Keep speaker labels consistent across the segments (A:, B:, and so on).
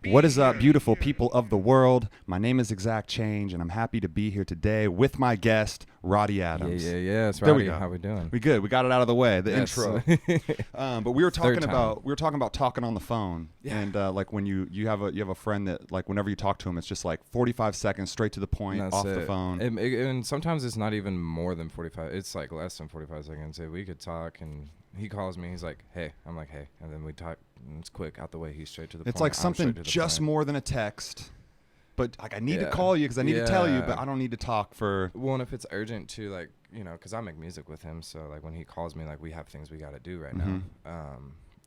A: What is up, beautiful people of the world? My name is Exact Change, and I'm happy to be here today with my guest, Rotti Adams.
B: Yeah. It's
A: There
B: Rotti.
A: we go.
B: How we doing?
A: We good. We got it out of the way. The
B: Yes.
A: intro. But we were talking about talking on the phone, and like when you have a friend that like whenever you talk to him, it's just like 45 seconds straight to the point,
B: That's
A: off
B: it.
A: the phone.
B: And sometimes it's not even more than 45. It's like less than 45 seconds. If we could talk, and he calls me, he's like, "Hey," I'm like, "Hey," and then we talk. And it's quick out the way. He's straight to the point.
A: It's like something just more than a text. But like I need to call you because I need to tell you, but I don't need to talk for.
B: Well, and if it's urgent too, like because I make music with him, so like when he calls me, like we have things we got to do right now,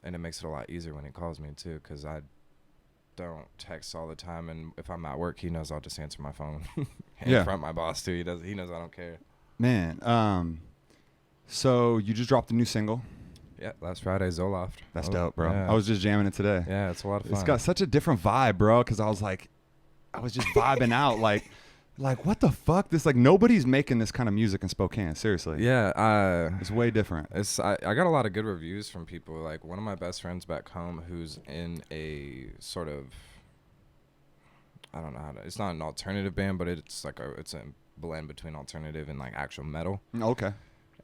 B: and it makes it a lot easier when he calls me too, because I don't text all the time, and if I'm at work, he knows I'll just answer my phone. In front of my boss too. He knows I don't care.
A: Man, so you just dropped a new single.
B: Yeah, last Friday, Zoloft.
A: That's dope, bro.
B: Yeah.
A: I was just jamming it today.
B: Yeah, it's a lot of fun.
A: It's got such a different vibe, bro, because I was just vibing out, like what the fuck? This like nobody's making this kind of music in Spokane. Seriously.
B: Yeah,
A: it's way different.
B: I got a lot of good reviews from people. Like one of my best friends back home, who's in a sort of, I don't know how to. It's not an alternative band, but it's a blend between alternative and like actual metal.
A: Okay.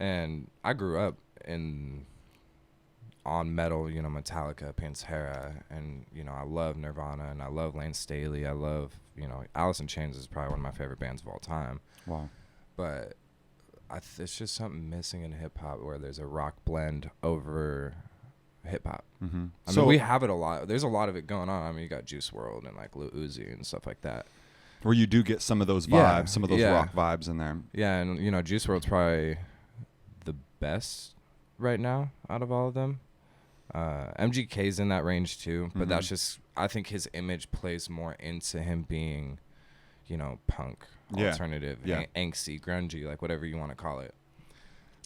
B: And I grew up on metal, Metallica, Pantera, and I love Nirvana, and I love Lane Staley. I love, Alice in Chains is probably one of my favorite bands of all time.
A: Wow.
B: But it's just something missing in hip hop where there's a rock blend over hip hop.
A: Mm-hmm.
B: I mean, we have it a lot. There's a lot of it going on. I mean, you got Juice WRLD and like Lil Uzi and stuff like that.
A: Where you do get some of those vibes, some of those rock vibes in there.
B: Yeah, and Juice WRLD's probably the best right now out of all of them. MGK's in that range too, but that's just, I think his image plays more into him being, punk, alternative, angsty, grungy, like whatever you want to call it.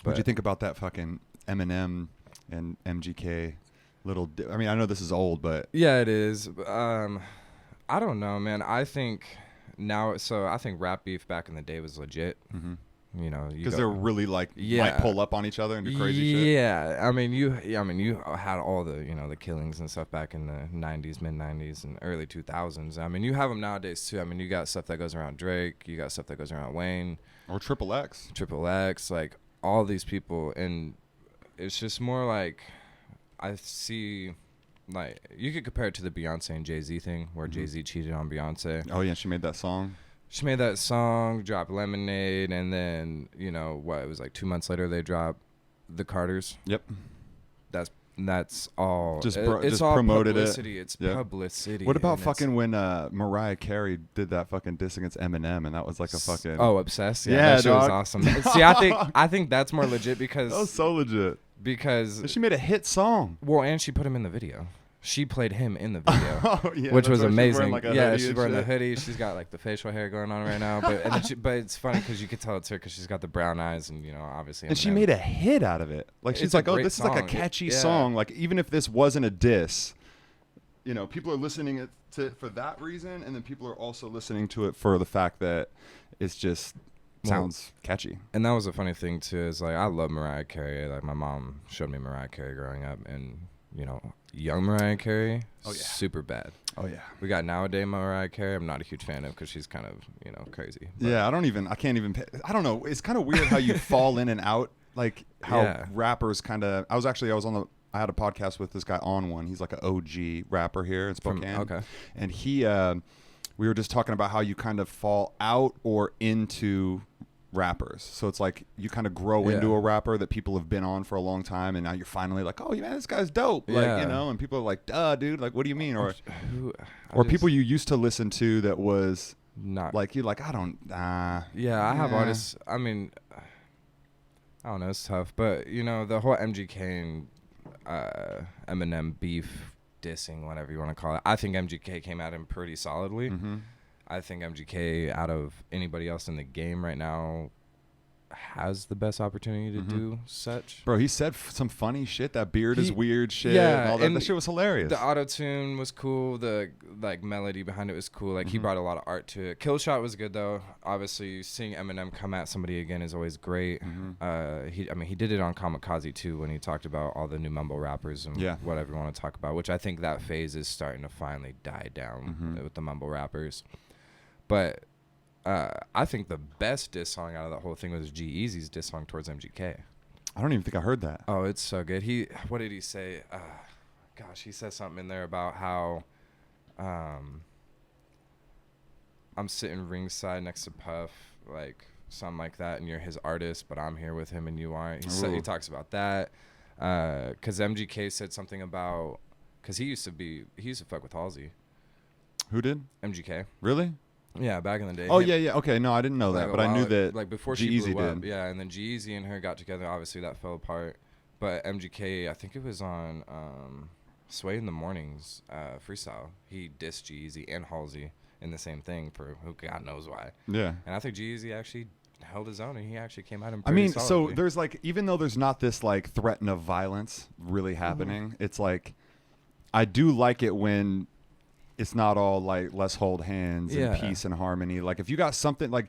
A: What'd you think about that fucking Eminem and MGK I mean, I know this is old, but.
B: Yeah, it is. I don't know, man. I think rap beef back in the day was legit. Mm-hmm.
A: Because they're really might pull up on each other and do crazy shit.
B: Yeah, I mean, you had all the the killings and stuff back in the '90s, mid '90s, and early 2000s. I mean, you have them nowadays too. I mean, you got stuff that goes around Drake, you got stuff that goes around Wayne,
A: or Triple X,
B: like all these people, and it's just more like I see. Like you could compare it to the Beyonce and Jay-Z thing, where Jay-Z cheated on Beyonce.
A: Oh yeah, she made that song.
B: She made that song, dropped Lemonade, and then, it was like 2 months later they dropped The Carters.
A: Yep.
B: That's all.
A: It's
B: all
A: promoted
B: publicity. It's publicity.
A: What about fucking when Mariah Carey did that fucking diss against Eminem, and that was like a fucking...
B: Oh, Obsessed? Yeah, that shit was awesome. See, I think that's more legit because...
A: That was so legit.
B: Because...
A: She made a hit song.
B: Well, and she put him in the video. She played him in the video,
A: yeah,
B: which was amazing.
A: She's
B: wearing the hoodie. She's got like the facial hair going on right now, but it's funny because you could tell it's her because she's got the brown eyes and obviously.
A: And she made a hit out of it. Like she's like, oh, this is like a catchy song. Like even if this wasn't a diss, people are listening to it for that reason, and then people are also listening to it for the fact that it's just sounds catchy.
B: And that was a funny thing too. Is like I love Mariah Carey. Like my mom showed me Mariah Carey growing up, and young Mariah Carey, super bad.
A: Oh yeah.
B: We got nowadays Mariah Carey. I'm not a huge fan of because she's kind of crazy.
A: But yeah, I don't know. It's kind of weird how you fall in and out. Like how rappers kind of. I had a podcast with this guy on one. He's like an OG rapper here in Spokane. And we were just talking about how you kind of fall out or into rappers. So it's like you kind of grow into a rapper that people have been on for a long time, and now you're finally like, oh man, this guy's dope. Like, and people are like, duh, dude, like what do you mean? Or people you used to listen to that was not like, you're like, I don't I
B: have artists. I mean, I don't know, it's tough, but the whole MGK and Eminem beef, dissing, whatever you want to call it, I think MGK came at him pretty solidly. I think MGK, out of anybody else in the game right now, has the best opportunity to do such.
A: Bro, he said some funny shit. That beard is weird shit. And all that. That shit was hilarious.
B: The auto-tune was cool. The like melody behind it was cool. Like he brought a lot of art to it. Killshot was good though. Obviously, seeing Eminem come at somebody again is always great. He did it on Kamikaze too when he talked about all the new mumble rappers and whatever you want to talk about. Which I think that phase is starting to finally die down with the mumble rappers. But I think the best diss song out of the whole thing was G-Eazy's diss song towards MGK.
A: I don't even think I heard that.
B: Oh, it's so good. What did he say? He said something in there about how I'm sitting ringside next to Puff, like something like that, and you're his artist, but I'm here with him and you aren't. He talks about that. Because MGK said something about, because he used to fuck with Halsey.
A: Who did?
B: MGK.
A: Really?
B: Yeah, back in the day.
A: Oh, yeah. Okay, no, I didn't know that, but I knew that
B: like before she blew up. Yeah, and then G-Eazy and her got together. Obviously, that fell apart. But MGK, I think it was on Sway in the Mornings freestyle. He dissed G-Eazy and Halsey in the same thing for who God knows why. Yeah. And I think G-Eazy actually held his own, and he actually came at him pretty solidly.
A: So there's like, even though there's not this like threat of violence really happening, it's like, I do like it when it's not all like let's hold hands and peace and harmony. Like if you got something like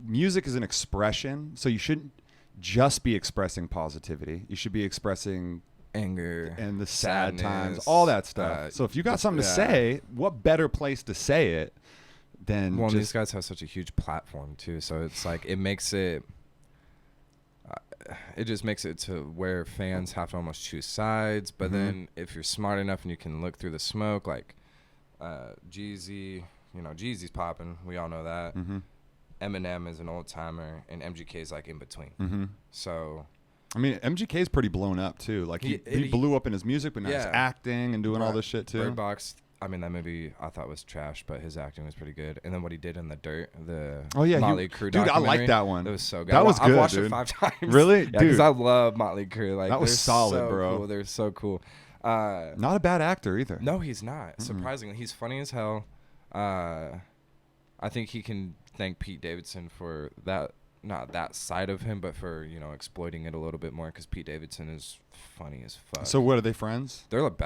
A: music is an expression, so you shouldn't just be expressing positivity. You should be expressing
B: anger
A: and the sadness, sad times, all that stuff. So if you got something to say, what better place to say it than
B: these guys have such a huge platform too. So it's like it makes it just makes it to where fans have to almost choose sides. But then if you're smart enough and you can look through the smoke, like Jeezy, Jeezy's popping. We all know that. Eminem is an old timer, and MGK is like in between. So,
A: I mean, MGK is pretty blown up too. Like he blew up in his music, but now he's acting and doing all this shit too.
B: Bird Box. I mean, that movie I thought was trash, but his acting was pretty good. And then what he did in The Dirt, the Motley Crue documentary.
A: Dude, I like that one.
B: It was so good.
A: That was good,
B: I've watched
A: dude.
B: it 5 times.
A: Really?
B: Yeah, because I love Motley Crue. Like,
A: that was solid,
B: so
A: bro.
B: Cool. They're so cool.
A: Not a bad actor either.
B: No, he's not. Surprisingly, he's funny as hell. I think he can thank Pete Davidson for that. Not that side of him, but for exploiting it a little bit more, because Pete Davidson is funny as fuck.
A: So what, are they friends?
B: They're like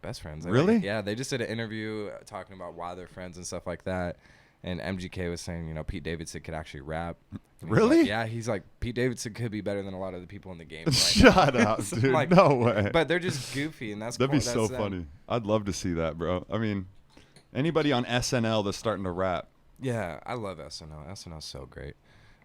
B: best friends.
A: Really?
B: Yeah, they just did an interview talking about why they're friends and stuff like that. And MGK was saying, Pete Davidson could actually rap.
A: Really?
B: Like, yeah, he's like, Pete Davidson could be better than a lot of the people in the game. Right
A: Shut
B: now.
A: up, dude. Like, no way.
B: But they're just goofy, and
A: that'd be so funny. I'd love to see that, bro. I mean, anybody on SNL that's starting to rap.
B: Yeah, I love SNL. SNL's so great.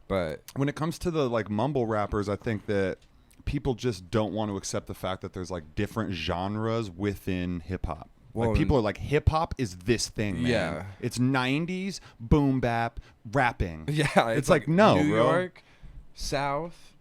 B: But
A: when it comes to the like mumble rappers, I think that people just don't want to accept the fact that there's like different genres within hip hop. Like people are like, hip hop is this thing, man. Yeah. It's 90s boom bap rapping.
B: Yeah.
A: It's like no,
B: New
A: bro.
B: York, South,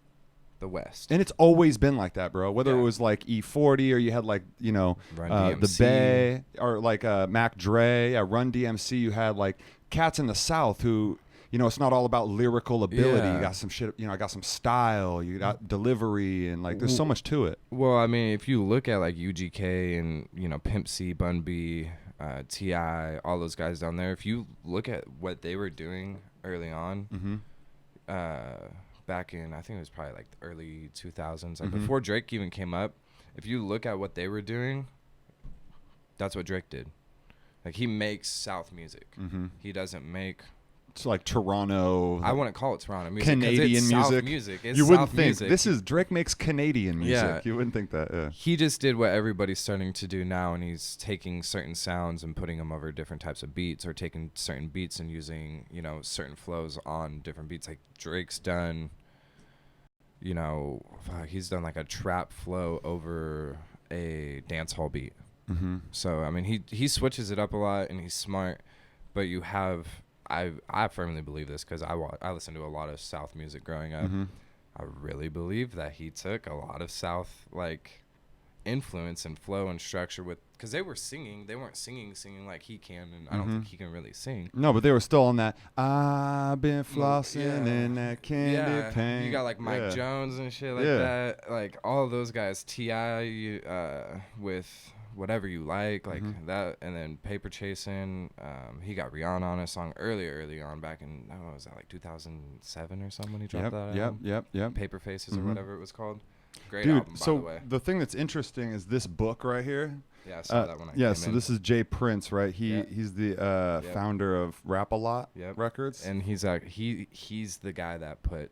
B: the West.
A: And it's always been like that, bro. Whether it was like E40 or you had like, the Bay or like Mac Dre, Run DMC, you had like cats in the South who, it's not all about lyrical ability. You got some shit, I got some style, you got delivery, and like there's so much to it.
B: Well, I mean, if you look at like UGK and, Pimp C, Bun B, T.I., all those guys down there, if you look at what they were doing early on, back in, I think it was probably like the early 2000s, like before Drake even came up, if you look at what they were doing, that's what Drake did. Like, he makes South music. He doesn't make...
A: It's like Toronto.
B: I wouldn't call it Toronto music.
A: Canadian
B: it's
A: music.
B: South music. It's
A: you wouldn't
B: South
A: think
B: music.
A: This is Drake makes Canadian music.
B: Yeah.
A: You wouldn't think that. Yeah.
B: He just did what everybody's starting to do now, and he's taking certain sounds and putting them over different types of beats, or taking certain beats and using certain flows on different beats. Like Drake's done, he's done like a trap flow over a dance hall beat. So I mean, he switches it up a lot, and he's smart. But you have. I firmly believe this because I listened to a lot of South music growing up. I really believe that he took a lot of South like influence and flow and structure because they were singing. They weren't singing like he can, and I don't think he can really sing.
A: No, but they were still on that. I've been flossing in that candy paint.
B: You got like Mike Jones and shit like that. Like all of those guys. T.I. with Whatever You Like, that. And then Paper Chasing, he got Rihanna on a song early on back in, I don't know, was that like 2007 or something when he dropped that album?
A: Yep.
B: Paper Faces or whatever it was called. Great
A: Dude,
B: album, by the way.
A: The thing that's interesting is this book right here.
B: Yeah, I saw that when I came in.
A: This is Jay Prince, right? He's the founder of Rap-A-Lot Records.
B: And he's the guy that put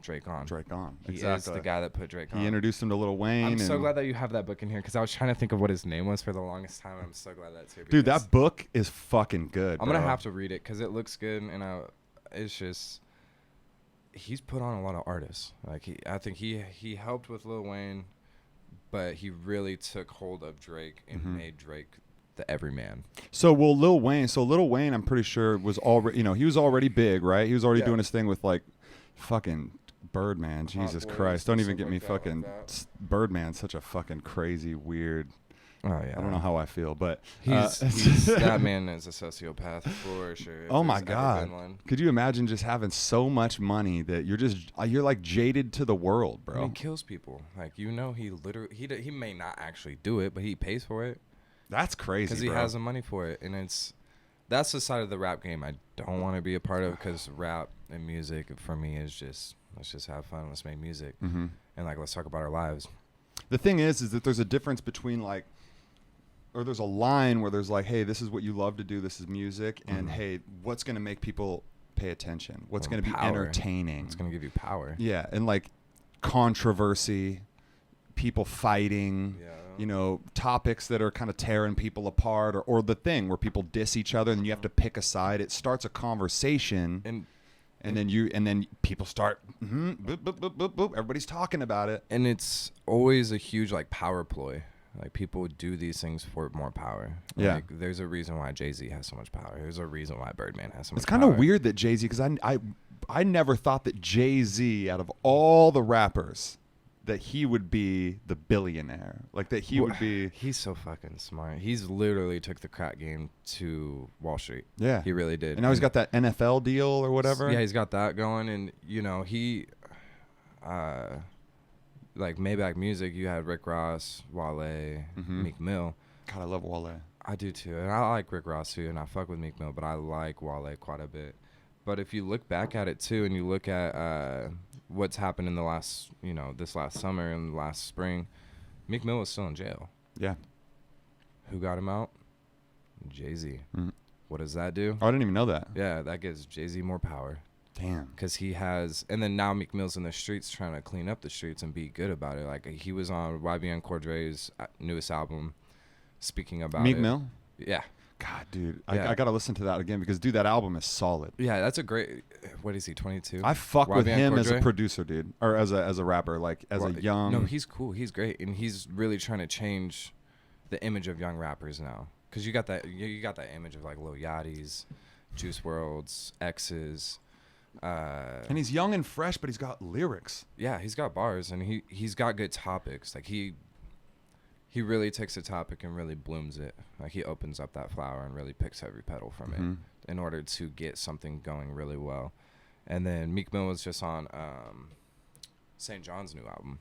B: Drake on.
A: Exactly.
B: He is the guy that put Drake on.
A: He introduced him to Lil Wayne.
B: I'm so glad that you have that book in here because I was trying to think of what his name was for the longest time. I'm so glad that's here.
A: Dude, that book is fucking good.
B: I'm going to have to read it because it looks good. And it's just, he's put on a lot of artists. Like I think he helped with Lil Wayne, but he really took hold of Drake and made Drake the everyman.
A: So Lil Wayne, I'm pretty sure was already, he was already big, right? He was already doing his thing with like fucking Birdman. Jesus Christ. Don't even get me fucking Birdman. Such a fucking crazy, weird.
B: Oh yeah.
A: I don't know how I feel, but
B: he's that man is a sociopath for sure.
A: Oh my God. Could you imagine just having so much money that you're like jaded to the world, bro?
B: And he kills people. Like, he literally, he may not actually do it, but he pays for it.
A: That's crazy,
B: because he has the money for it. And that's the side of the rap game I don't want to be a part of, because rap and music for me is just, let's just have fun, let's make music, and like, let's talk about our lives.
A: The thing is that there's a difference between like, or there's a line where there's like, hey, this is what you love to do, this is music, and hey, what's going to make people pay attention? What's going to be entertaining?
B: It's going to give you power.
A: Yeah, and like controversy, people fighting, topics that are kind of tearing people apart, or the thing where people diss each other and you have to pick a side. It starts a conversation, and then people start, boop, boop, boop, boop, boop. Everybody's talking about it, and
B: it's always a huge like power ploy. Like, people do these things for more power.
A: Yeah.
B: Like, there's a reason why Jay-Z has so much power. There's a reason why Birdman has so much power.
A: It's kind of weird that Jay-Z, because I never thought that Jay-Z, out of all the rappers, that he would be the billionaire. Like, that he would be...
B: He's so fucking smart. He's literally took the crack game to Wall Street.
A: Yeah.
B: He really did.
A: And now he's got that NFL deal or whatever.
B: Yeah, he's got that going. And, he... like Maybach Music, you had Rick Ross, Wale, Meek Mill.
A: God, I love Wale.
B: I do too, and I like Rick Ross too, and I fuck with Meek Mill, but I like Wale quite a bit. But if you look back at it too, and you look at what's happened in the last, this last summer and last spring, Meek Mill was still in jail.
A: Yeah.
B: Who got him out? Jay-Z. What does that do?
A: Oh, I didn't even know that.
B: Yeah, that gives Jay-Z more power.
A: Damn.
B: Because he has, and then now Meek Mill's in the streets trying to clean up the streets and be good about it. Like, he was on YBN Cordray's newest album speaking about
A: Meek
B: it.
A: Mill?
B: Yeah.
A: God, dude. Yeah. I got to listen to that again because, dude, that album is solid.
B: Yeah, that's a great, what is he, 22?
A: I fuck YBN with him Cordray? As a producer, dude. Or as a rapper, like, as a young...
B: No, he's cool. He's great. And he's really trying to change the image of young rappers now. Because you got that image of, like, Lil Yachty's, Juice WRLD's, X's...
A: and he's young and fresh, but he's got lyrics.
B: Yeah, he's got bars, and he's got good topics. Like, he really takes a topic and really blooms it. Like, he opens up that flower and really picks every petal from it in order to get something going really well. And then Meek Mill was just on St. John's new album.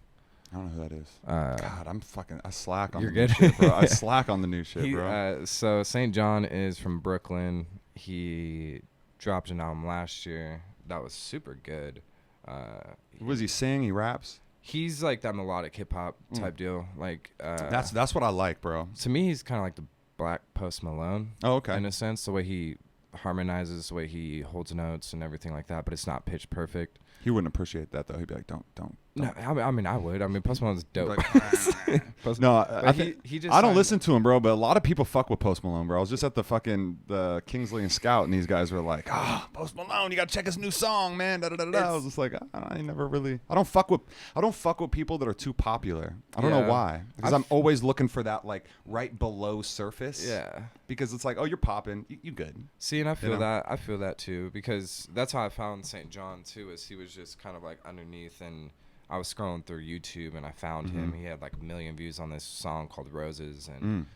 A: I don't know who that is. God, I slack on the
B: good.
A: new shit, bro. I slack on the new shit, bro.
B: So St. John is from Brooklyn. He dropped an album last year that was super good.
A: What does he sing? He raps?
B: He's like that melodic hip hop type deal. Like
A: that's what I like, bro.
B: To me, he's kind of like the Black Post Malone.
A: Oh, okay.
B: In a sense, the way he harmonizes, the way he holds notes and everything like that, but it's not pitch perfect.
A: He wouldn't appreciate that though. He'd be like, don't.
B: No, I mean, I would. I mean, Post Malone's dope.
A: Like, no, I don't listen to him, bro. But a lot of people fuck with Post Malone, bro. I was just at the Kingsley and Scout, and these guys were like, Post Malone, you gotta check his new song, man. Da, da, da, da. I was just like, I never really. I don't fuck with people that are too popular. I don't know why, because I'm always looking for that like right below surface.
B: Yeah.
A: Because it's like, oh, you're popping, you good.
B: See, and I feel that. I feel that too, because that's how I found St. John too. Is he was just kind of like underneath, and I was scrolling through YouTube and I found him. He had like 1 million views on this song called Roses, and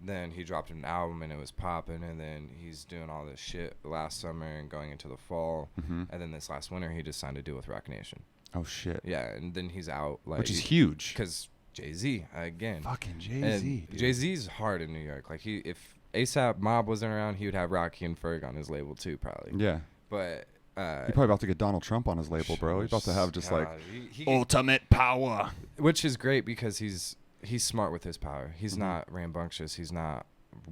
B: then he dropped an album and it was popping, and then he's doing all this shit last summer and going into the fall, and then this last winter he just signed a deal with Rock Nation.
A: Oh shit.
B: Yeah, and then he's out, like,
A: which is huge,
B: because Jay-Z again.
A: Fucking Jay-Z.
B: Jay-Z's hard in New York. Like if ASAP Mob wasn't around, he would have Rocky and Ferg on his label too, probably.
A: Yeah.
B: But
A: he's probably about to get Donald Trump on his label, bro. He's about to have just ultimate power,
B: which is great because he's smart with his power. He's not rambunctious. He's not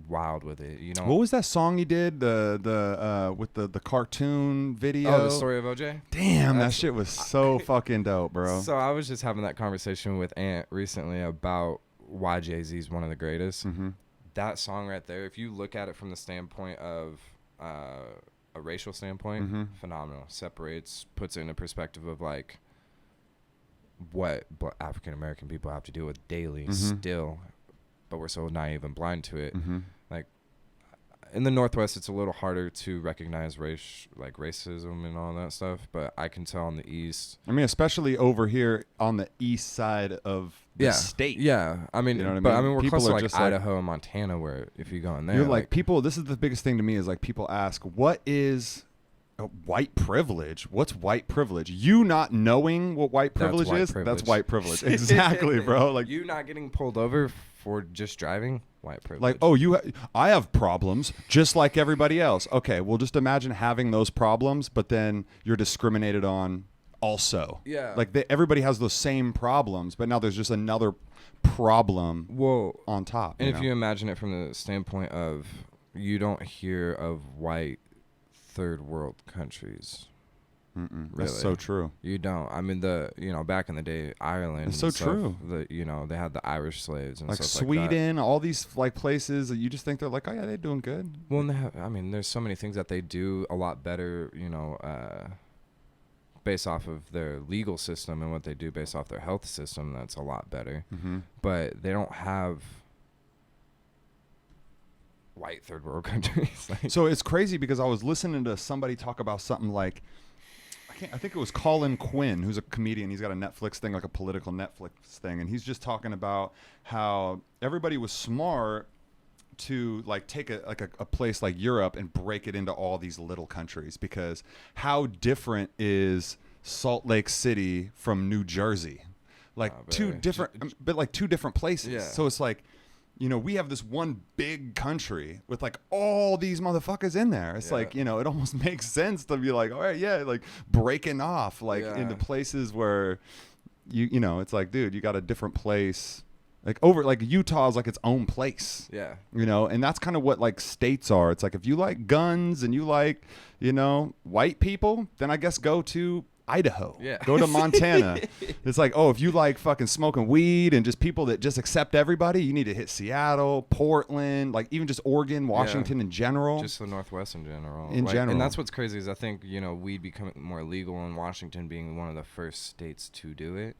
B: wild with it. You know.
A: What was that song he did? The with the cartoon video.
B: Oh, the story of OJ.
A: Damn, that shit was so fucking dope, bro.
B: So I was just having that conversation with Ant recently about why Jay-Z's one of the greatest.
A: Mm-hmm.
B: That song right there, if you look at it from the standpoint of a racial standpoint, phenomenal. Separates, puts it in a perspective of like what African American people have to deal with daily still, but we're so naive and blind to it. Like in the Northwest, it's a little harder to recognize racism and all that stuff, but I can tell on the East.
A: I mean, especially over here on the east side of the state.
B: Yeah, I mean,
A: you know what I mean?
B: We're
A: people
B: close to
A: just
B: Idaho and Montana, where if you go in there,
A: you're like people. This is the biggest thing to me is like people ask, what is white privilege? What's white privilege? You not knowing what white privilege is? That's white privilege. Exactly, bro. Like
B: you not getting pulled over for just driving. White privilege.
A: Like, oh, I have problems just like everybody else. Okay, well, just imagine having those problems, but then you're discriminated on also.
B: Yeah.
A: Like everybody has those same problems, but now there's just another problem on top.
B: And if you imagine it from the standpoint of you don't hear of white third world countries.
A: Really. That's so true.
B: You don't. I mean, back in the day, Ireland.
A: It's so true.
B: They had the Irish slaves and
A: like
B: stuff
A: Sweden,
B: like that.
A: All these like places that you just think they're like, oh yeah, they're doing good.
B: Well, and there's so many things that they do a lot better, based off of their legal system and what they do based off their health system. That's a lot better. But they don't have white third world countries.
A: So it's crazy because I was listening to somebody talk about something like, I think it was Colin Quinn, who's a comedian. He's got a Netflix thing, like a political Netflix thing. And he's just talking about how everybody was smart to like take a place like Europe and break it into all these little countries, because how different is Salt Lake City from New Jersey? Like two different places.
B: Yeah.
A: So it's like, we have this one big country with like all these motherfuckers in there. It's like, it almost makes sense to be like, all right, yeah, like breaking off into places where it's like, dude, you got a different place. Like Utah is like its own place.
B: Yeah.
A: And that's kind of what like states are. It's like if you like guns and you like, white people, then I guess go to Idaho.
B: Yeah.
A: Go to Montana. It's like, oh, if you like fucking smoking weed and just people that just accept everybody, you need to hit Seattle, Portland, like even just Oregon, Washington in general.
B: Just the Northwest in general.
A: And
B: that's what's crazy is I think, weed becoming more legal and Washington being one of the first states to do it.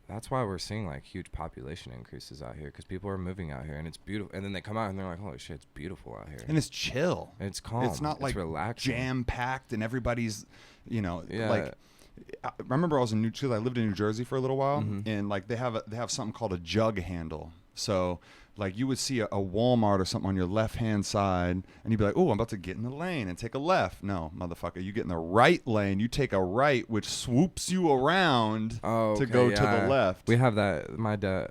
B: That's why we're seeing like huge population increases out here, because people are moving out here and it's beautiful. And then they come out and they're like, holy shit, it's beautiful out here.
A: And it's chill.
B: It's calm.
A: It's not like
B: relaxing,
A: jam packed and everybody's, like. I remember I lived in New Jersey for a little while, and like they have something called a jug handle. So like you would see a Walmart or something on your left hand side, and you'd be like, oh, I'm about to get in the lane and take a left. No, motherfucker, you get in the right lane, you take a right, which swoops you around to go to the left.
B: We have that. My dad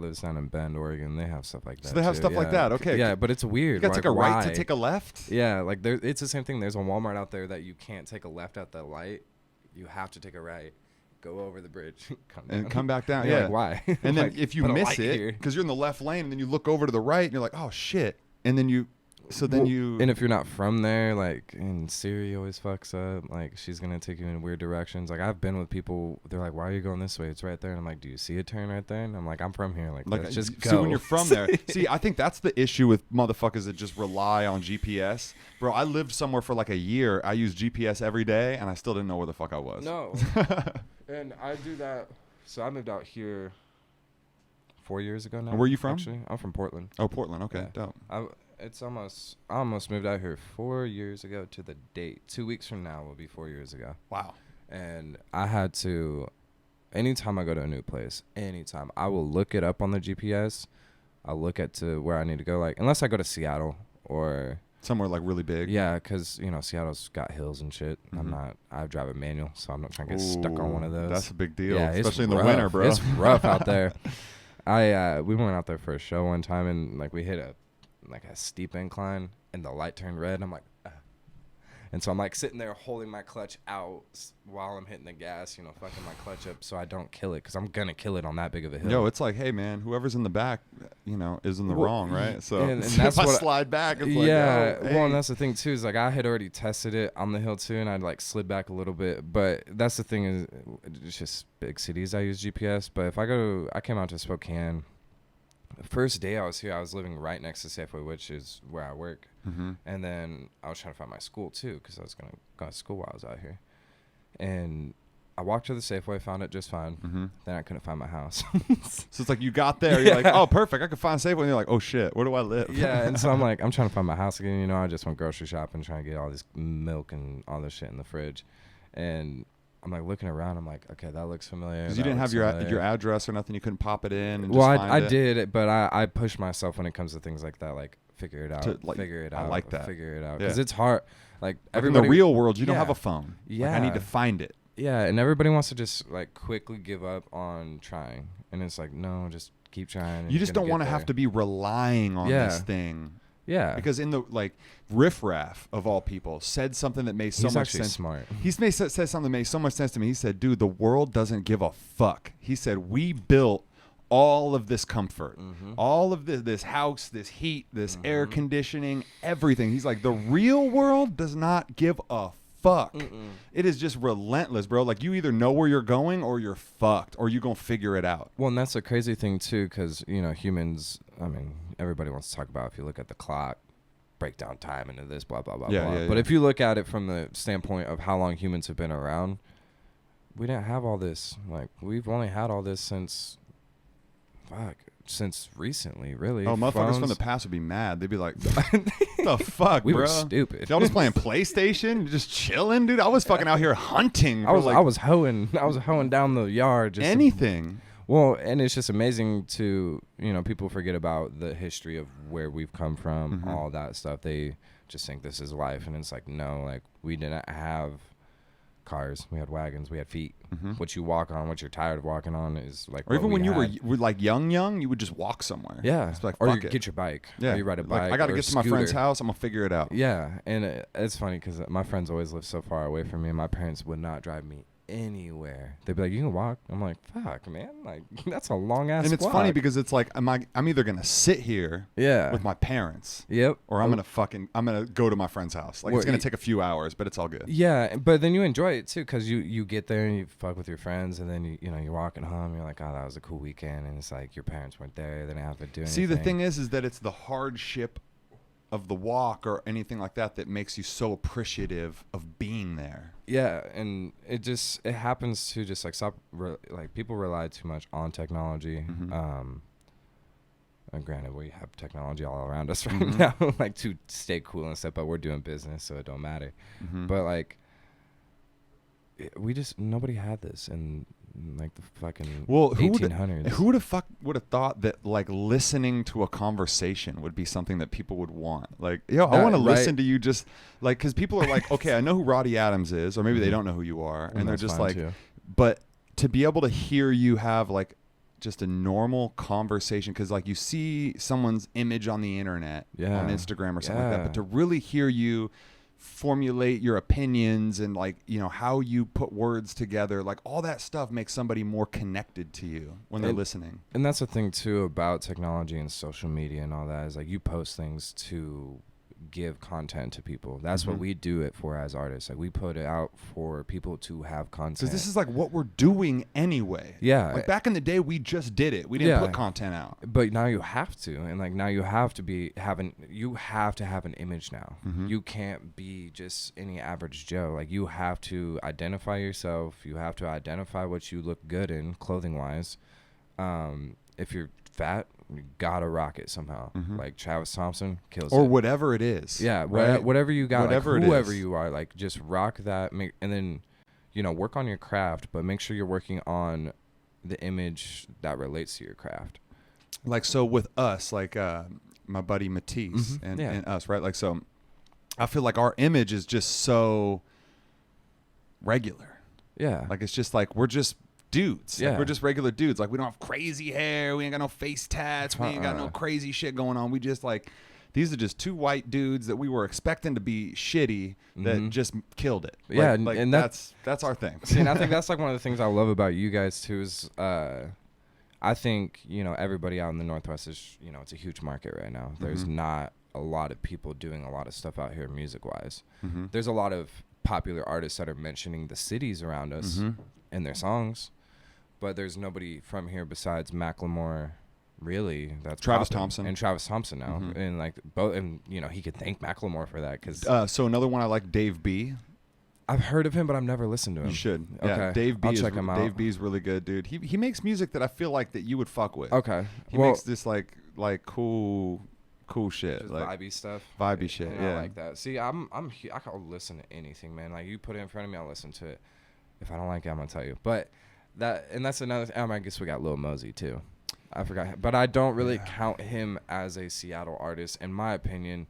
B: lives down in Bend, Oregon. They have stuff like that.
A: So they have stuff like that. Okay.
B: Yeah, but it's weird.
A: You got to take a right to take a left?
B: Yeah, like it's the same thing. There's a Walmart out there that you can't take a left at the light. You have to take a right, go over the bridge,
A: come back down.
B: Yeah. Like, why?
A: And then if you miss it, because you're in the left lane, and then you look over to the right, and you're like, oh shit. And then and
B: if you're not from there, like, and Siri always fucks up. Like, she's gonna take you in weird directions. Like, I've been with people. They're like, "Why are you going this way? It's right there." And I'm like, "Do you see a turn right there?" And I'm like, "I'm from here. Like let's just go."
A: See, when you're from there, I think that's the issue with motherfuckers that just rely on GPS. Bro, I lived somewhere for like a year. I used GPS every day, and I still didn't know where the fuck I was.
B: No. And I do that. So I moved out here 4 years ago now.
A: And where are you from?
B: Actually, I'm from Portland.
A: Oh, Portland. Okay,
B: yeah.
A: Dope.
B: I almost moved out here 4 years ago to the date. 2 weeks from now will be 4 years ago.
A: Wow.
B: And I had to, anytime I go to a new place, I will look it up on the GPS. I'll look to where I need to go. Like, unless I go to Seattle or
A: Somewhere like really big.
B: Yeah, because Seattle's got hills and shit. I drive a manual, so I'm not trying to get stuck on one of those.
A: That's a big deal,
B: yeah,
A: especially in the winter, bro.
B: It's rough out there. We went out there for a show one time, and like we hit a steep incline, and the light turned red. And I'm like, and so I'm like sitting there holding my clutch out while I'm hitting the gas, fucking my clutch up so I don't kill it, because I'm gonna kill it on that big of a hill.
A: Yo, it's like, hey man, whoever's in the back, is in the wrong, right? So
B: and that's
A: if I slide back, it's like,
B: yeah.
A: oh, hey.
B: Well, and that's the thing too, is like I had already tested it on the hill too, and I'd like slid back a little bit. But that's the thing, is it's just big cities I use GPS. But if I came out to Spokane. The first day I was here, I was living right next to Safeway, which is where I work. And then I was trying to find my school, too, because I was going to go to school while I was out here. And I walked to the Safeway, found it just fine. Then I couldn't find my house.
A: So it's like you got there, you're like, oh, perfect, I could find Safeway. And you're like, oh, shit, where do I live?
B: Yeah, and so I'm like, I'm trying to find my house again. I just went grocery shopping, trying to get all this milk and all this shit in the fridge. And I'm like looking around. I'm like, okay, that looks familiar.
A: Because you didn't have your address or nothing. You couldn't pop it in. And
B: well,
A: just
B: I did, but I push myself when it comes to things like that. Like figure it out. Figure it out.
A: I like that.
B: Figure it out, because it's hard. Like
A: everybody in the real world, you don't have a phone.
B: Yeah,
A: like, I need to find it.
B: Yeah, and everybody wants to just like quickly give up on trying, and it's like, no, just keep trying.
A: You just don't want to have to be relying on this thing.
B: Yeah,
A: because in the riffraff of all people said something that made so much sense.
B: Smart.
A: Said something that made so much sense to me. He said, "Dude, the world doesn't give a fuck." He said, "We built all of this comfort, all of this house, this heat, this air conditioning, everything." He's like, "The real world does not give a fuck. It is just relentless, bro. Like you either know where you're going or you're fucked, or you gonna figure it out."
B: Well, and that's a crazy thing too, because humans. I mean, everybody wants to talk about, if you look at the clock, break down time into this, blah blah blah blah.
A: Yeah,
B: but if you look at it from the standpoint of how long humans have been around, we didn't have all this. Like we've only had all this since recently, really.
A: Oh, motherfuckers from the past would be mad. They'd be like, the fuck,
B: we
A: bro?
B: Were stupid.
A: Y'all just playing PlayStation, just chilling, dude. I was fucking out here hunting.
B: I was hoeing down the yard. Just
A: anything.
B: Well, and it's just amazing to, people forget about the history of where we've come from, all that stuff. They just think this is life. And it's like, no, like we didn't have cars. We had wagons. We had feet. What you walk on, what you're tired of walking on is like.
A: Or even when you were like young, you would just walk somewhere.
B: Yeah.
A: Like,
B: or you get your bike. Yeah. Or you ride a bike.
A: Like, I got to get to my friend's house. I'm going to figure it out.
B: Yeah. And it's funny because my friends always live so far away from me, and my parents would not drive me anywhere. They'd be like, you can walk. I'm like, fuck, man, like that's a long ass.
A: And it's funny because it's like I'm either gonna sit here with my parents, or I'm gonna go to my friend's house. Like it's gonna take a few hours, but it's all good.
B: Yeah, but then you enjoy it too, because you get there and you fuck with your friends, and then you're walking home, you're like, oh, that was a cool weekend, and it's like your parents weren't there, they didn't have to do anything.
A: See, the thing is that it's the hardship of the walk or anything like that makes you so appreciative of being there.
B: Yeah, and it happens to just like people rely too much on technology. And granted, we have technology all around us right now, like to stay cool and stuff, but we're doing business, so it don't matter. But like, nobody had this in like the fucking 1800s.
A: Who would have thought that like listening to a conversation would be something that people would want? Like, I want to listen to you, just like, because people are like, okay, I know who Rotti Adams is, or maybe they don't know who you are, and they're just like, but to be able to hear you have like just a normal conversation, because like you see someone's image on the internet, on Instagram or something like that, but to really hear you formulate your opinions and like how you put words together, like all that stuff makes somebody more connected to you when they're listening.
B: And that's the thing too about technology and social media and all that, is like you post things to give content to people. That's what we do it for as artists. Like we put it out for people to have content,
A: because this is like what we're doing anyway. Like back in the day we just did it, we didn't put content out,
B: but now you have to, and like now you have to have an image now. You can't be just any average Joe. Like you have to identify yourself, you have to identify what you look good in clothing wise. If you're fat, you gotta rock it somehow. Like Travis Thompson kills it,
A: or whatever it is.
B: Whatever you got,
A: whatever
B: like, whoever you are, like just rock that. And then work on your craft, but make sure you're working on the image that relates to your craft.
A: Like, so with us, like my buddy Matisse and us, right? Like, so I feel like our image is just so regular.
B: Yeah.
A: Like, it's just like, we're just dudes.
B: Yeah.
A: Like, we're just regular dudes. Like, we don't have crazy hair. We ain't got no face tats. We ain't got no crazy shit going on. We just like, these are just two white dudes that we were expecting to be shitty that just killed it.
B: Yeah.
A: Like,
B: and
A: that's our thing.
B: See, and I think that's like one of the things I love about you guys too is, I think, everybody out in the Northwest is, it's a huge market right now. There's not a lot of people doing a lot of stuff out here music-wise. There's a lot of popular artists that are mentioning the cities around us in their songs, but there's nobody from here besides Macklemore, really. That's
A: Travis Thompson.
B: And Travis Thompson now. And like both, and he could thank Macklemore for that. Cause
A: so another one I like, Dave B.
B: I've heard of him, but I've never listened to him.
A: You should.
B: Okay.
A: Yeah, Dave B.
B: I'll check him out.
A: Dave B. is really good, dude. He makes music that I feel like that you would fuck with.
B: Okay.
A: He makes this like cool shit,
B: just
A: like
B: vibey stuff.
A: Vibey shit. Yeah,
B: I like that. See, I can listen to anything, man. Like, you put it in front of me, I'll listen to it. If I don't like it, I'm gonna tell you. But that's another. I guess we got Lil Mosey too. I forgot, but I don't really count him as a Seattle artist, in my opinion,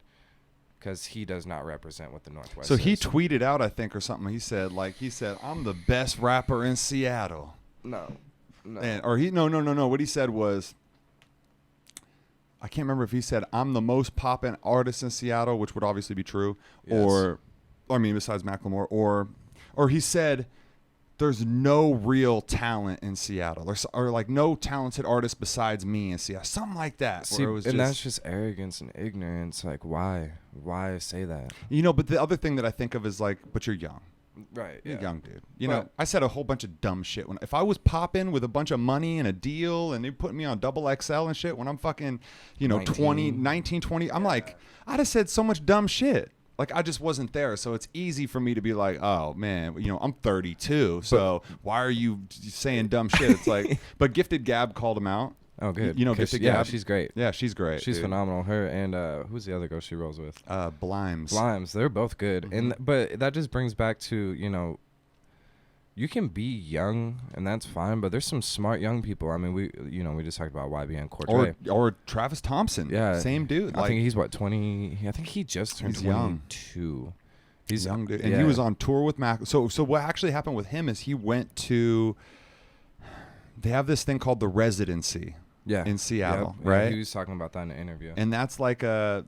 B: because he does not represent what the Northwest.
A: So he tweeted out, I think, or something. He said, I'm the best rapper in Seattle.
B: No.
A: No. What he said was, I can't remember if he said, I'm the most poppin' artist in Seattle, which would obviously be true, yes. Besides Macklemore, or he said, there's no real talent in Seattle, or like no talented artist besides me in Seattle, something like that.
B: See, that's just arrogance and ignorance. Like, why say that?
A: But the other thing that I think of is like, but you're young.
B: Right.
A: You're a young dude. I said a whole bunch of dumb shit. If I was popping with a bunch of money and a deal and they put me on XXL and shit when I'm fucking, 19, 20, I'm like, I'd have said so much dumb shit. Like, I just wasn't there. So it's easy for me to be like, oh, man, I'm 32. So why are you saying dumb shit? It's like, but Gifted Gab called him out.
B: Oh, good.
A: Gifted Gab.
B: Yeah, she's great.
A: Yeah, she's great.
B: She's phenomenal. Her and who's the other girl she rolls with?
A: Blimes.
B: They're both good. But that just brings back to, you can be young and that's fine, but there's some smart young people. I mean, we just talked about YBN Cortez.
A: Or Travis Thompson.
B: Yeah.
A: Same dude.
B: I think he's 20. I think he just turned 22.
A: Young. He's young dude. And he was on tour with Mac. So what actually happened with him is he went to, they have this thing called the Residency. In Seattle, right?
B: Yeah, he was talking about that in an interview.
A: And that's like a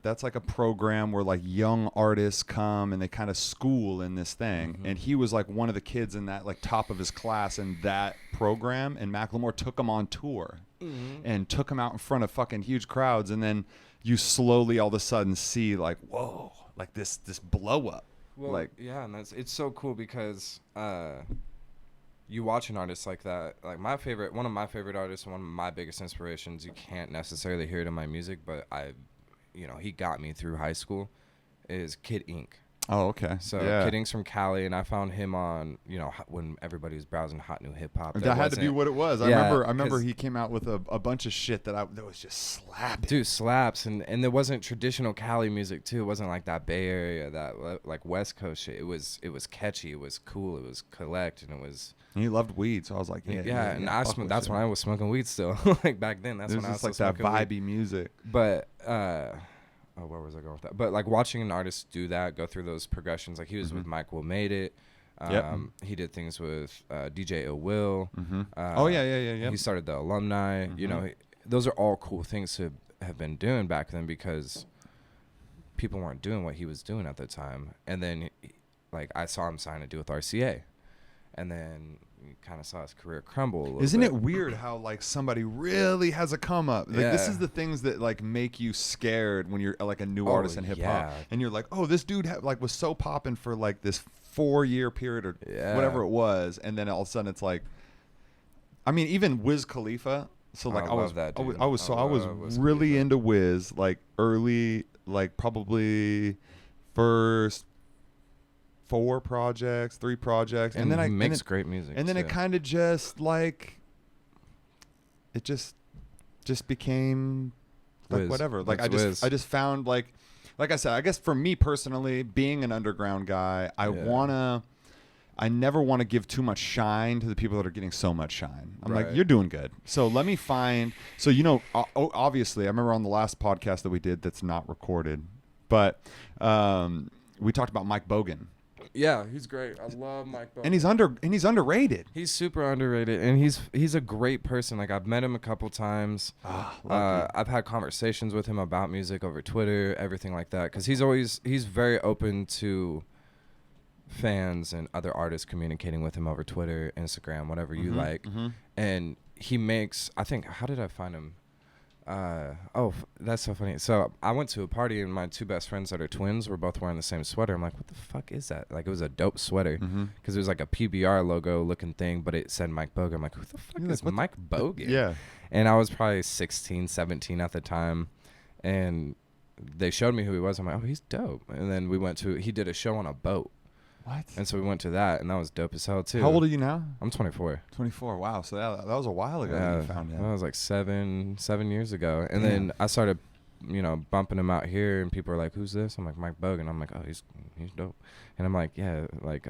A: program where like young artists come and they kind of school in this thing. And he was like one of the kids in that, like, top of his class in that program. And Macklemore took him on tour and took him out in front of fucking huge crowds. And then you slowly all of a sudden see like, whoa, like this blow up.
B: Well,
A: like,
B: yeah, and it's so cool because you watch an artist like that. Like, one of my favorite artists, one of my biggest inspirations, you can't necessarily hear it in my music, but he got me through high school, is Kid Ink.
A: Oh, okay.
B: So Kid Ink's from Cali, and I found him on, when everybody was browsing hot new hip hop.
A: That had to be what it was. I remember he came out with a bunch of shit that was just slapping.
B: Dude, slaps, and there wasn't traditional Cali music too. It wasn't like that Bay Area, that like West Coast shit. It was catchy, it was cool, it was collect, and it was.
A: And he loved weed, so I was like,
B: and that's when I was smoking weed still. Like, back then, that's when I was
A: like
B: still
A: that vibey
B: weed.
A: Music.
B: But where was I going with that? But like watching an artist do that, go through those progressions, like he was with Mike Will Made It. He did things with DJ Ill Will.
A: Yeah.
B: He started the Alumni. Those are all cool things to have been doing back then because people weren't doing what he was doing at the time. And then, like, I saw him sign a deal with RCA, and then you kind of saw his career crumble a little
A: Isn't
B: bit.
A: it weird how like somebody really has a come up? Like, this is the things that like make you scared when you're like a new artist in hip hop, and you're like, oh, this dude was so popping for like this 4-year period or whatever it was, and then all of a sudden it's like, I mean, even Wiz Khalifa. So like I was really into Wiz like early, like probably first 3 projects, and then
B: he makes great music.
A: And then it kind of just like it just became like
B: Wiz.
A: whatever. Like I
B: Wiz.
A: just found like I said, I guess for me personally, being an underground guy, I never want to give too much shine to the people that are getting so much shine. I'm like, you're doing good. So let me find. So obviously, I remember on the last podcast that we did that's not recorded, but we talked about Mike Bogan.
B: Yeah, he's great. I love Mike Bogan.
A: And he's underrated.
B: He's super underrated, and he's a great person. Like, I've met him a couple times. I've had conversations with him about music over Twitter, everything like that, because he's very open to fans and other artists communicating with him over Twitter, Instagram, whatever you like. And he makes, I think, how did I find him? That's so funny. So I went to a party, and my two best friends that are twins were both wearing the same sweater. I'm like, what the fuck is that? Like, it was a dope sweater because it was like a PBR logo looking thing, but it said Mike Bogan. I'm like, who the fuck is Mike Bogan?
A: Yeah.
B: And I was probably 16, 17 at the time, and they showed me who he was. I'm like, oh, he's dope. And then he did a show on a boat.
A: What?
B: And so we went to that, and that was dope as hell too.
A: How old are you now?
B: I'm 24.
A: 24. Wow. So that was a while ago that you found him.
B: That was like seven years ago. And then I started, bumping him out here, and people are like, "Who's this?" I'm like, Mike Bogan. I'm like, "Oh, he's dope." And I'm like, "Yeah, like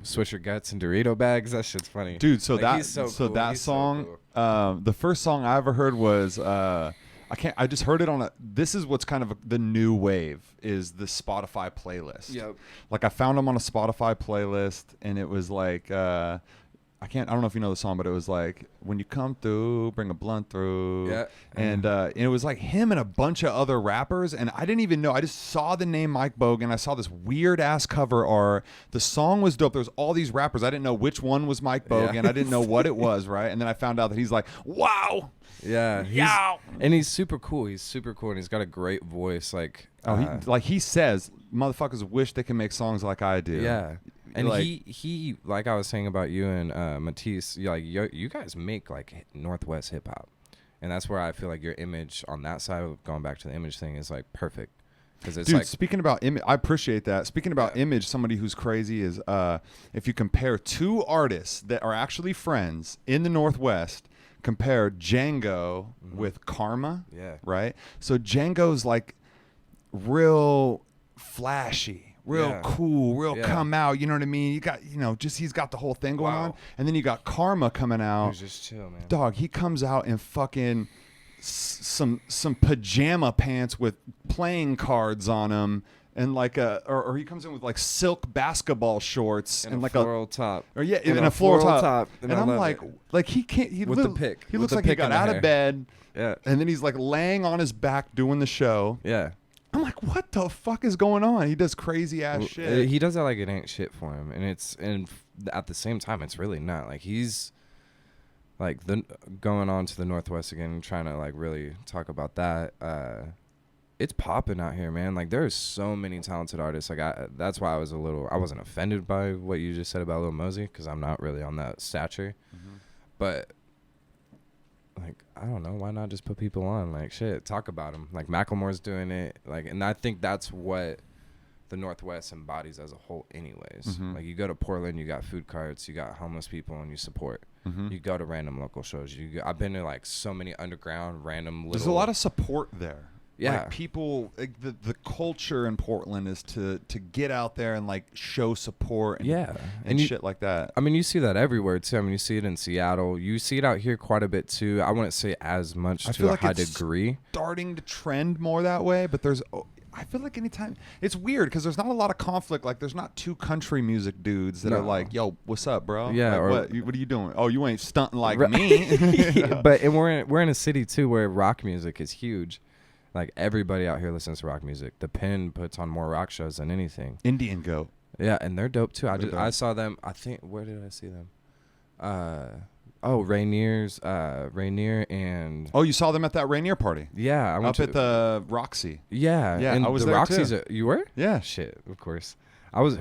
B: Swisher Guts and Dorito bags. That shit's funny,
A: dude." So
B: like,
A: that song, the first song I ever heard was I just heard it on this is what's kind of the new wave is the Spotify playlist.
B: Yep.
A: Like, I found them on a Spotify playlist, and it was like, I don't know if you know the song, but it was like, when you come through, bring a blunt through.
B: Yeah.
A: And it was like him and a bunch of other rappers, and I didn't even know. I just saw the name Mike Bogan. I saw this weird ass cover art. The song was dope. There was all these rappers. I didn't know which one was Mike Bogan. Yeah. I didn't know what it was, right? And then I found out that he's like, wow.
B: Yeah, and he's super cool. He's super cool, and he's got a great voice. Like,
A: he says, motherfuckers wish they can make songs like I do.
B: Yeah, and like, he like I was saying about you and Matisse, like you guys make like Northwest hip hop, and that's where I feel like your image on that side, of going back to the image thing, is like perfect. Because it's, dude, like,
A: speaking about image, I appreciate that. Speaking about image, somebody who's crazy is if you compare two artists that are actually friends in the Northwest. Compare Django with Karma, right? So Django's like real flashy, real cool, real come out. You know what I mean? You got, he's got the whole thing going on, and then you got Karma coming out.
B: He's just chill, man.
A: Dog, he comes out in fucking some pajama pants with playing cards on him. And like or he comes in with like silk basketball shorts and like a
B: floral top.
A: Or in a floral top.
B: And
A: I'm like he can't. He
B: with the pick.
A: He looks like he got out of bed.
B: Yeah.
A: And then he's like laying on his back doing the show.
B: Yeah.
A: I'm like, what the fuck is going on? He does crazy ass shit.
B: He does that like it ain't shit for him, and at the same time, it's really not. Like, he's like going on to the Northwest again, and trying to like really talk about that. It's popping out here, man. Like, there's so many talented artists. Like, that's why I wasn't offended by what you just said about Lil Mosey, because I'm not really on that stature. But like, I don't know, why not just put people on? Like, shit, talk about them. Like, Macklemore's doing it. Like, and I think that's what the Northwest embodies as a whole anyways. Like, you go to Portland, you got food carts, you got homeless people, and you support. You go to random local shows. I've been to like so many underground random little.
A: There's a lot of support there.
B: Yeah,
A: like, people, like, the culture in Portland is to get out there and like show support and shit like that.
B: I mean, you see that everywhere too. I mean, you see it in Seattle. You see it out here quite a bit too. I wouldn't say as much to a high degree.
A: Starting to trend more that way, but I feel like anytime it's weird because there's not a lot of conflict. Like, there's not two country music dudes that are like, "Yo, what's up, bro?"
B: Yeah,
A: like, what are you doing? Oh, you ain't stunting like me.
B: But we're in a city too where rock music is huge. Like, everybody out here listens to rock music. The Pen puts on more rock shows than anything.
A: Indian Goat.
B: Yeah, and they're dope too. I saw them. I think, where did I see them? Rainier and.
A: Oh, you saw them at that Rainier party?
B: Yeah, I went
A: up at the Roxy.
B: Yeah,
A: and
B: I was there Roxy's
A: too.
B: You were?
A: Yeah.
B: Shit, of course. I was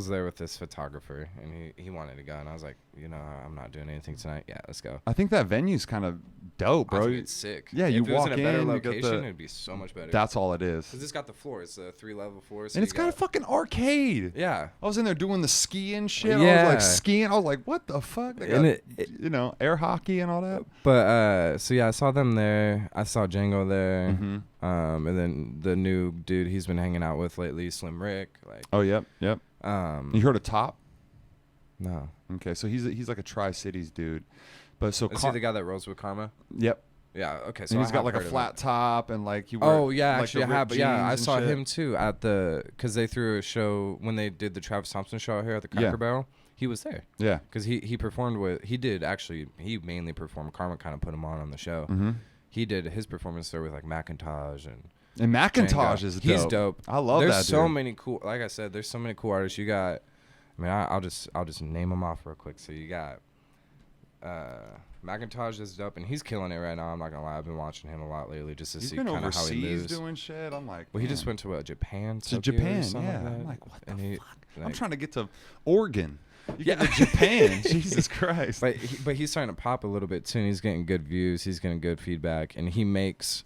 B: there with this photographer, and he wanted to go, and I was like, I'm not doing anything tonight. Yeah, let's go.
A: I think that venue's kind of dope, bro.
B: I think it's sick.
A: Yeah,
B: if
A: you
B: it
A: walk
B: was in a better
A: in,
B: location, it'd be so much better.
A: That's all it is.
B: Because it's got the floor. It's a 3-level floor. So
A: and it's got a fucking arcade.
B: Yeah.
A: I was in there doing the skiing shit.
B: Yeah.
A: I was like skiing. I was like, what the fuck? They got, air hockey and all that.
B: But so yeah, I saw them there. I saw Django there. And then the new dude he's been hanging out with lately, Slim Rick. Like.
A: Oh, yep. You heard of Top?
B: No.
A: Okay, so he's like a Tri-Cities dude. But so
B: is he the guy that rolls with Karma?
A: Yep.
B: Yeah. Okay. So
A: and he's got like a flat top and like he. Wears,
B: yeah,
A: like
B: actually I have. But yeah, I saw
A: shit.
B: him too at because they threw a show when they did the Travis Thompson show out here at the Cracker Barrel. He was there.
A: Yeah.
B: Because he performed with he mainly performed. Karma kind of put him on the show.
A: Mm-hmm.
B: He did his performance there with like Macintosh and
A: Macintosh
B: Jenga.
A: is dope.
B: He's dope.
A: I love
B: there's
A: that.
B: There's so
A: dude.
B: many cool. Like I said, there's so many cool artists. You got. I mean, I'll just name them off real quick. So you got. Macintosh is dope, and he's killing it right now. I'm not gonna lie, I've been watching him a lot lately just to see kind of how he moves.
A: He's doing shit. I'm like,
B: well, he just went to Japan.
A: To Japan,
B: yeah.
A: Like I'm like, what the fuck?
B: Like,
A: I'm trying to get to Oregon. You get to Japan. Jesus Christ.
B: But he's starting to pop a little bit too. And he's getting good views. He's getting good feedback, and he makes,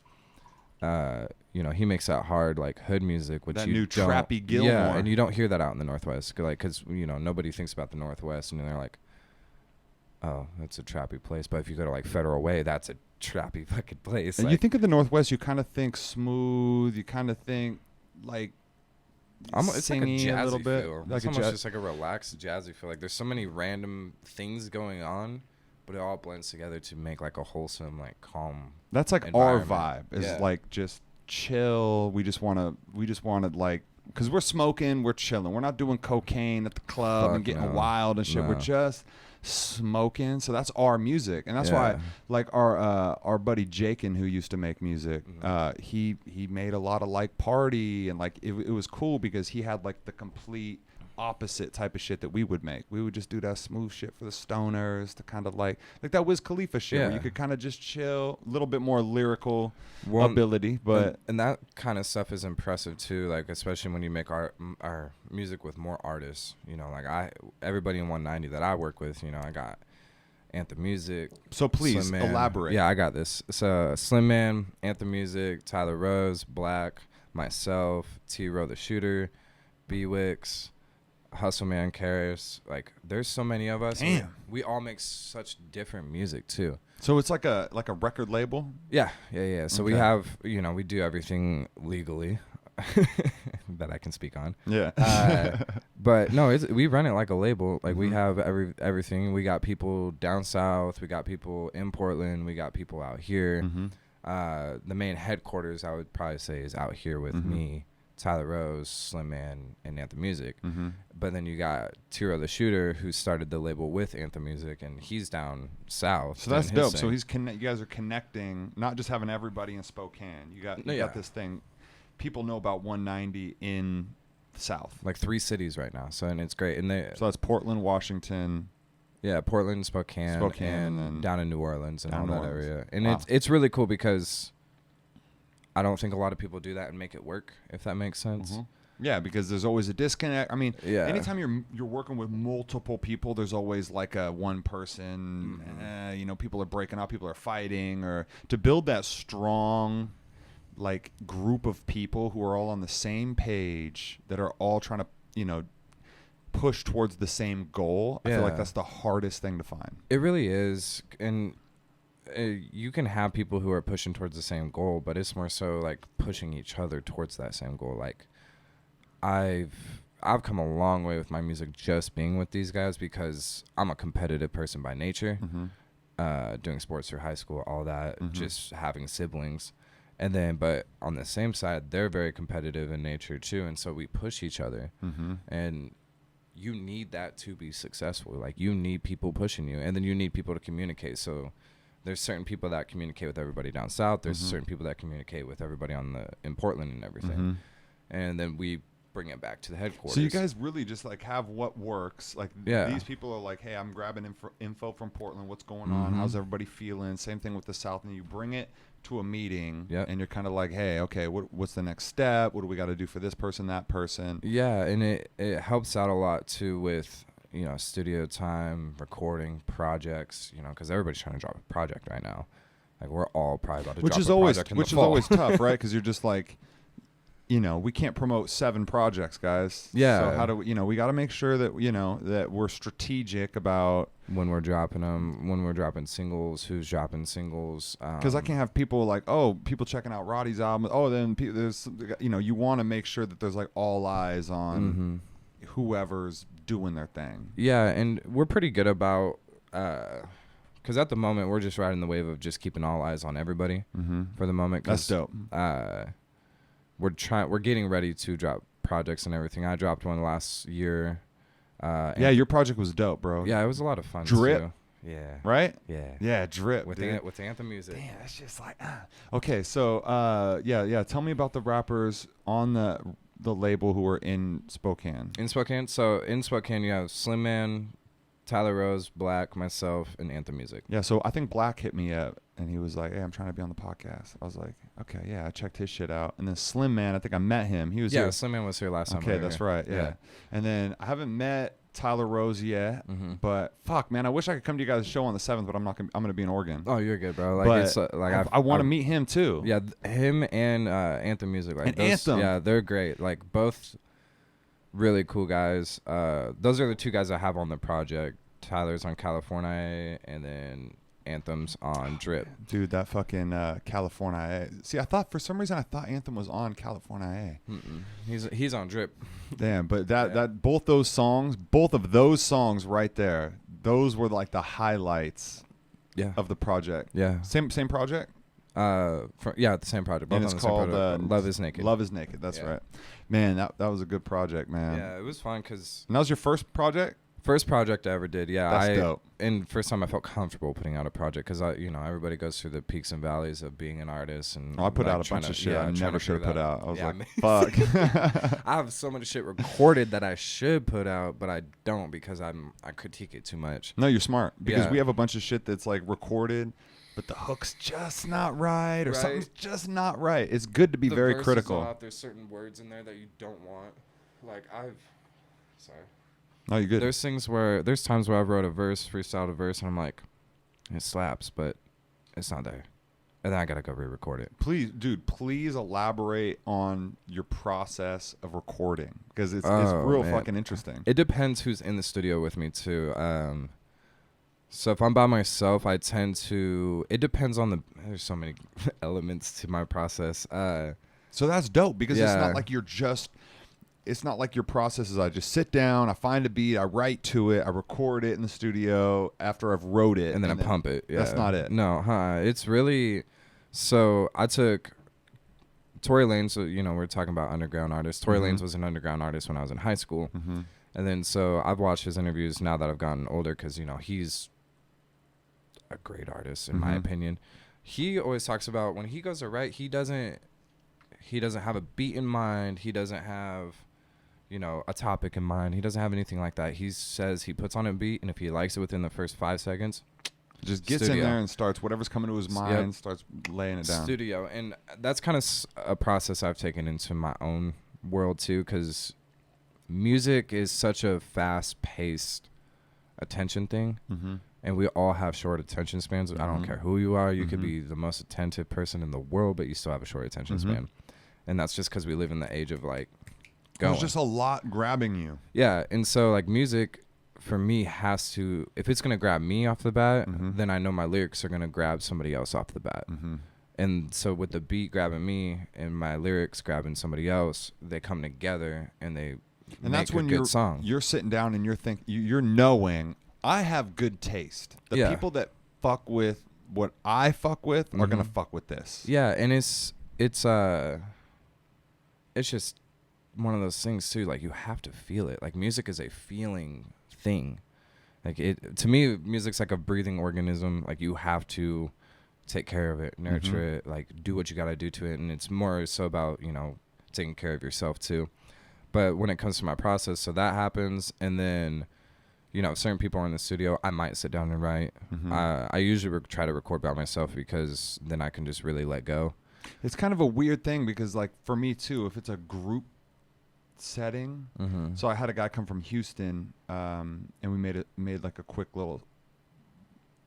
B: he makes that hard like hood music, which
A: that
B: you
A: new
B: don't,
A: trappy Gilmore.
B: Yeah, and you don't hear that out in the Northwest, because nobody thinks about the Northwest, and they're like, oh, that's a trappy place. But if you go to like Federal Way, that's a trappy fucking place.
A: And
B: like,
A: you think of the Northwest, you kind of think smooth. You kind of think like
B: it's like a jazzy
A: a little bit.
B: feel.
A: Like
B: it's almost just like a relaxed jazzy feel. Like there's so many random things going on, but it all blends together to make like a wholesome, like calm.
A: That's like our vibe. Is like just chill. We just want to like. Because we're smoking, we're chilling. We're not doing cocaine at the club and getting wild and shit. We're just smoking. So that's our music, and that's why, like our buddy Jakin, who used to make music, he made a lot of like party and like it was cool because he had like the complete opposite type of shit that we would make. We would just do that smooth shit for the stoners to kind of like that Wiz Khalifa shit where you could kind of just chill, a little bit more lyrical ability, but
B: and that kind of stuff is impressive too, like especially when you make our music with more artists, like everybody in 190 that I work with, I got Anthem Music.
A: So please elaborate.
B: Yeah, I got this. So Slim Man, Anthem Music, Tyler Rose, Black, myself, T-Row the Shooter, B-Wix, Hustle Man, Karis. Like there's so many of us.
A: Damn.
B: We all make such different music too.
A: So it's like a record label?
B: Yeah. So we have, we do everything legally that I can speak on.
A: Yeah.
B: But no, we run it like a label. Like we have everything. We got people down south. We got people in Portland. We got people out here. The main headquarters, I would probably say, is out here with me, Tyler Rose, Slim Man, and Anthem Music. But then you got T-Row the Shooter, who started the label with Anthem Music, and he's down south.
A: So that's dope. So you guys are connecting, not just having everybody in Spokane. You got this thing. People know about 190 in the South.
B: Like 3 cities right now. So and it's great. And
A: so that's Portland, Washington.
B: Yeah, Portland, Spokane, and down in New Orleans and all that area. And it's really cool because I don't think a lot of people do that and make it work, if that makes sense.
A: Yeah, because there's always a disconnect. I mean, anytime you're working with multiple people, there's always like a one person, people are breaking up, people are fighting, or to build that strong like group of people who are all on the same page that are all trying to, push towards the same goal. I feel like that's the hardest thing to find.
B: It really is. And you can have people who are pushing towards the same goal, but it's more so like pushing each other towards that same goal. Like I've come a long way with my music just being with these guys because I'm a competitive person by nature, doing sports through high school, all that, just having siblings. And then, but on the same side, they're very competitive in nature too. And so we push each other and you need that to be successful. Like you need people pushing you, and then you need people to communicate. So there's certain people that communicate with everybody down south. There's certain people that communicate with everybody in Portland and everything. And then we bring it back to the headquarters.
A: So you guys really just like have what works. Like these people are like, hey, I'm grabbing info from Portland. What's going on? How's everybody feeling? Same thing with the South. And you bring it to a meeting and you're kind of like, hey, okay, what's the next step? What do we got to do for this person, that person?
B: Yeah. And it helps out a lot too with, studio time, recording projects, because everybody's trying to drop a project right now. Like we're all probably about to drop a project in the fall. Which is always
A: tough, right? Because you're just like, we can't promote 7 projects, guys.
B: Yeah.
A: So how do we, we got to make sure that, that we're strategic about
B: when we're dropping them, when we're dropping singles, who's dropping singles.
A: Because I can't have people like, people checking out Rotti's album. Oh, then there's, you want to make sure that there's like all eyes on whoever's doing their thing.
B: Yeah. And we're pretty good about, because at the moment we're just riding the wave of just keeping all eyes on everybody for the moment.
A: That's dope.
B: We're getting ready to drop projects and everything. I dropped one last year.
A: Yeah, your project was dope, bro.
B: Yeah, it was a lot of fun.
A: Drip.
B: Too. Yeah.
A: Right?
B: Yeah.
A: Yeah, Drip.
B: With Anthem music.
A: Damn, that's just like Okay, so yeah. Tell me about the rappers on the label who were in Spokane.
B: In Spokane? So in Spokane you have Slim Man, Tyler Rose, Black, myself, and Anthem Music.
A: Yeah, so I think Black hit me up and he was like, "Hey, I'm trying to be on the podcast." I was like, "Okay, yeah." I checked his shit out. And then Slim Man, I think I met him. He was here.
B: Slim Man was here last time.
A: Okay, that's right. Yeah. And then I haven't met Tyler Rose yet, but fuck, man, I wish I could come to you guys' show on the 7th, but I'm gonna be in Oregon.
B: Oh, you're good, bro.
A: I want to meet him too.
B: Yeah, him and Anthem Music. Like
A: and Anthem.
B: Yeah, they're great. Like both really cool guys. Those are the two guys I have on the project. Tyler's on California, and then Anthem's on Drip.
A: Dude, that fucking California. See, for some reason I thought Anthem was on California.
B: He's on Drip.
A: Damn, but that both of those songs right there, those were like the highlights of the project.
B: Yeah.
A: Same project?
B: The same project. Both
A: and it's called
B: Love Is Naked.
A: Love Is Naked, that's right. Man, that was a good project, man.
B: Yeah, it was fun because...
A: And that was your first project?
B: First project I ever did, yeah.
A: That's dope.
B: And first time I felt comfortable putting out a project because everybody goes through the peaks and valleys of being an artist. And
A: I put out a bunch of shit I never should have put out. I was fuck.
B: I have so much shit recorded that I should put out, but I don't because I critique it too much.
A: No, you're smart because we have a bunch of shit that's like recorded, but the hook's just not right or something's just not right. It's good to be very critical.
B: There's certain words in there that you don't want. Sorry.
A: No, you're good.
B: There's times where I've wrote a verse, freestyled a verse, and I'm like, it slaps, but it's not there. And then I gotta go re-record it.
A: Please elaborate on your process of recording because it's real fucking interesting.
B: It depends who's in the studio with me too. So if I'm by myself, I tend to. It depends on there's so many elements to my process.
A: So that's dope because it's not like it's not like your process is I just sit down, I find a beat, I write to it, I record it in the studio after I've wrote it.
B: And then I pump it. Yeah.
A: That's not it.
B: No, it's really... So I took Tory Lanez, we're talking about underground artists. Tory Lanez was an underground artist when I was in high school. And then so I've watched his interviews now that I've gotten older because, he's a great artist in my opinion. He always talks about when he goes to write, he doesn't have a beat in mind. He doesn't have... a topic in mind. He doesn't have anything like that. He says he puts on a beat, and if he likes it within the first 5 seconds,
A: just gets in there and starts whatever's coming to his mind, starts laying it down.
B: Studio. And that's kind of a process I've taken into my own world too, because music is such a fast-paced attention thing, and we all have short attention spans. I don't care who you are. You could be the most attentive person in the world, but you still have a short attention span. And that's just because we live in the age of going.
A: There's just a lot grabbing you.
B: Yeah, and so music for me has to, if it's gonna grab me off the bat, then I know my lyrics are gonna grab somebody else off the bat. And so with the beat grabbing me and my lyrics grabbing somebody else, they come together and they make a good song.
A: You're sitting down and you're knowing I have good taste. The people that fuck with what I fuck with are gonna fuck with this.
B: Yeah, and it's just one of those things too, you have to feel it. Music is a feeling thing. To me, music's like a breathing organism. You have to take care of it, nurture it, do what you gotta do to it. And it's more so about, taking care of yourself too. But when it comes to my process, so that happens, and then, certain people are in the studio, I might sit down and write. I usually try to record by myself because then I can just really let go.
A: It's kind of a weird thing because for me too, if it's a group setting, so I had a guy come from Houston, and we made a quick little,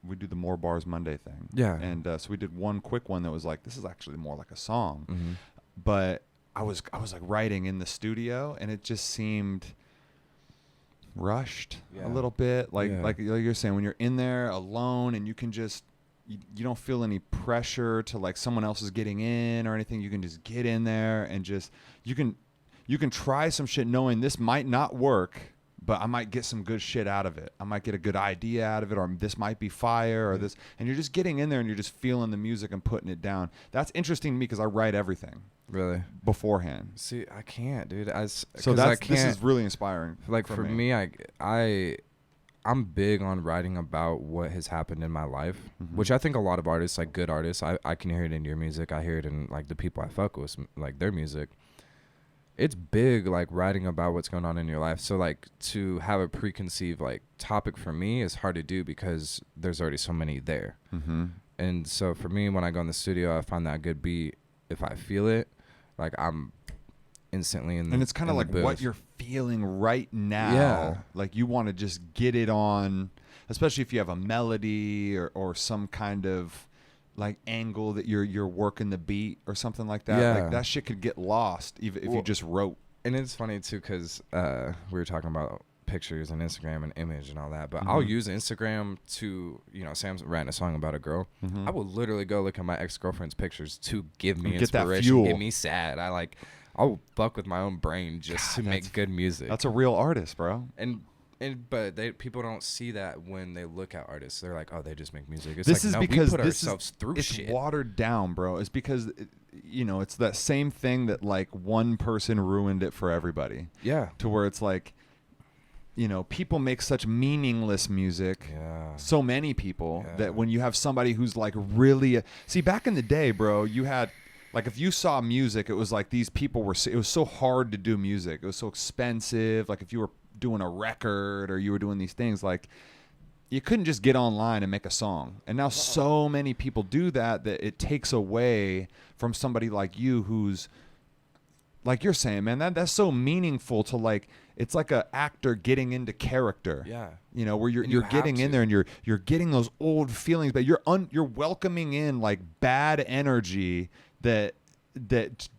A: we do the More Bars Monday thing, and so we did one quick one that was this is actually more like a song, but I was writing in the studio and it just seemed rushed a little bit, like you're saying, when you're in there alone and you can just you don't feel any pressure to someone else is getting in or anything. You can just get in there and just you can try some shit knowing this might not work, but I might get some good shit out of it. I might get a good idea out of it, or this might be fire, or this. And you're just getting in there and you're just feeling the music and putting it down. That's interesting to me because I write everything.
B: Really?
A: Beforehand.
B: See, I can't, dude. This
A: is really inspiring.
B: Like for me, I'm big on writing about what has happened in my life, which I think a lot of artists, like good artists, I can hear it in your music. I hear it in like the people I fuck with, like their music. It's big, like writing about what's going on in your life. So like to have a preconceived like topic for me is hard to do because there's already so many there. And so for me, when I go in the studio, I find that a good beat. If I feel it, like I'm instantly in the
A: and it's kind of like what you're feeling right now.
B: Yeah.
A: Like you want to just get it on, especially if you have a melody or some kind of like angle that you're working the beat or something like that.
B: Yeah.
A: Like that shit could get lost even if you just wrote.
B: And it's funny too because we were talking about pictures and Instagram and image and all that, but I'll use Instagram to, Sam's writing a song about a girl. I will literally go look at my ex-girlfriend's pictures to give me inspiration, get me sad. I'll fuck with my own brain just to make good music.
A: That's a real artist, bro.
B: But people don't see that when they look at artists. They're like, oh, they just make music. It's
A: this
B: like,
A: is
B: no,
A: because
B: we put ourselves through shit.
A: It's watered down, bro. It's because it's that same thing that like one person ruined it for everybody.
B: Yeah.
A: To where it's like, people make such meaningless music.
B: Yeah.
A: So many people that when you have somebody who's like really see back in the day, bro, you had like if you saw music, it was like these people it was so hard to do music. It was so expensive. Like if you were doing a record or you were doing these things, like you couldn't just get online and make a song. And now so many people do that it takes away from somebody like you who's like you're saying, man, that's so meaningful to like, it's like an actor getting into character.
B: Yeah.
A: Where you're getting in there and you're getting those old feelings, but you're welcoming in like bad energy that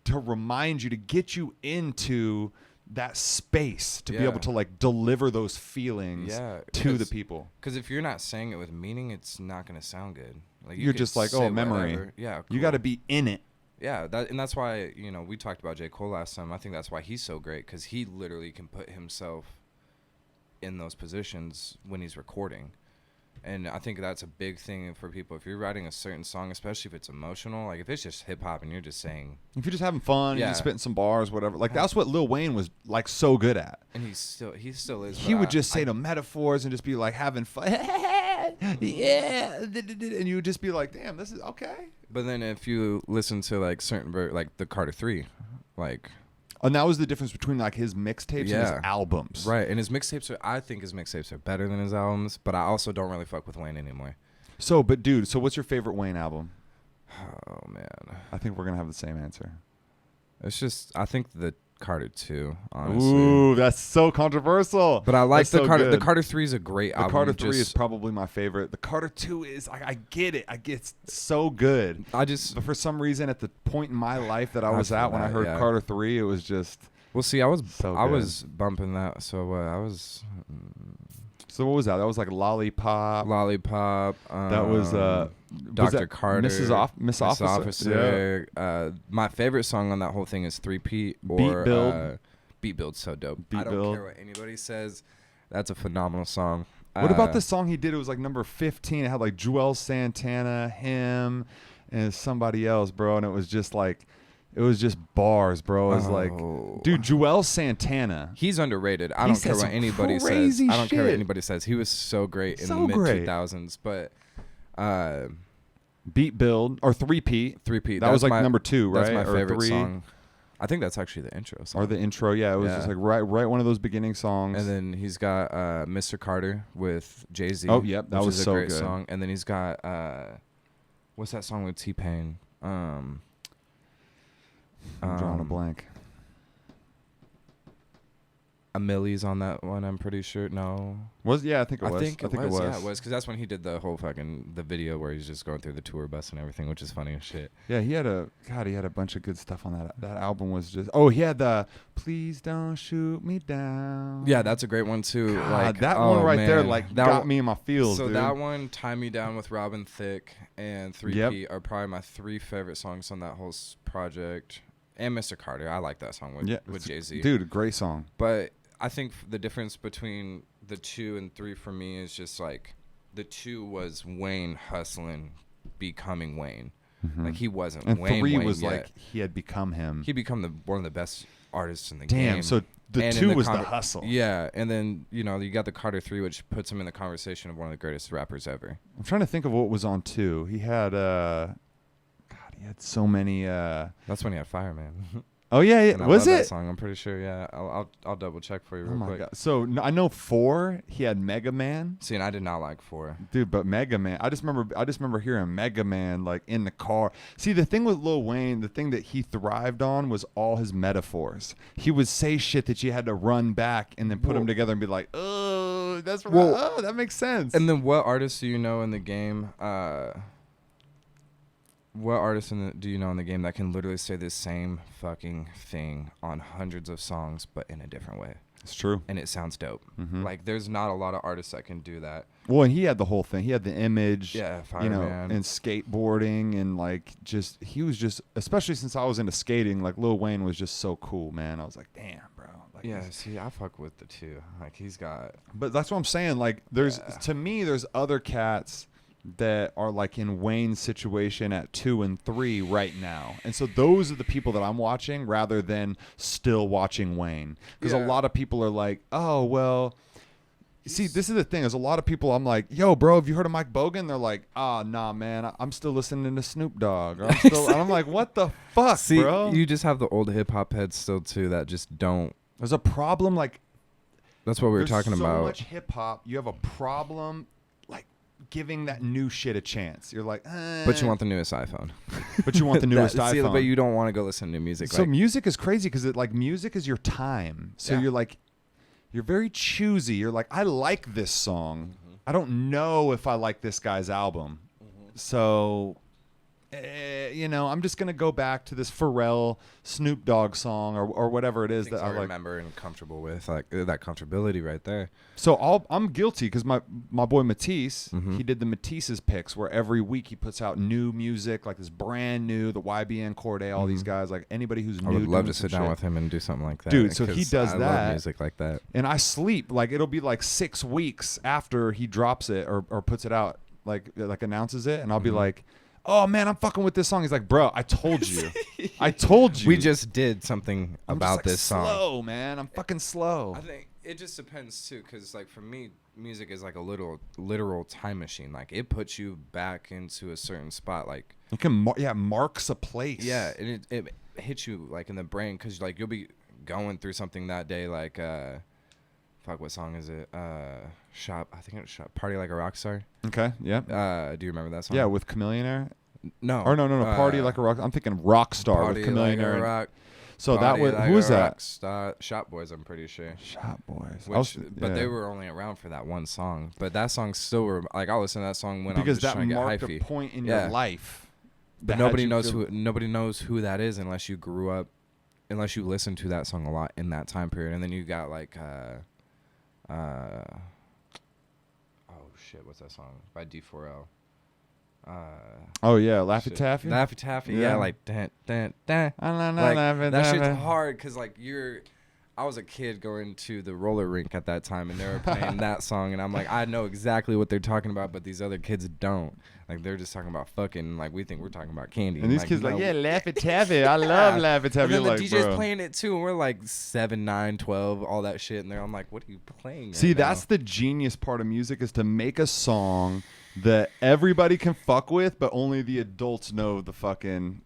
A: to remind you, to get you into that space to be able to like deliver those feelings to the people.
B: Because if you're not saying it with meaning, it's not going to sound good. Like
A: you're just like, oh, memory.
B: Whatever. Yeah. Cool.
A: You got to be in it.
B: Yeah, that's why, we talked about J. Cole last time. I think that's why he's so great, because he literally can put himself in those positions when he's recording. And I think that's a big thing for people. If you're writing a certain song, especially if it's emotional, like if it's just hip-hop and you're just saying...
A: If you're just having fun, you're just spitting some bars, whatever. Like that's what Lil Wayne was like so good at.
B: And he still is.
A: He would just say the metaphors and just be like having fun. Yeah. And you would just be like, damn, this is okay.
B: But then if you listen to like certain like the Carter 3, like...
A: And that was the difference between like his mixtapes and his albums.
B: Right. And his mixtapes I think his mixtapes are better than his albums, but I also don't really fuck with Wayne anymore.
A: So what's your favorite Wayne album?
B: Oh, man.
A: I think we're going to have the same answer.
B: It's just, I think the Carter 2, honestly.
A: Ooh, that's so controversial.
B: But I like the Carter. The Carter 3 is a great album.
A: The Carter 3 is probably my favorite. The Carter 2 is, I get it. It's so good. But for some reason, at the point in my life that I was at when I heard Carter 3, it was just...
B: Well, see, I was bumping that. So
A: So what was that? That was like Lollipop.
B: That
A: was
B: Dr. Carter.
A: Miss Officer.
B: Yeah. My favorite song on that whole thing is 3P or
A: Beat Build.
B: Beat Build's so dope.
A: I don't
B: care what anybody says. That's a phenomenal song.
A: What about the song he did? It was like number 15. It had like Joel Santana, him, and somebody else, bro. And it was just like... It was just bars, bro. It was like, dude, Joel Santana.
B: He's underrated. I don't care what anybody says. I don't care what anybody says. He was so great in the mid-2000s. But
A: Beat Build or 3P.
B: 3P.
A: That was like number 2, right?
B: That's my favorite song. I think that's actually the intro song.
A: Or the intro, yeah. It was just like right one of those beginning songs.
B: And then he's got Mr. Carter with Jay-Z.
A: Oh, yep. That was so good.
B: Great song. And then he's got, what's that song with T-Pain?
A: I'm drawing a blank.
B: A Millie's on that one, I'm pretty sure. No.
A: I think it was.
B: I think it was. Yeah, it was, because that's when he did the whole the video where he's just going through the tour bus and everything, which is funny as shit.
A: Yeah, he had a bunch of good stuff on that. That album was just... Oh, he had the Please Don't Shoot Me Down.
B: Yeah, that's a great one too.
A: God, that one right there got me in my feels,
B: so
A: dude.
B: That one, Tie Me Down with Robin Thicke and 3P are probably my 3 favorite songs on that whole project. And Mr. Carter. I like that song with Jay-Z.
A: Dude, a great song.
B: But I think the difference between the 2 and 3 for me is just like the 2 was Wayne hustling, becoming Wayne. Mm-hmm. Like he wasn't.
A: And
B: Wayne,
A: 3
B: Wayne
A: was
B: yet.
A: Like he had become him.
B: He become one of the best artists in the game.
A: Damn. So the 2 was the hustle.
B: Yeah, and then you got the Carter 3, which puts him in the conversation of one of the greatest rappers ever.
A: I'm trying to think of what was on 2. He had he had so many.
B: That's when he had Fireman.
A: Oh yeah, was it?
B: That song, I'm pretty sure. Yeah, I'll double check for you real quick.
A: God. So I know 4. He had Mega Man.
B: See, and I did not like 4,
A: dude. But Mega Man, I just remember hearing Mega Man like in the car. See, the thing with Lil Wayne, the thing that he thrived on was all his metaphors. He would say shit that you had to run back and then put them together and be like, oh, that's right. Oh, that makes sense.
B: And then what artists do you know in the game? What artist do you know in the game that can literally say the same fucking thing on hundreds of songs, but in a different way?
A: It's true.
B: And it sounds dope. Mm-hmm. Like, there's not a lot of artists that can do that.
A: Well, and he had the whole thing. He had the image,
B: Fireman.
A: and skateboarding, and like he was just, especially since I was into skating, like Lil Wayne was just so cool, man. I was like, damn, bro. Like,
B: yeah, see, I fuck with the 2. Like, he's got.
A: But that's what I'm saying. Like, to me, there's other cats that are like in Wayne's situation at 2 and 3 right now, and so those are the people that I'm watching rather than still watching Wayne, because a lot of people are like, oh well, see, this is the thing, is a lot of people I'm like, yo bro, have you heard of Mike Bogan? They're like, nah man, I'm still listening to Snoop Dogg, or and I'm like, what the fuck,
B: see,
A: bro?
B: You just have the old hip hop heads still too that just don't.
A: There's a problem, like
B: that's what we were talking about.
A: So much hip hop, you have a problem giving that new shit a chance. You're like,
B: but you want the newest iPhone.
A: But you want the newest iPhone.
B: See, but you don't want to go listen to music.
A: So music is crazy because music is your time. So you're like, you're very choosy. You're like, I like this song. Mm-hmm. I don't know if I like this guy's album. Mm-hmm. So, I'm just gonna go back to this Pharrell Snoop Dogg song or whatever it is that I like.
B: Remember and comfortable with, like that comfortability right there.
A: So I'm guilty because my boy Matisse, he did the Matisse's picks where every week he puts out new music, like this brand new, the YBN Corday, all these guys, like anybody who's new.
B: I would love to sit down with him and do something like that,
A: dude. So he does that.
B: I love music like that,
A: and I sleep like it'll be like 6 weeks after he drops it or puts it out, like announces it, and I'll be like, oh man, I'm fucking with this song. He's like, bro, I told you. I told you.
B: We just did something about this song.
A: Slow, man. I'm fucking slow.
B: I think it just depends too, because like for me, music is like a literal time machine. Like it puts you back into a certain spot. Like
A: it can, marks a place.
B: Yeah, and it hits you like in the brain, because like you'll be going through something that day. Like, fuck, what song is it? Shop. I think it's Shop. Party Like a Rockstar.
A: Okay. Yeah.
B: Do you remember that song?
A: Yeah, with Chameleonaire.
B: No.
A: Or no. Party Like a Rock. I'm thinking Rockstar with Chameleonaire.
B: Like a rock.
A: So that was
B: like
A: who was that?
B: Shop Boys, I'm pretty sure.
A: Shop Boys.
B: But they were only around for that one song. But that song still I'll listen to that song when I'm just trying to get hyphy.
A: Because that marked a point in your life.
B: But nobody knows who that is unless you grew up, unless you listened to that song a lot in that time period. And then you got like what's that song by D4L?
A: Oh yeah, Laffy Taffy.
B: Laffy Taffy, yeah, like dun, dun, dun. Like, that shit's hard because like I was a kid going to the roller rink at that time, and they were playing that song, and I'm like, I know exactly what they're talking about, but these other kids don't. Like they're just talking about fucking, like we think we're talking about candy.
A: And these kids like, yeah, Laffy Taffy. I love Laffy Taffy.
B: And then the
A: like,
B: DJ's playing it too, and we're like 7, 9, 12, all that shit, and I'm like, what are you playing?
A: See, that's the genius part of music, is to make a song that everybody can fuck with, but only the adults know the fucking,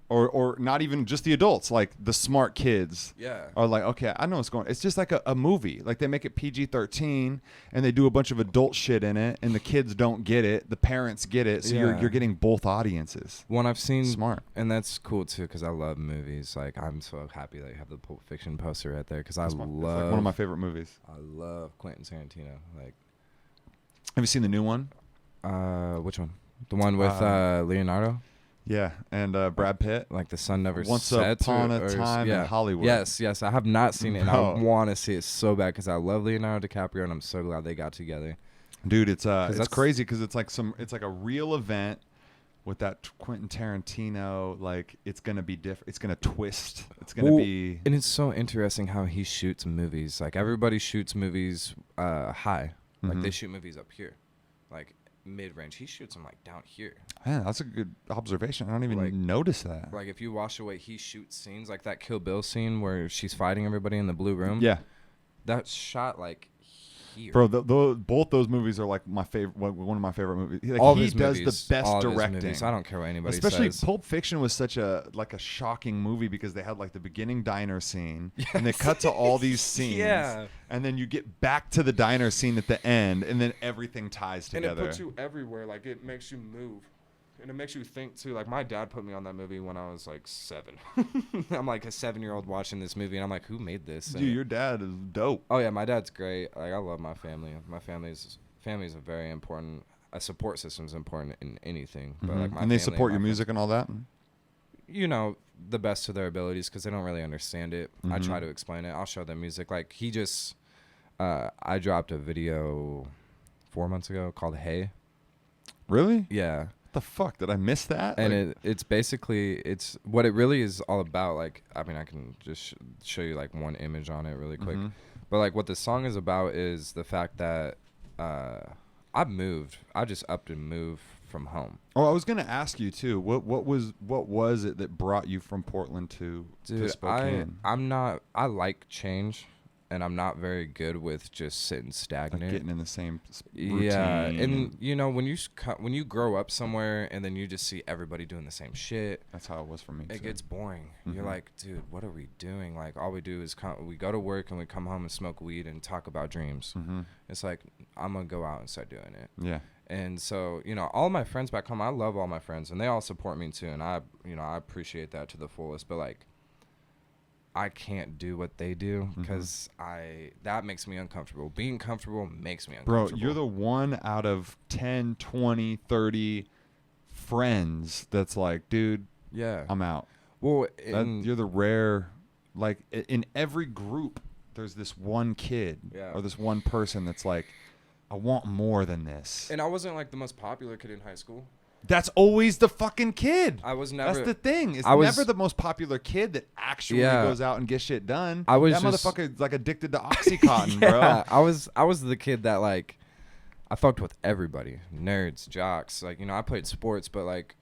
A: or not even just the adults, like the smart kids are like, okay, I know what's going on. It's just like a movie. Like they make it PG-13 and they do a bunch of adult shit in it, and the kids don't get it, the parents get it, so you're getting both audiences.
B: One I've seen,
A: smart,
B: and that's cool too, because I love movies. Like I'm so happy that you have the Pulp Fiction poster right there, because I love, it's like
A: one of my favorite movies.
B: I love Quentin Tarantino. Like,
A: have you seen the new one?
B: Which one? The one with Leonardo?
A: Yeah, and Brad Pitt.
B: Like the sun never
A: Once
B: sets.
A: Upon a Time in Hollywood.
B: Yes. I have not seen it, and I want to see it so bad because I love Leonardo DiCaprio, and I'm so glad they got together.
A: Dude, it's crazy because it's like a real event with that Quentin Tarantino, like it's gonna be different. It's gonna twist. It's gonna be.
B: And it's so interesting how he shoots movies. Like everybody shoots movies high. Like they shoot movies up here, like mid-range. He shoots them like down here.
A: Man, that's a good observation. I don't even notice that.
B: Like if you wash away, he shoots scenes like that Kill Bill scene where she's fighting everybody in the blue room.
A: Yeah,
B: that's shot like. Here.
A: Bro, both those movies are like my favorite. One of my favorite movies. Like,
B: all
A: he does the best directing.
B: I don't care what anybody
A: Especially
B: says.
A: Pulp Fiction was such a shocking movie because they had like the beginning diner scene, and they cut to all these scenes, and then you get back to the diner scene at the end, and then everything ties together.
B: And it puts you everywhere. Like it makes you move. And it makes you think, too. Like, my dad put me on that movie when I was, like, 7. I'm, like, a 7-year-old watching this movie, and I'm like, who made this?
A: Dude, your dad is dope.
B: Oh, yeah, my dad's great. Like, I love my family. My family's a very important. A support system is important in anything. But, like,
A: and they support your music and all that?
B: You know, the best of their abilities because they don't really understand it. I try to explain it. I'll show them music. Like, he just... I dropped a video 4 months ago called Hey.
A: Really?
B: Yeah.
A: The fuck, did I miss that?
B: And it's basically what it really is all about. Like, I mean, I can just show you like one image on it really quick, but like what the song is about is the fact that I just upped and moved from home.
A: Oh, I was gonna ask you too. What was it that brought you from Portland to Spokane?
B: I like change. And I'm not very good with just sitting stagnant.
A: Like getting in the same routine.
B: Yeah, and you know when you grow up somewhere and then you just see everybody doing the same shit.
A: That's how it was for me.
B: It gets boring. You're like, dude, what are we doing? Like all we do is we go to work and we come home and smoke weed and talk about dreams. It's like I'm gonna go out and start doing it.
A: Yeah.
B: And so all my friends back home, I love all my friends and they all support me too, and I appreciate that to the fullest. But like. I can't do what they do because that makes me uncomfortable. Being comfortable makes me uncomfortable.
A: Bro, you're the one out of 10, 20, 30 friends that's like, dude, I'm out.
B: Well,
A: you're the rare, like in every group, there's this one kid or this one person that's like, I want more than this.
B: And I wasn't like the most popular kid in high school.
A: That's always the fucking kid.
B: I was never.
A: That's the thing. It's never the most popular kid that actually goes out and gets shit done. That motherfucker's like addicted to Oxycontin, bro.
B: I was the kid that like, I fucked with everybody, nerds, jocks. Like I played sports, but like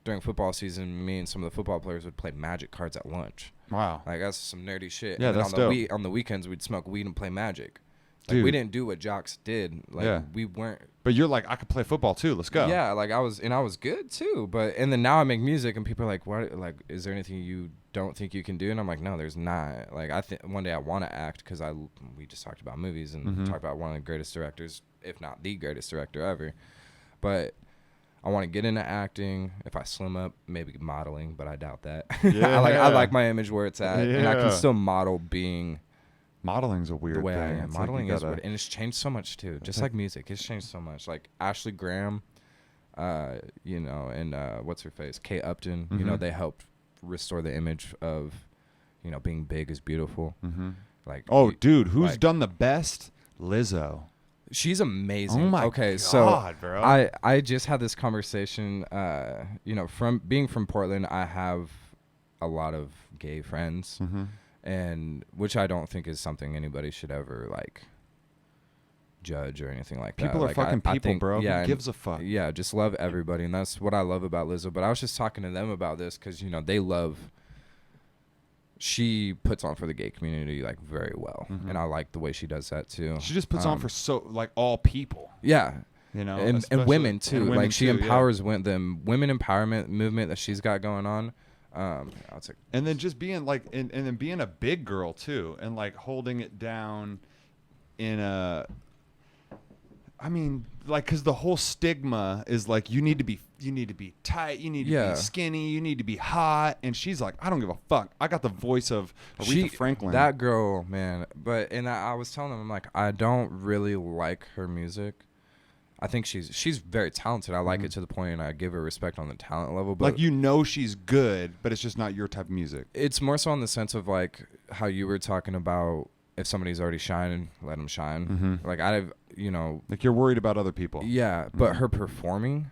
B: during football season, me and some of the football players would play Magic cards at lunch.
A: Wow,
B: like that's some nerdy shit.
A: Yeah,
B: and
A: that's dope.
B: On the weekends, we'd smoke weed and play Magic. Like, we didn't do what jocks did. Like we weren't.
A: But you're like, I could play football too. Let's go.
B: Yeah, like I was good too. And then now I make music, and people are like, "What? Like, is there anything you don't think you can do?" And I'm like, "No, there's not." Like, I think one day I want to act because we just talked about movies and talked about one of the greatest directors, if not the greatest director ever. But I want to get into acting. If I slim up, maybe modeling, but I doubt that.
A: Yeah.
B: I like my image where it's at, and I can still model being.
A: Modeling's a weird
B: the way
A: thing.
B: I am. Modeling is weird, and it's changed so much too. Just like music, it's changed so much. Like Ashley Graham, and what's her face, Kate Upton. They helped restore the image of, being big is beautiful. Like,
A: dude, who's done the best? Lizzo.
B: She's amazing.
A: Oh my
B: God,
A: so bro.
B: I just had this conversation. From being from Portland, I have a lot of gay friends. And which I don't think is something anybody should ever like judge or anything like that.
A: People are fucking people, bro.
B: Yeah,
A: who gives a fuck?
B: Yeah, just love everybody, and that's what I love about Lizzo. But I was just talking to them about this because they love. She puts on for the gay community like very well, and I like the way she does that too.
A: She just puts on for all people.
B: Yeah. And women too.
A: And women
B: like she empowers the women empowerment movement that she's got going on.
A: And then just being like, and then being a big girl too, and like holding it down in a, I mean, like, cause the whole stigma is like, you need to be tight, you need to be skinny, you need to be hot. And she's like, I don't give a fuck. I got the voice of Aretha Franklin.
B: That girl, man. I was telling them, I'm like, I don't really like her music. I think she's very talented. I like it to the point, and I give her respect on the talent level. But
A: like, she's good, but it's just not your type of music.
B: It's more so in the sense of like how you were talking about if somebody's already shining, let them shine. Like like you're
A: worried about other people.
B: Yeah, but her performing,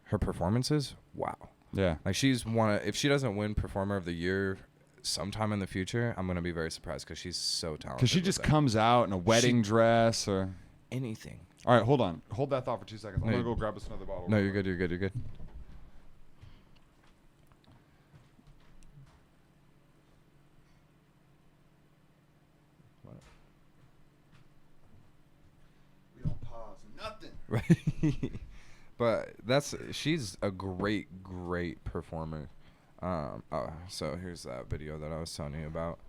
B: her performances, wow.
A: Yeah.
B: Like she's if she doesn't win Performer of the Year sometime in the future, I'm gonna be very surprised because she's so talented.
A: Because she just comes out in a wedding dress or
B: anything.
A: All right, hold on. Hold that thought for 2 seconds. I'm gonna go grab us another bottle.
B: No, you're good. You're good. You're good.
A: We don't pause. Nothing.
B: Right. But she's a great performer. So here's that video that I was telling you about.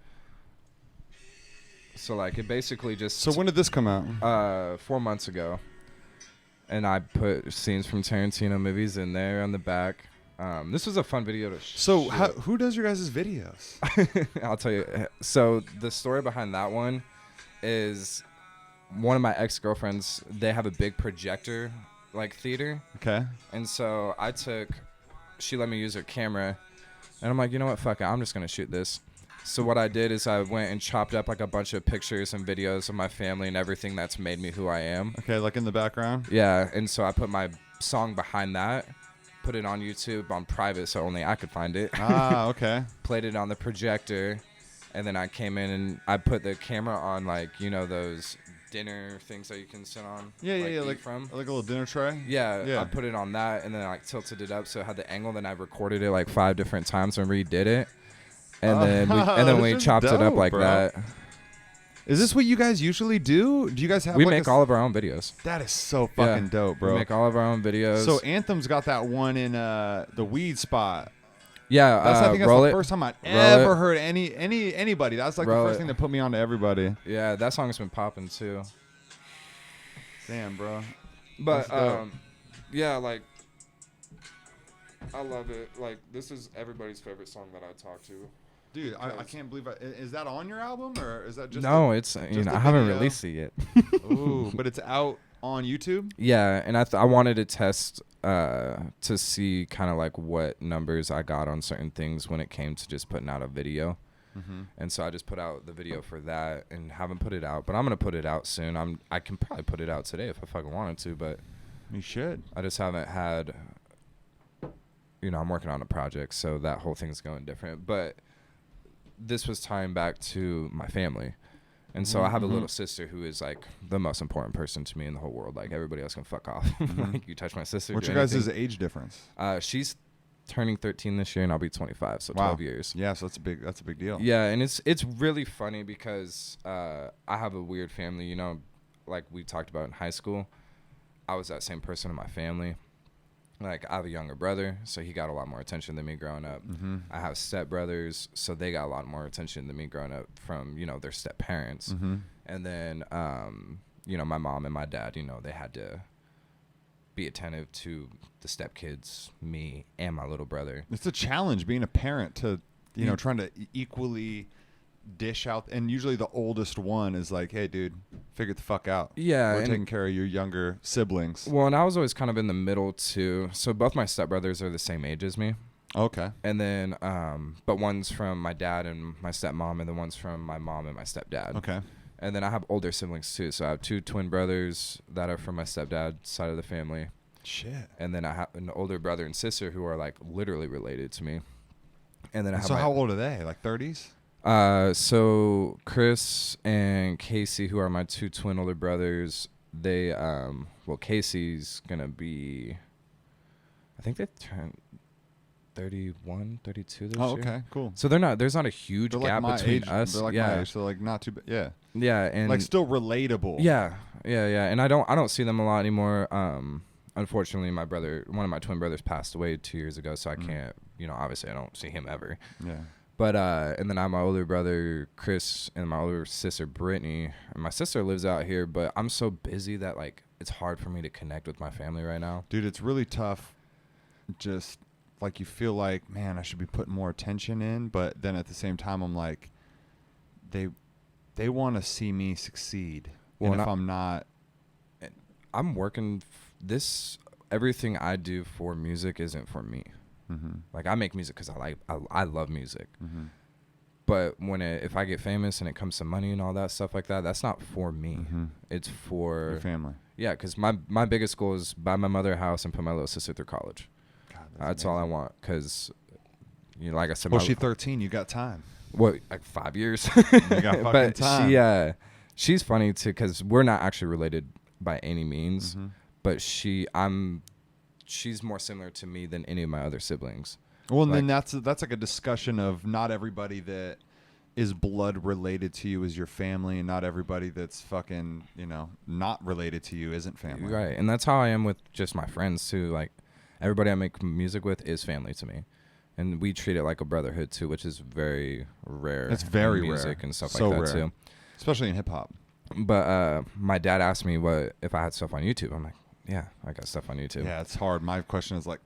B: So like it basically just.
A: So when did this come out?
B: 4 months ago. And I put scenes from Tarantino movies in there on the back. This was a fun video to
A: So who does your guys' videos?
B: I'll tell you. So the story behind that one is one of my ex-girlfriends, they have a big projector like theater.
A: Okay.
B: And so she let me use her camera, and I'm like, you know what, fuck it, I'm just gonna shoot this. So what I did is I went and chopped up like a bunch of pictures and videos of my family and everything that's made me who I am.
A: Okay, like in the background?
B: Yeah, and so I put my song behind that, put it on YouTube on private so only I could find it.
A: Ah, okay.
B: Played it on the projector, and then I came in and I put the camera on like, you know, those dinner things that you can sit on.
A: Yeah, like
B: from
A: like a little dinner tray.
B: Yeah, I put it on that, and then I like tilted it up so it had the angle. Then I recorded it like 5 different times and redid it, and then we chopped it up like that.
A: Is this what you guys usually do? Do you guys have?
B: We make all of our own videos.
A: That is so fucking dope, bro.
B: We make all of our own videos.
A: So Anthem's got that one in the weed spot.
B: Yeah,
A: I think that's the first time I'd ever heard anybody. That's like the first thing that put me on to everybody.
B: Yeah, that song's been popping too.
A: Damn, bro.
B: But yeah, like I love it. Like this is everybody's favorite song that I talk to.
A: Dude, I can't believe is that on your album or is that just
B: No, it's I haven't released it yet.
A: Ooh, but it's out on YouTube?
B: Yeah, and I wanted to test to see kind of like what numbers I got on certain things when it came to just putting out a video. Mm-hmm. And so I just put out the video for that and haven't put it out, but I'm going to put it out soon. I can probably put it out today if I fucking wanted to, but
A: you should.
B: I just haven't had, I'm working on a project, so that whole thing's going different. But this was tying back to my family. And so I have a little sister who is like the most important person to me in the whole world. Like everybody else can fuck off. Like you touch my sister.
A: What's your guys' age difference?
B: She's turning 13 this year and I'll be 25, so 12 years.
A: Yeah, so that's a big deal.
B: Yeah, and it's really funny because I have a weird family, like we talked about in high school. I was that same person in my family. Like, I have a younger brother, so he got a lot more attention than me growing up. Mm-hmm. I have stepbrothers, so they got a lot more attention than me growing up from, their step-parents. Mm-hmm. And then, my mom and my dad, they had to be attentive to the stepkids, me, and my little brother.
A: It's a challenge being a parent to, trying to equally dish out, and usually the oldest one is like, hey dude, figure the fuck out.
B: Yeah,
A: we're taking care of your younger siblings.
B: Well, and I was always kind of in the middle too, so both my stepbrothers are the same age as me.
A: Okay.
B: And then but one's from my dad and my stepmom, and the one's from my mom and my stepdad.
A: Okay.
B: And then I have older siblings too, so I have 2 twin brothers that are from my stepdad's side of the family.
A: Shit.
B: And then I have an older brother and sister who are like literally related to me. And then
A: how old are they? Like 30s?
B: So Chris and Casey, who are my 2 twin older brothers, they Casey's gonna be, I think they turned 31, 32 this year.
A: Oh, okay, cool.
B: So there's not a huge gap between us.
A: They're like my age, so like not too bad. Yeah.
B: Yeah, and
A: like still relatable.
B: Yeah. And I don't see them a lot anymore. Unfortunately, one of my twin brothers passed away 2 years ago, so I can't, obviously I don't see him ever.
A: Yeah.
B: But and then I have my older brother Chris and my older sister Brittany, and my sister lives out here. But I'm so busy that like it's hard for me to connect with my family right now.
A: Dude, it's really tough. Just like you feel like, man, I should be putting more attention in, but then at the same time, I'm like, they want to see me succeed. Well, and if I'm not,
B: I'm working. Everything I do for music isn't for me. Mm-hmm. Like I make music because I love music, mm-hmm. But if I get famous and it comes to money and all that stuff like that, that's not for me. It's for
A: your family.
B: Yeah, because my biggest goal is buy my mother a house and put my little sister through college. God, that's all I want. Because, like I said,
A: well, she's 13. You got time.
B: What, like 5 years?
A: You got fucking time.
B: She's funny too, because we're not actually related by any means. But she's more similar to me than any of my other siblings.
A: Well, and then that's like a discussion of not everybody that is blood related to you is your family, and not everybody that's fucking, not related to you isn't family.
B: Right. And that's how I am with just my friends too. Like, everybody I make music with is family to me. And we treat it like a brotherhood too, which is very rare.
A: It's very
B: in music
A: rare.
B: And stuff
A: so
B: like that
A: rare.
B: too.
A: Especially in hip hop.
B: But my dad asked me what if I had stuff on YouTube. I'm like, yeah, I got stuff on YouTube.
A: Yeah, it's hard. My question is like,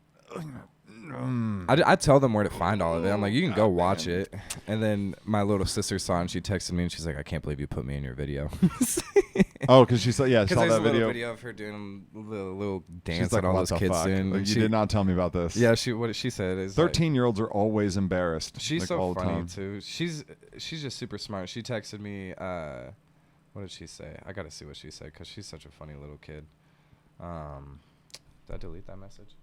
B: I tell them where to find all of it. I'm like, you can go watch it. And then my little sister saw it and she texted me and she's like, I can't believe you put me in your video.
A: Oh, because she saw, saw that
B: video. Because there's a
A: video
B: of her doing a little dance
A: she's like,
B: that all those kids doing.
A: Like, you did not tell me about this.
B: Yeah, what she said is
A: 13-year-olds are always embarrassed.
B: She's
A: like,
B: so
A: all the
B: funny
A: time.
B: too. She's just super smart. She texted me. What did she say? I gotta see what she said because she's such a funny little kid. Did I delete that message?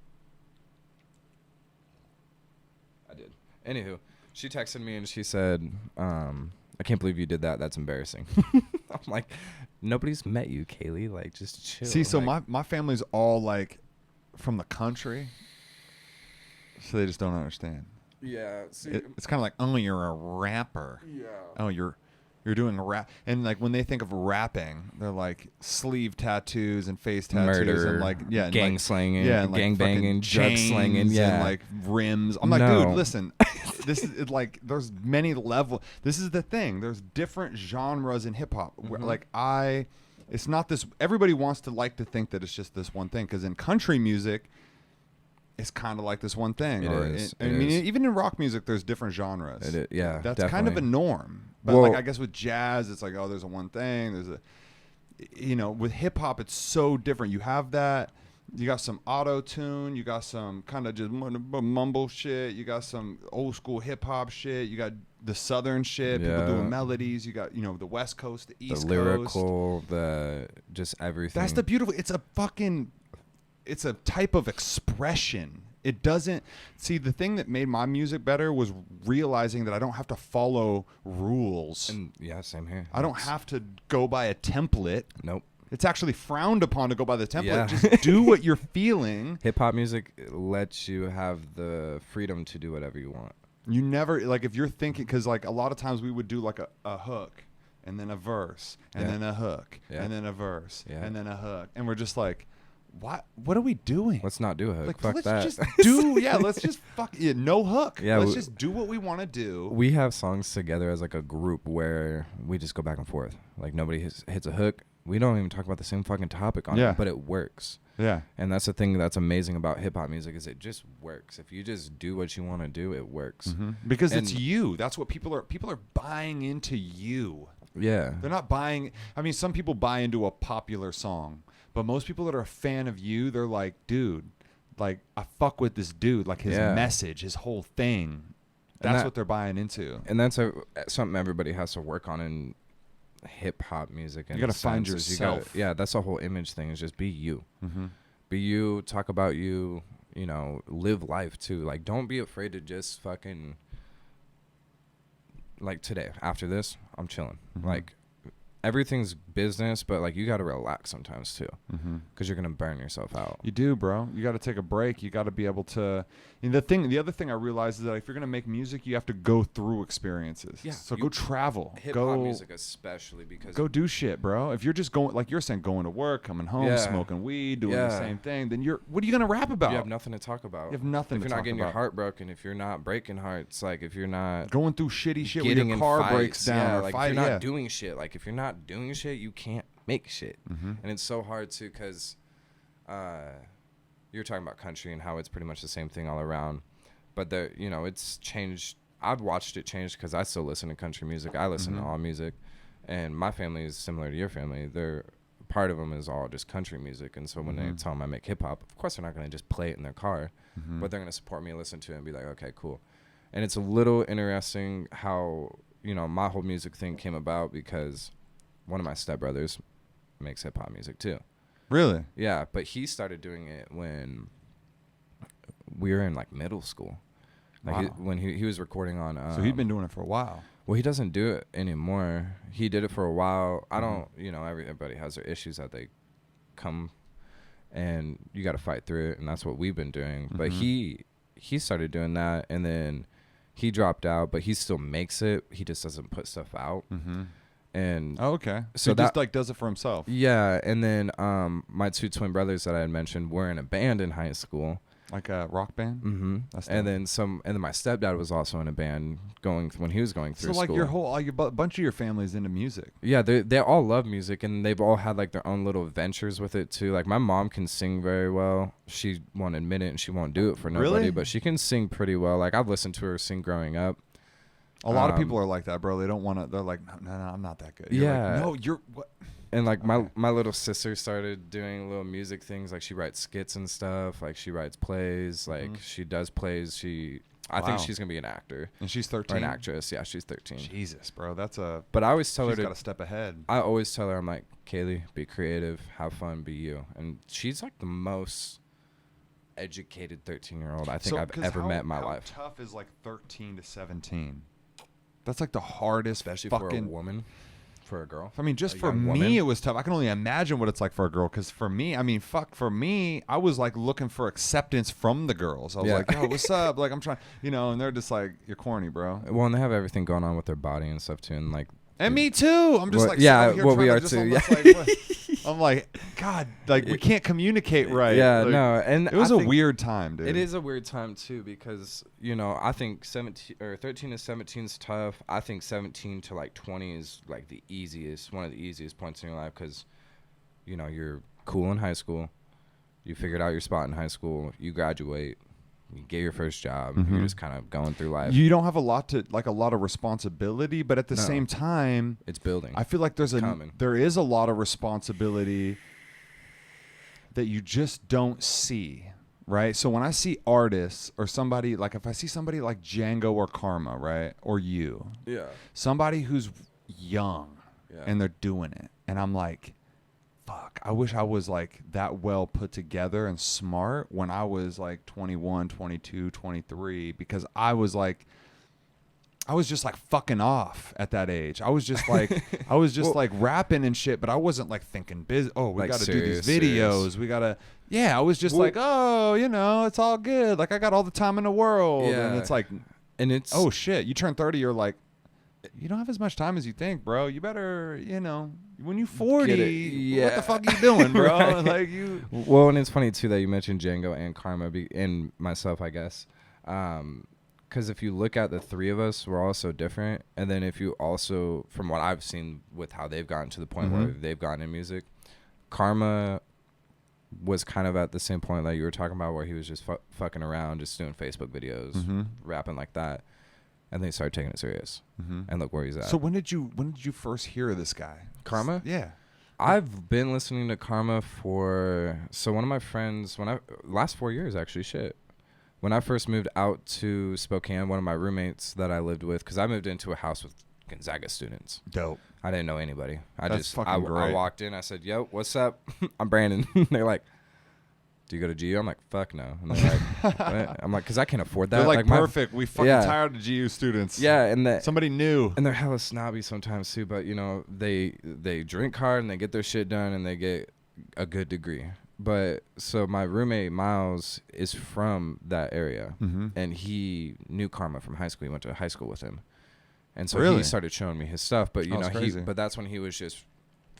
B: I did. Anywho, she texted me and she said, I can't believe you did that. That's embarrassing. I'm like, nobody's met you, Kaylee. Like, just chill.
A: See, so
B: like,
A: my family's all like from the country, so they just don't understand.
B: Yeah. See,
A: it's kind of like, oh, you're a rapper.
B: Yeah.
A: Oh, you're doing a rap, and like when they think of rapping, they're like sleeve tattoos and face tattoos,
B: murder,
A: and like
B: gang slanging,
A: and
B: gang
A: like
B: banging, drug slanging,
A: and like rims. I'm like, dude, listen, this is like there's many levels. This is the thing. There's different genres in hip hop. Like it's not this. Everybody wants to like to think that it's just this one thing, because in country music, it's kind of like this one thing. I mean, even in rock music, there's different genres.
B: Yeah,
A: that's
B: definitely.
A: kind of a norm. But like, I guess with jazz, it's like, oh, there's a one thing. There's a, with hip hop, it's so different. You have that. You got some auto tune. You got some kind of just mumble shit. You got some old school hip hop shit. You got the southern shit. People doing melodies. You got the West Coast, the East Coast,
B: the lyrical, the just everything.
A: That's the beautiful. It's a type of expression. It doesn't see, the thing that made my music better was realizing that I don't have to follow rules.
B: And yeah, same here.
A: I don't have to go by a template.
B: Nope.
A: It's actually frowned upon to go by the template. Yeah. Just do what you're feeling.
B: Hip hop music lets you have the freedom to do whatever you want.
A: You never, like, if you're thinking, because like a lot of times we would do like a hook and then a verse and then a hook and then a verse and then a hook, and we're just like, what are we doing?
B: Let's not do a hook.
A: Like,
B: fuck
A: let's
B: that.
A: Just let's just no hook. Yeah, let's just do what we want to do.
B: We have songs together as like a group where we just go back and forth. Like, nobody hits a hook. We don't even talk about the same fucking topic on it, but it works. Yeah. And that's the thing that's amazing about hip hop music, is it just works. If you just do what you want to do, it works.
A: Because it's you. That's what people are buying into you.
B: Yeah.
A: They're not buying, I mean, some people buy into a popular song. But most people that are a fan of you, they're like, dude, like, I fuck with this dude, like his message, his whole thing. That's what they're buying into.
B: And that's something everybody has to work on in hip hop music.
A: You got to find yourself.
B: That's the whole image thing, is just be you. Be you, talk about you, live life too. Like, don't be afraid to just fucking, like, today, after this, I'm chilling. Like, everything's business, but like, you got to relax sometimes too, because you're gonna burn yourself out.
A: You do, bro. You got to take a break. You got to be able to. The other thing I realized is that if you're gonna make music, you have to go through experiences. Yeah. So go travel.
B: Hip hop music, especially, because
A: go do shit, bro. If you're just going, like you're saying, going to work, coming home, smoking weed, doing the same thing, then what are you gonna rap about?
B: You have nothing to talk about.
A: You have nothing.
B: If you're not getting your heart broken, if you're not breaking hearts, like if you're not
A: going through shitty shit, when your car breaks down,
B: like if you're not doing shit, like if you're not doing shit, you can't make shit. And it's so hard too, because you're talking about country and how it's pretty much the same thing all around, but it's changed. I've watched it change, because I still listen to country music. I listen to all music, and my family is similar to your family. They're part of them is all just country music, and so when they tell them I make hip hop, of course they're not going to just play it in their car, but they're going to support me and listen to it and be like, okay, cool. And it's a little interesting how my whole music thing came about because one of my stepbrothers makes hip hop music too.
A: Really?
B: Yeah, but he started doing it when we were in like middle school. Like when he was recording on.
A: So he'd been doing it for a while.
B: Well, he doesn't do it anymore. He did it for a while. I don't. Everybody has their issues that they come, and you got to fight through it, and that's what we've been doing. But he started doing that, and then he dropped out, but he still makes it. He just doesn't put stuff out. And
A: okay. So he just like does it for himself.
B: Yeah, and then my two twin brothers that I had mentioned were in a band in high school.
A: Like a rock band?
B: And then my stepdad was also in a band when he was going through school.
A: So like your bunch of your family's into music.
B: Yeah, they all love music, and they've all had like their own little ventures with it too. Like my mom can sing very well. She won't admit it and she won't do it for nobody,
A: really?
B: But she can sing pretty well. Like I've listened to her sing growing up.
A: A lot of people are like that, bro. They don't want to. They're like, no, I'm not that good. You're like, no, you're what?
B: And like my little sister started doing little music things. Like she writes skits and stuff. Like she writes plays. Like she does plays. I think she's gonna be an actor.
A: And she's 13.
B: Or an actress. Yeah, she's 13.
A: Jesus, bro,
B: But I always tell her
A: she's got a step ahead.
B: I always tell her, I'm like, Kaylee, be creative, have fun, be you. And she's like the most educated 13-year-old I think I've ever met in my life.
A: How tough is like 13 to 17? That's like the hardest,
B: especially
A: for
B: a woman. For a girl.
A: I mean, just for me, it was tough. I can only imagine what it's like for a girl. Because for me, I was like looking for acceptance from the girls. I was like, yo, what's up? Like, I'm trying, and they're just like, you're corny, bro.
B: Well, and they have everything going on with their body and stuff too. And like,
A: and me too. I'm just like,
B: yeah, well, we are too. Yeah.
A: I'm like, God, like we can't communicate right.
B: Yeah,
A: like,
B: no, and
A: it was a weird time, dude.
B: It is a weird time too because I think 13 to 17 is tough. I think 17 to like 20 is like one of the easiest points in your life because, you're cool in high school, you figured out your spot in high school, you graduate, you get your first job, you're just kind of going through life.
A: You don't have a lot of responsibility, but at the same time,
B: it's building.
A: I feel like there is a lot of responsibility that you just don't see, right? So when I see artists or somebody, like if I see somebody like Django or Karma, right? Or you.
B: Yeah.
A: Somebody who's young and they're doing it. And I'm like, fuck, I wish I was like that well put together and smart when I was like 21, 22, 23, because I was just like fucking off at that age. I was just like, like rapping and shit, but I wasn't like thinking we like got to do these videos. We got to, I was just like, it's all good. Like I got all the time in the world. Yeah. And it's like, oh shit, you turn 30, you're like, you don't have as much time as you think, bro. You better, when you're 40, what the fuck are you doing, bro? Right. Like you.
B: Well, and it's funny too that you mentioned Django and Karma and myself, I guess. Because if you look at the three of us, we're all so different. And then if you also, from what I've seen with how they've gotten to the point where they've gotten in music, Karma was kind of at the same point like you were talking about where he was just fucking around, just doing Facebook videos, rapping like that. And then he started taking it serious. And look where he's at.
A: So when did you first hear of this guy?
B: Karma?
A: Yeah.
B: I've been listening to Karma so one of my friends, last 4 years actually, shit. When I first moved out to Spokane, one of my roommates that I lived with, because I moved into a house with Gonzaga students.
A: Dope.
B: I didn't know anybody.
A: Great.
B: I walked in, I said, yo, what's up? I'm Brandon. They're like, do you go to GU? I'm like, fuck no. And they're like, what? I'm like, because I can't afford that.
A: They're like perfect. We fucking tired of GU students.
B: Yeah, and
A: somebody new.
B: And they're hella snobby sometimes too. But they drink hard and they get their shit done and they get a good degree. But so my roommate Miles is from that area, and he knew Karma from high school. He went to high school with him, and so he started showing me his stuff. But but that's when he was just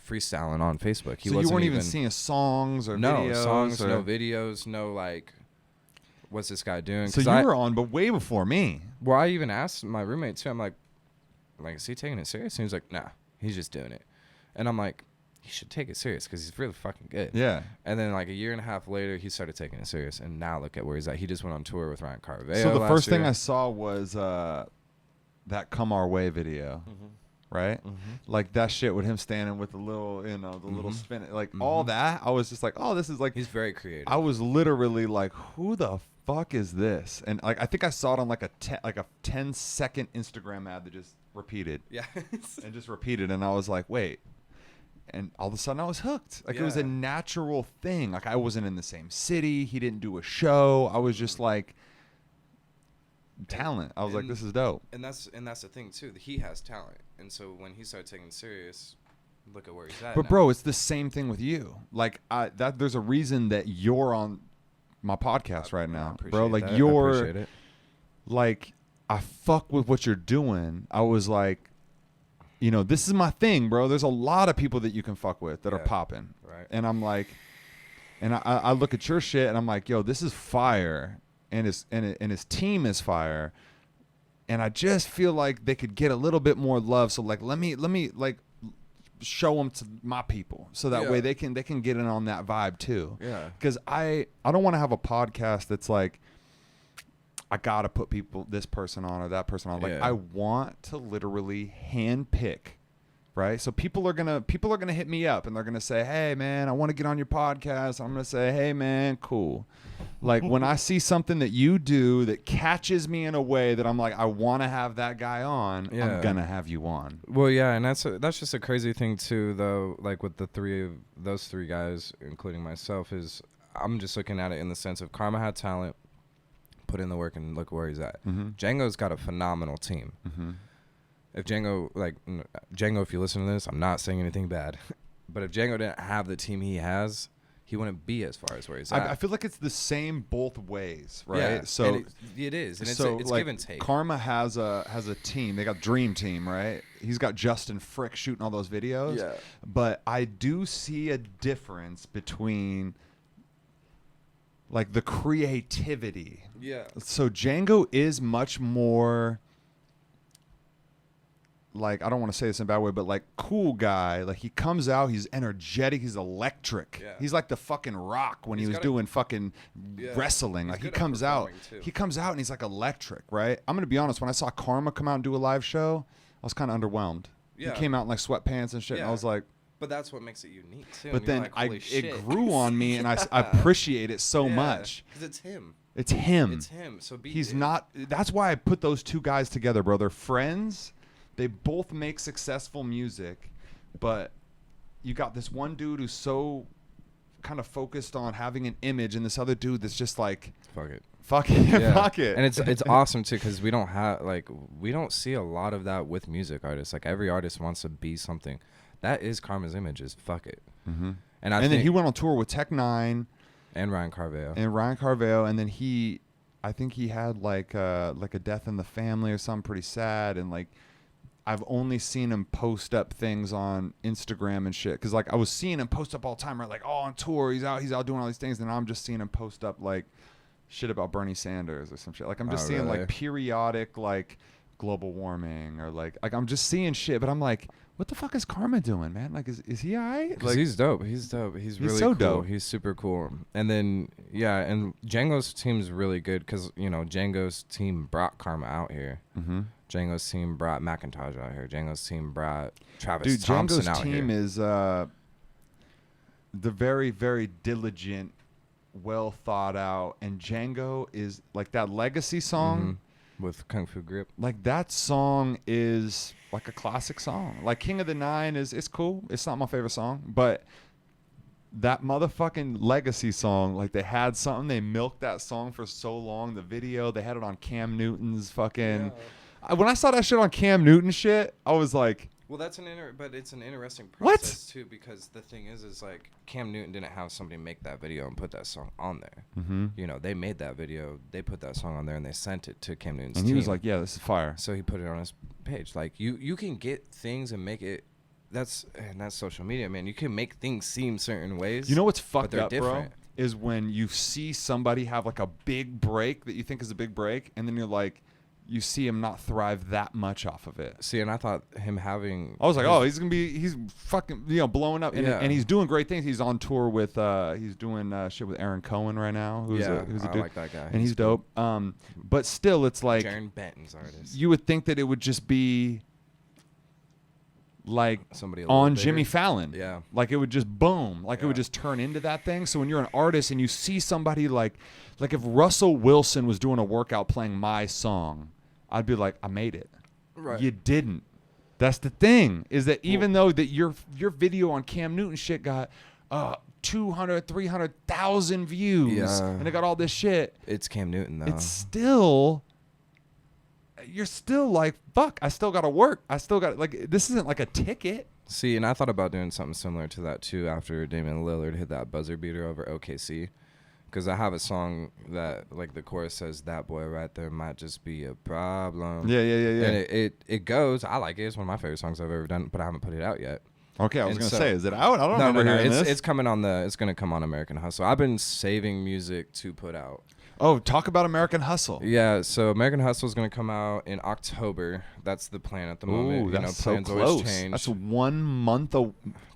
B: freestyling on Facebook.
A: So you weren't even seeing songs or videos?
B: No songs, no videos, no like, what's this guy doing?
A: So you were on, but way before me.
B: Well, I even asked my roommate too. I'm like, is he taking it serious? And he's like, nah, he's just doing it. And I'm like, he should take it serious because he's really fucking good.
A: Yeah.
B: And then like a year and a half later, he started taking it serious. And now look at where he's at. He just went on tour with Ryan Carveo.
A: So the first thing I saw was that Come Our Way video. Right? Like that shit with him standing with the little, little spin, like all that. I was just like, oh, this is like.
B: He's very creative.
A: I was literally like, who the fuck is this? And like, I think I saw it on like a 10-second Instagram ad that just repeated.
B: Yeah.
A: And just repeated. And I was like, wait. And all of a sudden I was hooked. Like, it was a natural thing. Like, I wasn't in the same city. He didn't do a show. I was just like, talent. I was like, this is dope.
B: And that's the thing too. He has talent. And so when he started taking it serious, look at where he's at.
A: But bro, it's the same thing with you. Like, there's a reason that you're on my podcast right now, bro. Like, you're like, I fuck with what you're doing. I was like, you know, this is my thing, bro. There's a lot of people that you can fuck with that are popping.
B: Right.
A: And I'm like, and I look at your shit and I'm like, yo, this is fire. And his team is fire. And I just feel like they could get a little bit more love. So like, let me like show them to my people. So that way they can get in on that vibe too.
B: Yeah.
A: Because I don't want to have a podcast that's like, I gotta put this person on or that person on. Like, I want to literally hand pick, right? So people are gonna hit me up and they're gonna say, "Hey man, I want to get on your podcast." I'm gonna say, "Hey man, cool." Like, when I see something that you do that catches me in a way that I'm like, I want to have that guy on, I'm gonna have you on.
B: Well, yeah, and that's just a crazy thing too, though. Like with those three guys, including myself, is I'm just looking at it in the sense of Karma had talent. Put in the work and look where he's at. Django's got a phenomenal team. If Django, if you listen to this, I'm not saying anything bad, but if Django didn't have the team he has, he wouldn't be as far as where he's at.
A: I feel like it's the same both ways, right?
B: Yeah,
A: so
B: and it is, and
A: so
B: it's
A: like,
B: give and take.
A: Karma has a team. They got Dream Team, right? He's got Justin Frick shooting all those videos.
B: Yeah.
A: But I do see a difference between like the creativity.
B: Yeah.
A: So Django is much more like, I don't want to say this in a bad way, but like cool guy. Like, he comes out, he's energetic, he's electric. Yeah. He's like the fucking Rock when he was doing fucking wrestling. Like, he comes out and he's like electric, right? I'm going to be honest, when I saw Karma come out and do a live show, I was kind of underwhelmed. Yeah. He came out in like sweatpants and shit, and I was like,
B: but that's what makes it unique too.
A: But then it grew on me, and I appreciate it so much.
B: Because it's him.
A: It's him.
B: It's him. So
A: he's not. That's why I put those two guys together, bro. They're friends. They both make successful music, but you got this one dude who's so kind of focused on having an image, and this other dude that's just like, fuck it. Fuck it.
B: And it's awesome too, because we don't see a lot of that with music artists. Like, every artist wants to be something. That is Karma's image, is fuck it.
A: And then he went on tour with Tech Nine
B: and Ryan Carveo.
A: And then I think he had like a death in the family or something pretty sad. And like, I've only seen him post up things on Instagram and shit. Cause like, I was seeing him post up all the time, right? Like, oh, on tour, he's out doing all these things. And I'm just seeing him post up like shit about Bernie Sanders or some shit. Like, I'm just seeing like periodic like global warming or like I'm just seeing shit. But I'm like, what the fuck is Karma doing, man? Like, is he alright? Like,
B: he's dope. He's really
A: so
B: cool.
A: Dope.
B: He's super cool. And then and Django's team's really good because Django's team brought Karma out here. Django's team brought McIntosh out here. Django's team brought Travis Thompson out here.
A: Django's team is the very, very diligent, well thought out, and Django is like that Legacy song
B: with Kung Fu Grip.
A: Like, that song is like a classic song. Like, King of the Nine it's cool. It's not my favorite song, but that motherfucking Legacy song, like, they had something. They milked that song for so long. The video, they had it on Cam Newton's fucking. When I saw that shit on Cam Newton shit, I was like,
B: well, that's but it's an interesting process too, because the thing is like, Cam Newton didn't have somebody make that video and put that song on there. They made that video, they put that song on there, and they sent it to Cam Newton's team.
A: And he was like, yeah, this is fire.
B: So he put it on his page. Like, you can get things and make it. That's social media, man. You can make things seem certain ways.
A: You know what's fucked up, bro? Is when you see somebody have like a big break that you think is a big break, and then you're like, you see him not thrive that much off of it.
B: See, and I thought him having...
A: I was like, he's fucking, blowing up. And he's doing great things. He's on tour with, he's doing shit with Aaron Cohen right now. Who's a dude.
B: I like that guy.
A: And he's dope. But still, it's like...
B: Jaron Benton's artist.
A: You would think that it would just be like
B: somebody
A: on Jimmy Fallon.
B: Yeah.
A: Like, it would just boom. Like, it would just turn into that thing. So when you're an artist and you see somebody like if Russell Wilson was doing a workout playing my song, I'd be like, I made it.
B: Right.
A: You didn't. That's the thing, is that even though that your video on Cam Newton shit got 200, 300,000 views and it got all this shit.
B: It's Cam Newton, though.
A: It's still, you're still like, fuck, I still got to work. I still got, like, this isn't like a ticket.
B: See, and I thought about doing something similar to that, too, after Damian Lillard hit that buzzer beater over OKC. Because I have a song that, like, the chorus says, that boy right there might just be a problem.
A: Yeah.
B: And it goes. I like it. It's one of my favorite songs I've ever done, but I haven't put it out yet.
A: Okay, I was going to say, is it out? I don't remember hearing this.
B: It's coming on it's going to come on American Hustle. I've been saving music to put out.
A: Oh, talk about American Hustle.
B: Yeah, so American Hustle is going to come out in October. That's the plan at the moment.
A: Ooh, that's so close. That's 1 month, a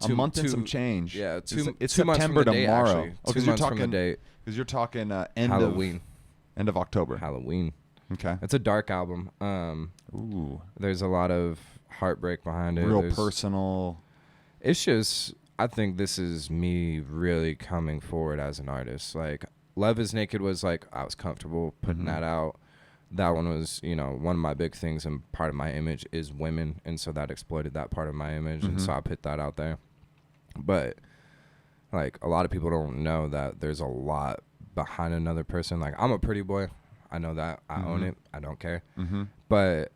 A: month and some change.
B: Yeah,
A: it's
B: 2
A: September
B: months
A: tomorrow.
B: Date, actually. 2 months from the date.
A: Because you're talking end of October.
B: Halloween.
A: Okay.
B: It's a dark album.
A: Ooh.
B: There's a lot of heartbreak behind it.
A: Real personal.
B: It's just, I think this is me really coming forward as an artist. Like, Love is Naked was like, I was comfortable putting that out. That one was, one of my big things, and part of my image is women. And so that exploited that part of my image. And so I put that out there. But like, a lot of people don't know that there's a lot behind another person. Like, I'm a pretty boy. I know that. I own it. I don't care. But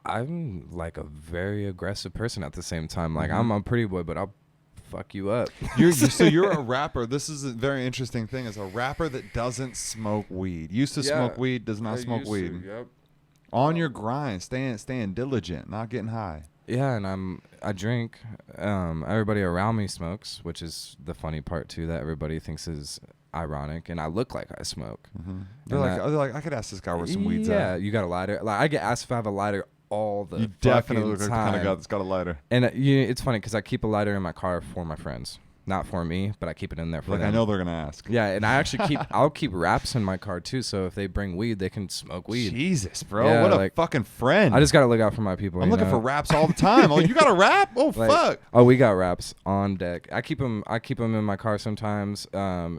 B: I'm like a very aggressive person at the same time. Like, I'm a pretty boy, but I'll fuck you up.
A: So you're a rapper. This is a very interesting thing. As a rapper that doesn't smoke weed. Used to smoke weed, does not smoke weed.
B: Yep.
A: On your grind, staying diligent, not getting high.
B: Yeah, and I drink. Everybody around me smokes, which is the funny part too, that everybody thinks is ironic, and I look like I smoke.
A: They're like, I could ask this guy where some weed's at.
B: Yeah, you got a lighter. Like, I get asked if I have a lighter all the
A: You definitely look like the
B: time.
A: kind of guy that's got a lighter.
B: And it's funny because I keep a lighter in my car for my friends, not for me, but I keep it in there for them.
A: I know they're gonna ask.
B: Yeah, and I actually I'll keep wraps in my car too, so if they bring weed, they can smoke weed.
A: Jesus, bro,
B: yeah,
A: what a fucking friend!
B: I just gotta look out for my people.
A: I'm looking for wraps all the time. Oh, you got a wrap? Oh, fuck!
B: Oh, we got wraps on deck. I keep them in my car sometimes.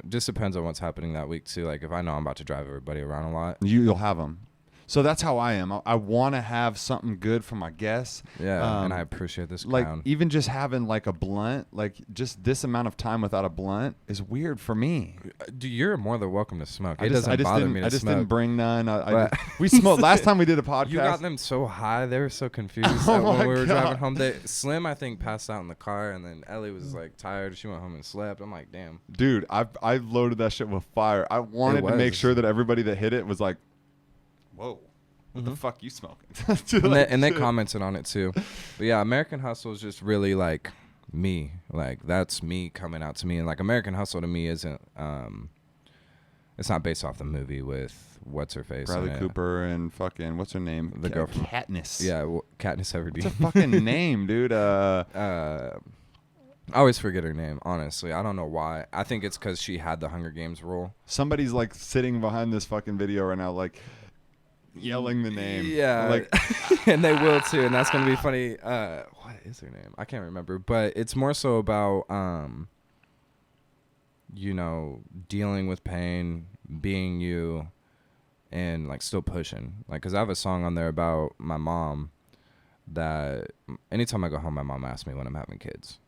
B: Just depends on what's happening that week too. Like, if I know I'm about to drive everybody around a lot,
A: you'll have them. So that's how I am. I want to have something good for my guests.
B: Yeah, and I appreciate this
A: like
B: crown.
A: Even just having like a blunt, like just this amount of time without a blunt is weird for me.
B: You're more than welcome to smoke. It doesn't bother me to smoke.
A: I just didn't bring none. We smoked last time we did a podcast.
B: You got them so high, they were so confused when we were driving home. Slim, I think, passed out in the car, and then Ellie was like tired. She went home and slept. I'm like, damn.
A: Dude, I loaded that shit with fire. I wanted to make sure that everybody that hit it was like, whoa. What the fuck you smoking?
B: and they commented on it too. But yeah, American Hustle is just really like me. Like, that's me coming out to me. And like, American Hustle to me isn't it's not based off the movie with what's her face,
A: Bradley Cooper and fucking what's her name,
B: the girl from
A: Katniss.
B: Yeah, Katniss Everdeen.
A: What's her fucking name, dude?
B: I always forget her name, honestly. I don't know why. I think it's because she had the Hunger Games role.
A: Somebody's like sitting behind this fucking video right now, like yelling the name.
B: Yeah,
A: like,
B: and they will too, and that's gonna be funny. What is her name? I can't remember, but it's more so about dealing with pain, being you, and like still pushing. Like, cause I have a song on there about my mom that anytime I go home, my mom asks me when I'm having kids.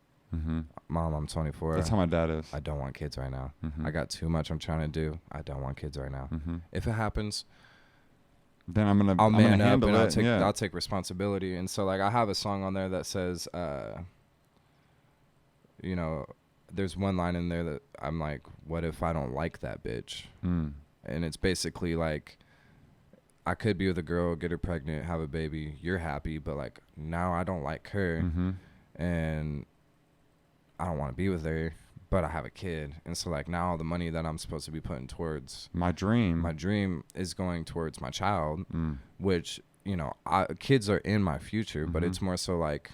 B: Mom, I'm 24.
A: That's how my dad is.
B: I don't want kids right now. I got too much I'm trying to do. I don't want kids right now. If it happens,
A: then
B: I'll man up and
A: it.
B: I'll take responsibility. And so like, I have a song on there that says, there's one line in there that I'm like, what if I don't like that bitch? And it's basically like, I could be with a girl, get her pregnant, have a baby. You're happy, but like, now I don't like her, and I don't want to be with her, but I have a kid. And so like, now all the money that I'm supposed to be putting towards
A: my dream
B: is going towards my child, which, kids are in my future, but it's more so like,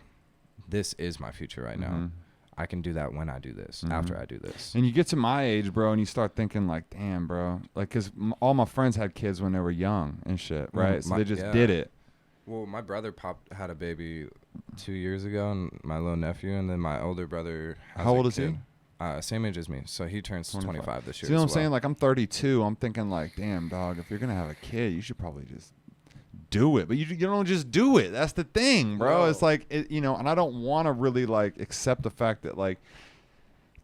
B: this is my future right now. I can do that when I do this, after I do this.
A: And you get to my age, bro, and you start thinking like, damn, bro. Like, because all my friends had kids when they were young and shit, right? So they just did it.
B: Well, my brother had a baby 2 years ago, and my little nephew, and then my older brother has
A: How old is he?
B: Same age as me. So he turns 25 this year.
A: See what I'm saying? Like, I'm 32. I'm thinking like, damn, dog, if you're going to have a kid, you should probably just do it. But you don't just do it. That's the thing, bro. Whoa. It's like, and I don't want to really like accept the fact that like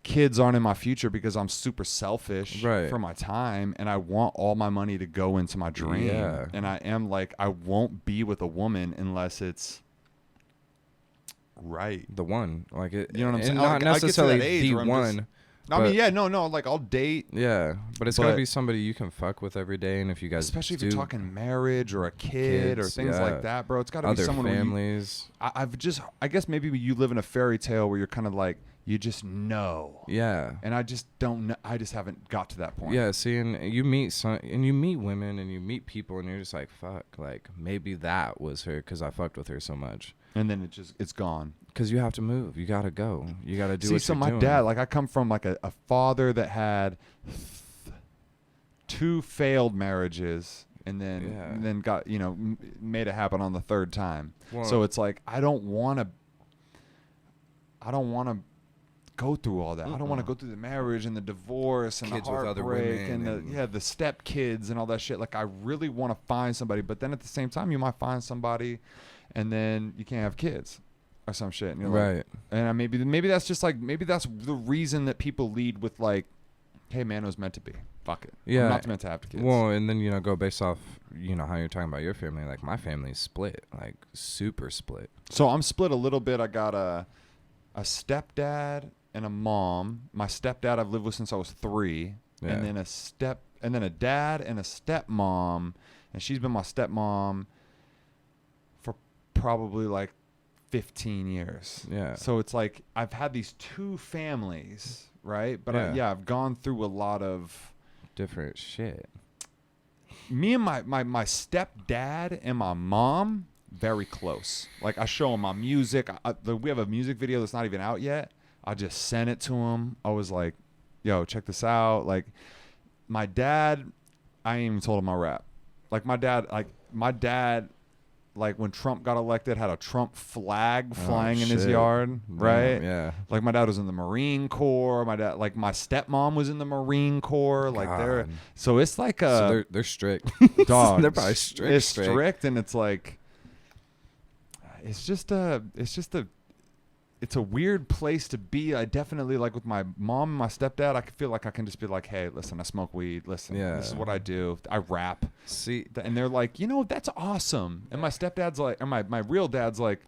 A: kids aren't in my future because I'm super selfish for my time, and I want all my money to go into my dream. Yeah. And I am like, I won't be with a woman unless it's right.
B: The one. Like it,
A: you know what I'm saying?
B: Not necessarily the one.
A: I mean, like I'll date.
B: Yeah, but it's gotta be somebody you can fuck with every day, and if you guys,
A: especially if you're talking marriage or a kid or things like that, bro, it's gotta be someone.
B: Other families.
A: I guess maybe you live in a fairy tale where you're kind of like, you just know.
B: Yeah.
A: And I just don't know. I just haven't got to that point.
B: Yeah. See, and you meet women, and you meet people, and you're just like, fuck, like maybe that was her because I fucked with her so much.
A: And then it's gone.
B: Because you have to move. You got to go. You got to do what you're doing.
A: See, so my dad, like I come from like a father that had 2 failed marriages and then got, made it happen on the 3rd time. Well, so it's like, I don't want to go through all that. I don't want to go through the marriage and the divorce and
B: kids
A: the heartbreak and the step kids and all that shit. Like I really want to find somebody, but then at the same time, you might find somebody and then you can't have kids or some shit. And you're
B: right.
A: Like, and maybe that's just like, maybe that's the reason that people lead with like, hey man, it was meant to be. Fuck it.
B: Yeah.
A: I'm not meant to have kids.
B: Well, and then, go based off, how you're talking about your family. Like my family's split, like super split. So
A: I'm split a little bit. I got a stepdad and a mom. My stepdad I've lived with since I was 3. Yeah. And then a dad and a stepmom. And she's been my stepmom for probably like 15 years.
B: Yeah.
A: So it's like I've had these 2 families, right? But I've gone through a lot of
B: different shit.
A: Me and my stepdad and my mom, very close. Like I show him my music. We have a music video that's not even out yet. I just sent it to him. I was like, yo, check this out. Like my dad, I ain't even told him my rap. Like my dad, like when Trump got elected, had a Trump flag flying in his yard, right?
B: Yeah.
A: Like my dad was in the Marine Corps. My stepmom was in the Marine Corps. Like so it's like
B: so they're strict.
A: Dog.
B: They're probably strict.
A: It's strict, and it's like, it's a weird place to be. I definitely, like with my mom and my stepdad, I feel like I can just be like, hey, listen, I smoke weed. Listen, this is what I do. I rap.
B: See,
A: and they're like, that's awesome. And my stepdad's like, or my real dad's like,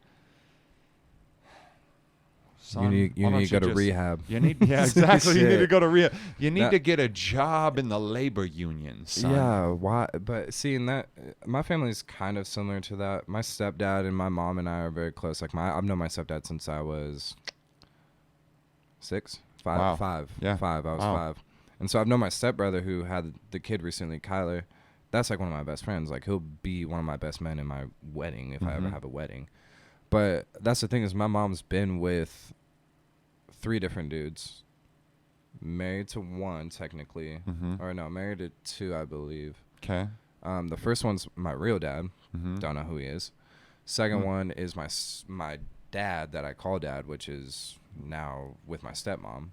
A: son,
B: you need to go to rehab.
A: Yeah, exactly. You need to go to rehab. You need to get a job in the labor union, son.
B: Yeah, why? But seeing that, my family's kind of similar to that. My stepdad and my mom and I are very close. Like I've known my stepdad since I was 5. Yeah, 5. I was 5, and so I've known my stepbrother who had the kid recently, Kyler. That's like one of my best friends. Like he'll be one of my best men in my wedding if I ever have a wedding. But that's the thing is my mom's been with 3 different dudes, married to 1 technically, or no, married to 2, I believe.
A: Okay.
B: The first one's my real dad. Don't know who he is. Second one is my dad that I call dad, which is now with my stepmom,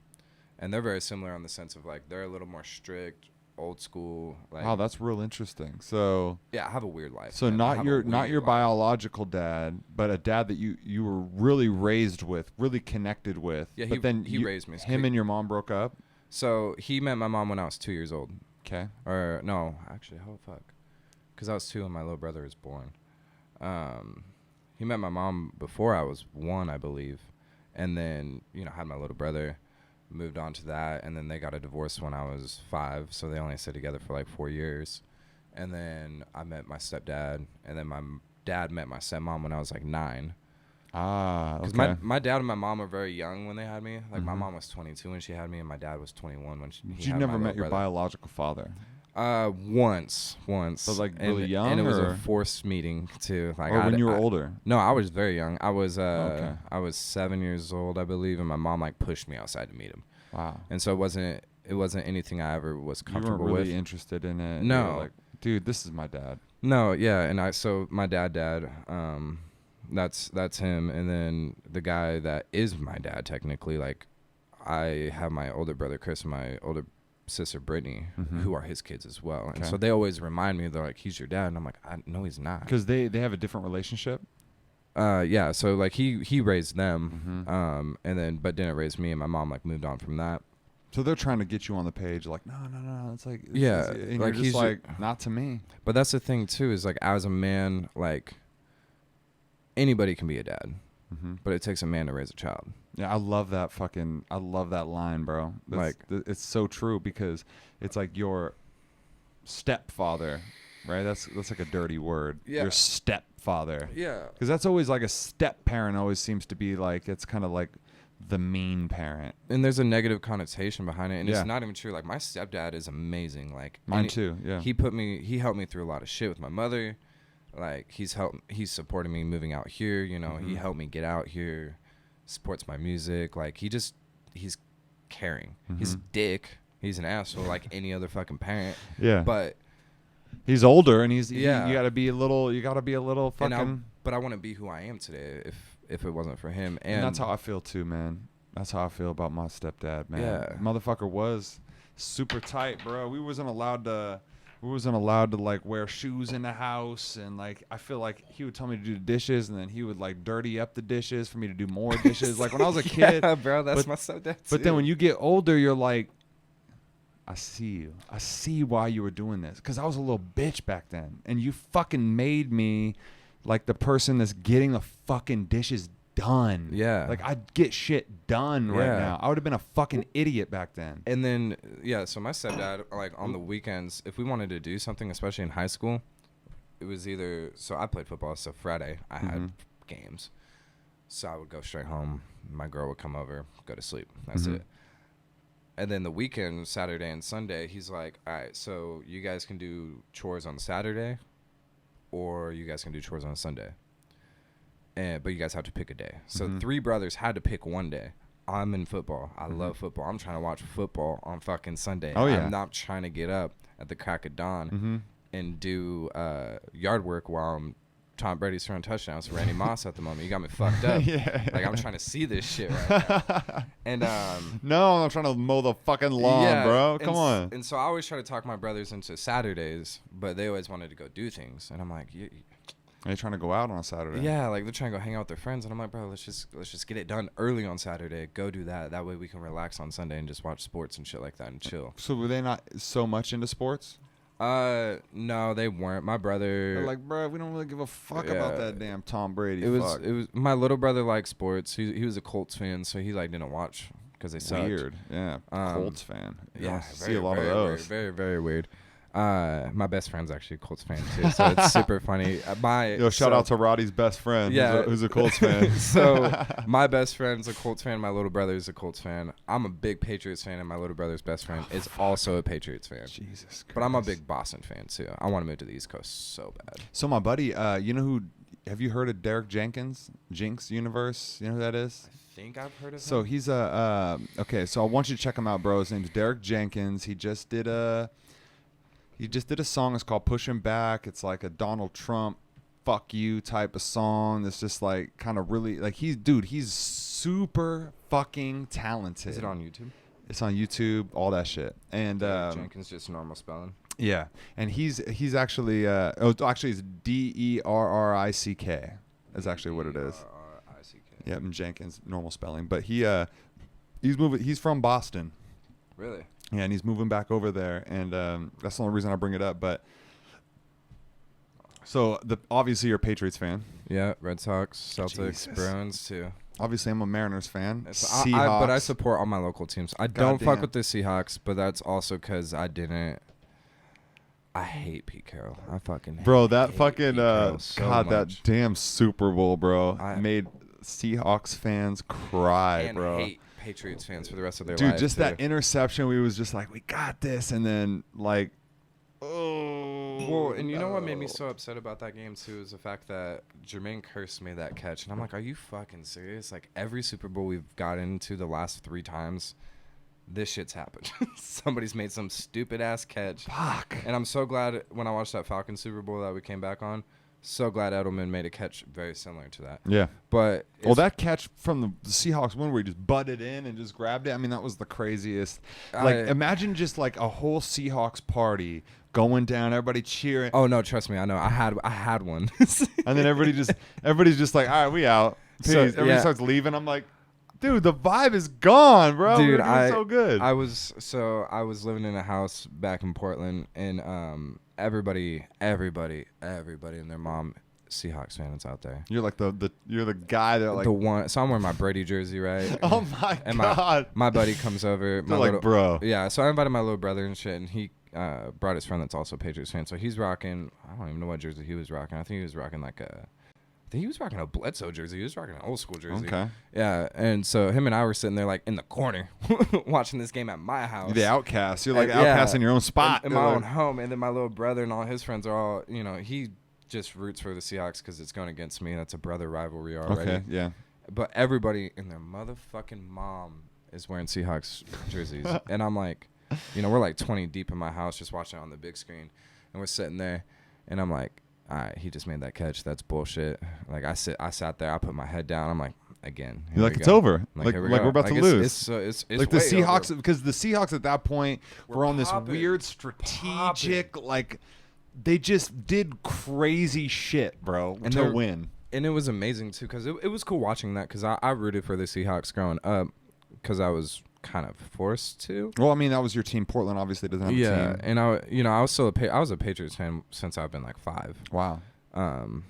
B: and they're very similar in the sense of like they're a little more strict, old school. Like,
A: wow, that's real interesting. So
B: yeah, I have a weird life.
A: So not your biological dad, but a dad that you were really raised with, really connected with.
B: Yeah,
A: but then
B: he raised me.
A: Him and your mom broke up.
B: So he met my mom when I was 2 years old.
A: Okay.
B: Or no, actually, because I was 2 and my little brother was born. He met my mom before I was 1, I believe, and then had my little brother. Moved on to that, and then they got a divorce when I was 5, so they only stayed together for like 4 years. And then I met my stepdad, and then my dad met my stepmom when I was like 9.
A: Okay.
B: Because my dad and my mom were very young when they had me. Like my mom was 22 when she had me, and my dad was 21 when
A: you never met your biological father?
B: Once.
A: So like really young,
B: and it was a forced meeting too. Like
A: when you were older?
B: No, I was very young. I was I was 7 years old, I believe, and my mom like pushed me outside to meet him.
A: Wow.
B: And so it wasn't anything I ever was comfortable with.
A: You weren't really interested in it.
B: No.
A: You were like, dude, this is my dad.
B: No, yeah, and so my dad, that's him, and then the guy that is my dad technically, like I have my older brother Chris and my older sister Brittany, who are his kids as well. And so they always remind me, they're like, he's your dad. And I'm like, no, he's not.
A: Because they have a different relationship?
B: Yeah. So, like, he raised them, and then, but didn't raise me, and my mom, like, moved on from that.
A: So they're trying to get you on the page, like, no. It's like, and
B: like,
A: you're just like, not to me.
B: But that's the thing, too, is, like, as a man, like, anybody can be a dad, but it takes a man to raise a child.
A: Yeah, I love that line, bro. It's so true, because it's like your stepfather, right? That's like a dirty word. Yeah. Your stepfather.
B: Yeah.
A: Because that's always like a step parent always seems to be like, it's kind of like the mean parent.
B: And there's a negative connotation behind it, and it's not even true. Like, my stepdad is amazing. Like,
A: mine too. Yeah.
B: He helped me through a lot of shit with my mother. Like, he's supported me moving out here, you know. He helped me get out here, supports my music. Like, he's caring. He's a dick. He's an asshole like any other fucking parent. Yeah. But
A: he's older, and you gotta be a little fucking.
B: But I wouldn't be who I am today if it wasn't for him. And
A: that's how I feel too, man. That's how I feel about my stepdad, man. Yeah. Motherfucker was super tight, bro. We wasn't allowed to like wear shoes in the house, and like I feel like he would tell me to do the dishes, and then he would like dirty up the dishes for me to do more dishes. Like when I was a kid.
B: Yeah, bro, that's my stepdad too.
A: But then when you get older, you're like, I see you. I see why you were doing this, because I was a little bitch back then, and you fucking made me like the person that's getting the fucking dishes done. Yeah. Like, I'd get shit done right now. I would have been a fucking idiot back then.
B: And then, so my stepdad, like, on the weekends, if we wanted to do something, especially in high school, it was either, so I played football, so Friday I had games. So I would go straight home. My girl would come over, go to sleep. That's it. And then the weekend, Saturday and Sunday, he's like, all right, so you guys can do chores on Saturday, or you guys can do chores on Sunday. But you guys have to pick a day. So 3 brothers had to pick one day. I'm in football. I love football. I'm trying to watch football on fucking Sunday. Oh, yeah. I'm not trying to get up at the crack of dawn and do yard work while Tom Brady's throwing touchdowns to Randy Moss at the moment. You got me fucked up. Like, I'm trying to see this shit right now. And
A: no, I'm trying to mow the fucking lawn, bro. Come on.
B: And so I always try to talk my brothers into Saturdays, but they always wanted to go do things. And I'm like,
A: are you trying to go out on a Saturday?
B: Yeah, like they're trying to go hang out with their friends, and I'm like, bro, let's just get it done early on Saturday. Go do that. That way we can relax on Sunday and just watch sports and shit like that and chill.
A: So were they not so much into sports?
B: No, they weren't. My brother.
A: They're like, bro, we don't really give a fuck about that damn Tom Brady.
B: It was my little brother liked sports. He was a Colts fan, so he like didn't watch because they sucked.
A: Weird, yeah. Colts fan.
B: Yeah,
A: see a lot of those.
B: Very, very weird. My best friend's actually a Colts fan too, so it's super funny.
A: Shout out to Rotti's best friend, who's a Colts fan.
B: So my best friend's a Colts fan. My little brother's a Colts fan. I'm a big Patriots fan, and my little brother's best friend is also a Patriots fan.
A: Jesus Christ.
B: But I'm a big Boston fan too. I want to move to the East Coast so bad.
A: So my buddy, you know who? Have you heard of Derek Jenkins? Jinx Universe. You know who that is?
B: I think I've heard of him.
A: So he's okay. So I want you to check him out, bro. His name's Derek Jenkins. He just did a song. It's called Pushing Back. It's like a Donald Trump fuck you type of song. It's just like kind of really like he's super fucking talented.
B: Is it on YouTube?
A: It's on YouTube, all that shit. And
B: Jenkins, just normal spelling.
A: Yeah. And he's actually actually it's Derrick. Is actually what it is. Yeah, and Jenkins, normal spelling. But he's from Boston.
B: Really?
A: Yeah, and he's moving back over there, and that's the only reason I bring it up. But so obviously you're a Patriots fan.
B: Yeah, Red Sox, Celtics, Bruins too.
A: Obviously, I'm a Mariners fan.
B: Seahawks. But I support all my local teams. I don't fuck with the Seahawks, but that's also because I hate Pete Carroll. I fucking hate
A: that fucking that damn Super Bowl, bro, made Seahawks fans cry,
B: and
A: bro.
B: Hate Patriots fans for the rest of their
A: lives.
B: Dude,
A: just that interception, we was just like, we got this, and then like, oh.
B: Well, and you know what made me so upset about that game too is the fact that Jermaine Kearse made that catch, and I'm like, are you fucking serious? Like every Super Bowl we've gotten into the last 3 times, this shit's happened. Somebody's made some stupid ass catch.
A: Fuck.
B: And I'm so glad when I watched that Falcons Super Bowl that we came back on, So glad Edelman made a catch very similar to that.
A: Yeah.
B: But
A: that catch from the Seahawks win where he just butted in and just grabbed it. I mean, that was the craziest. Like, imagine just like a whole Seahawks party going down, everybody cheering.
B: Oh no, trust me, I know. I had one.
A: And then everybody's just like, all right, we out. Peace. So, everybody starts leaving. I'm like, dude, the vibe is gone, bro.
B: Dude,
A: so good.
B: I was living in a house back in Portland, and everybody and their mom Seahawks fans out there.
A: You're like you're the guy that like
B: the one. So I'm wearing my Brady jersey, right?
A: Oh my god.
B: My buddy comes over.
A: They're like, bro.
B: Yeah. So I invited my little brother and shit, and he brought his friend that's also a Patriots fan. So he's rocking. I don't even know what jersey he was rocking. I think he was rocking a Bledsoe jersey. He was rocking an old school jersey.
A: Okay.
B: Yeah, and so him and I were sitting there like in the corner watching this game at my house.
A: The outcast. You're like outcast in your own spot.
B: In my own home. And then my little brother and all his friends are all, he just roots for the Seahawks because it's going against me. That's a brother rivalry already.
A: Okay, yeah.
B: But everybody and their motherfucking mom is wearing Seahawks jerseys. And I'm like, we're like 20 deep in my house just watching it on the big screen. And we're sitting there. And I'm like, all right, he just made that catch. That's bullshit. Like I sat there. I put my head down. I'm like, again.
A: You're like, it's over. Like we're about to lose.
B: It's
A: like the Seahawks, because the Seahawks at that point were on this weird strategic, like they just did crazy shit, bro, to win.
B: And it was amazing too, because it was cool watching that, because I rooted for the Seahawks growing up, because I was kind of forced to.
A: Well, I mean, that was your team. Portland obviously doesn't have a team.
B: Yeah, and I was still I was a Patriots fan since I've been like 5.
A: Wow.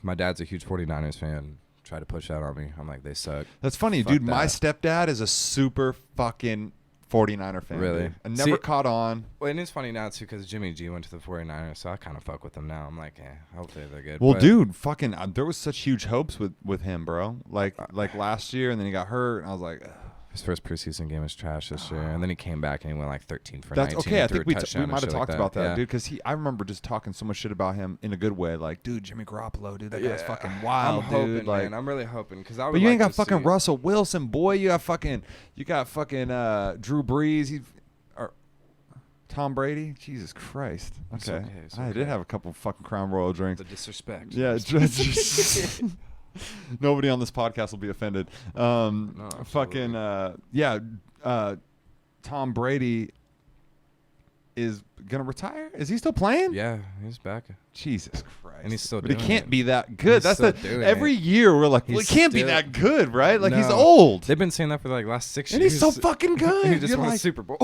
B: My dad's a huge 49ers fan. Tried to push that on me. I'm like, they suck.
A: That's funny, dude. My stepdad is a super fucking 49er fan.
B: Really?
A: Dude. I never caught on.
B: Well, and it's funny now too, because Jimmy G went to the 49ers, so I kind of fuck with them now. I'm like, hopefully they're good.
A: Well, dude, fucking, there was such huge hopes with him, bro. Like last year, and then he got hurt, and I was like, ugh.
B: His first preseason game was trash this year, and then he came back and he went like 13 for 19.
A: That's okay. I think we might have talked
B: like
A: about that, dude, because I remember just talking so much shit about him in a good way. Like, dude, Jimmy Garoppolo, dude, that guy's fucking wild,
B: I'm hoping,
A: dude. Like,
B: man. I'm really hoping, because
A: but you ain't got fucking Russell Wilson, boy. You got fucking Drew Brees. Or Tom Brady. Jesus Christ. Okay. I did have a couple fucking Crown Royal drinks.
B: The disrespect.
A: Yeah. Nobody on this podcast will be offended. Tom Brady is gonna retire. Is he still playing?
B: Yeah, he's back.
A: Jesus Christ!
B: And he's still.
A: But
B: he
A: can't be that good.
B: That's
A: every year we're like, well, he can't be that good, right? Like, he's old.
B: They've been saying that for like last 6 years.
A: And he's so fucking good.
B: He just won a Super Bowl.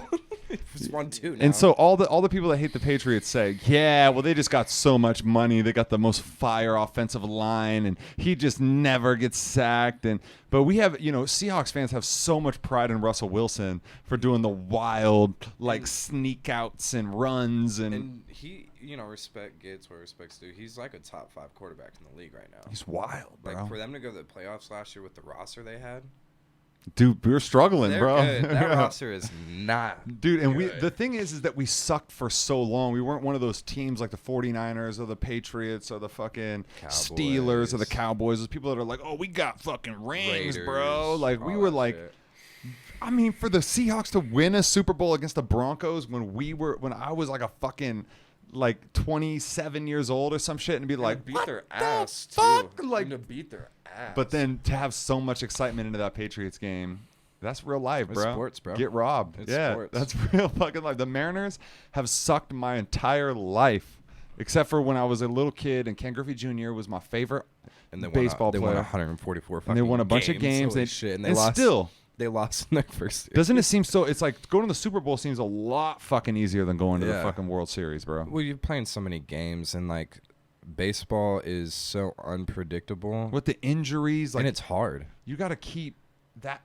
B: He's won 2 now.
A: And so all the people that hate the Patriots say, yeah, well, they just got so much money. They got the most fire offensive line, and he just never gets sacked. But we have, Seahawks fans have so much pride in Russell Wilson for doing the wild, like, sneak outs and runs. And
B: he, respect gets where respect's due. He's like a top 5 quarterback in the league right now.
A: He's wild, bro.
B: Like, for them to go to the playoffs last year with the roster they had.
A: Dude, we're struggling,
B: They're
A: bro.
B: Good. That roster is not
A: dude, and
B: good.
A: The thing is that we sucked for so long. We weren't one of those teams like the 49ers or the Patriots or the fucking Steelers or the Cowboys. Those people that are like, oh, we got fucking rings, bro. Like, we were like, shit. I mean, for the Seahawks to win a Super Bowl against the Broncos when I was like a fucking like 27 years old or some shit, and be like,
B: beat their ass
A: fuck?
B: Too.
A: Like,
B: to beat their ass.
A: But then to have so much excitement into that Patriots game, that's real life, bro.
B: It's sports, bro.
A: Get robbed.
B: It's
A: sports. That's real fucking life. The Mariners have sucked my entire life, except for when I was a little kid and Ken Griffey Jr. was my favorite baseball player.
B: They won 144 fucking
A: and they won a bunch of games.
B: And they lost.
A: Still,
B: they lost in their first year.
A: Doesn't it seem so? It's like going to the Super Bowl seems a lot fucking easier than going to the fucking World Series, bro.
B: Well, you're playing so many games, and like baseball is so unpredictable
A: with the injuries, like,
B: and it's hard.
A: You got to keep that.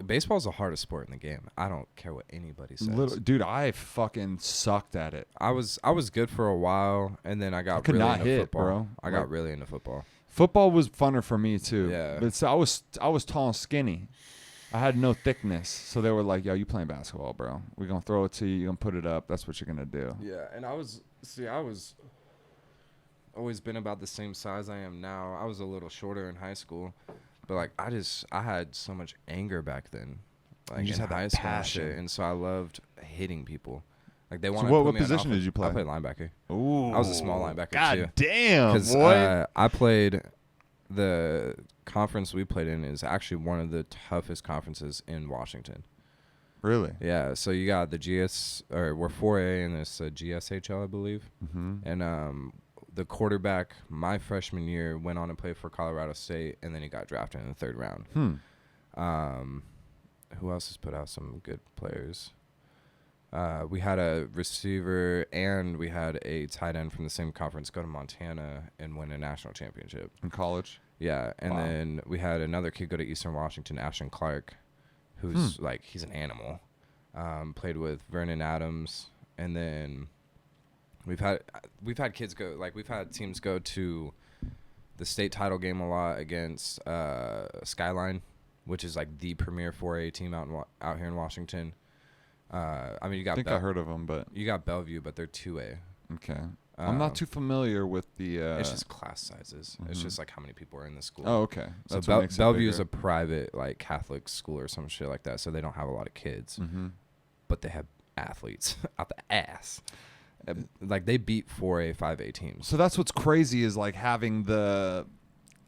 B: Baseball's the hardest sport in the game. I don't care what anybody says.
A: Dude, I fucking sucked at it.
B: I was good for a while, and then I got really into football. Bro. I got really into football.
A: Football was funner for me too.
B: Yeah.
A: But I was tall and skinny. I had no thickness. So they were like, yo, you playing basketball, bro. We're going to throw it to you. You're going to put it up. That's what you're going to do.
B: Yeah. And I was always been about the same size I am now. I was a little shorter in high school. But like I had so much anger back then. Like,
A: you just
B: in
A: had
B: high
A: that
B: school
A: passion.
B: And shit. And so I loved hitting people. Like they want.
A: So what position did you play?
B: I played linebacker.
A: Ooh,
B: I was a small linebacker too.
A: God damn, boy!
B: I played the conference we played in is actually one of the toughest conferences in Washington.
A: Really?
B: Yeah. So you got the we're 4A and this GSHL, I believe.
A: Mm-hmm.
B: And the quarterback my freshman year went on to play for Colorado State, and then he got drafted in the 3rd round. Who else has put out some good players? We had a receiver and we had a tight end from the same conference go to Montana and win a national championship.
A: In college?
B: Yeah. And then we had another kid go to Eastern Washington, Ashton Clark, who's he's an animal. Played with Vernon Adams. And then we've had kids go, we've had teams go to the state title game a lot against Skyline, which is the premier 4A team out here in Washington. You got.
A: I think I heard of them, but
B: you got Bellevue, but they're 2A.
A: Okay, I'm not too familiar with the.
B: It's just class sizes.
A: Mm-hmm.
B: It's just how many people are in the school.
A: Oh, okay.
B: So Bellevue is a private Catholic school or some shit like that, so they don't have a lot of kids, but they have athletes out the ass. They beat 4A, 5A teams.
A: So that's what's crazy is having the.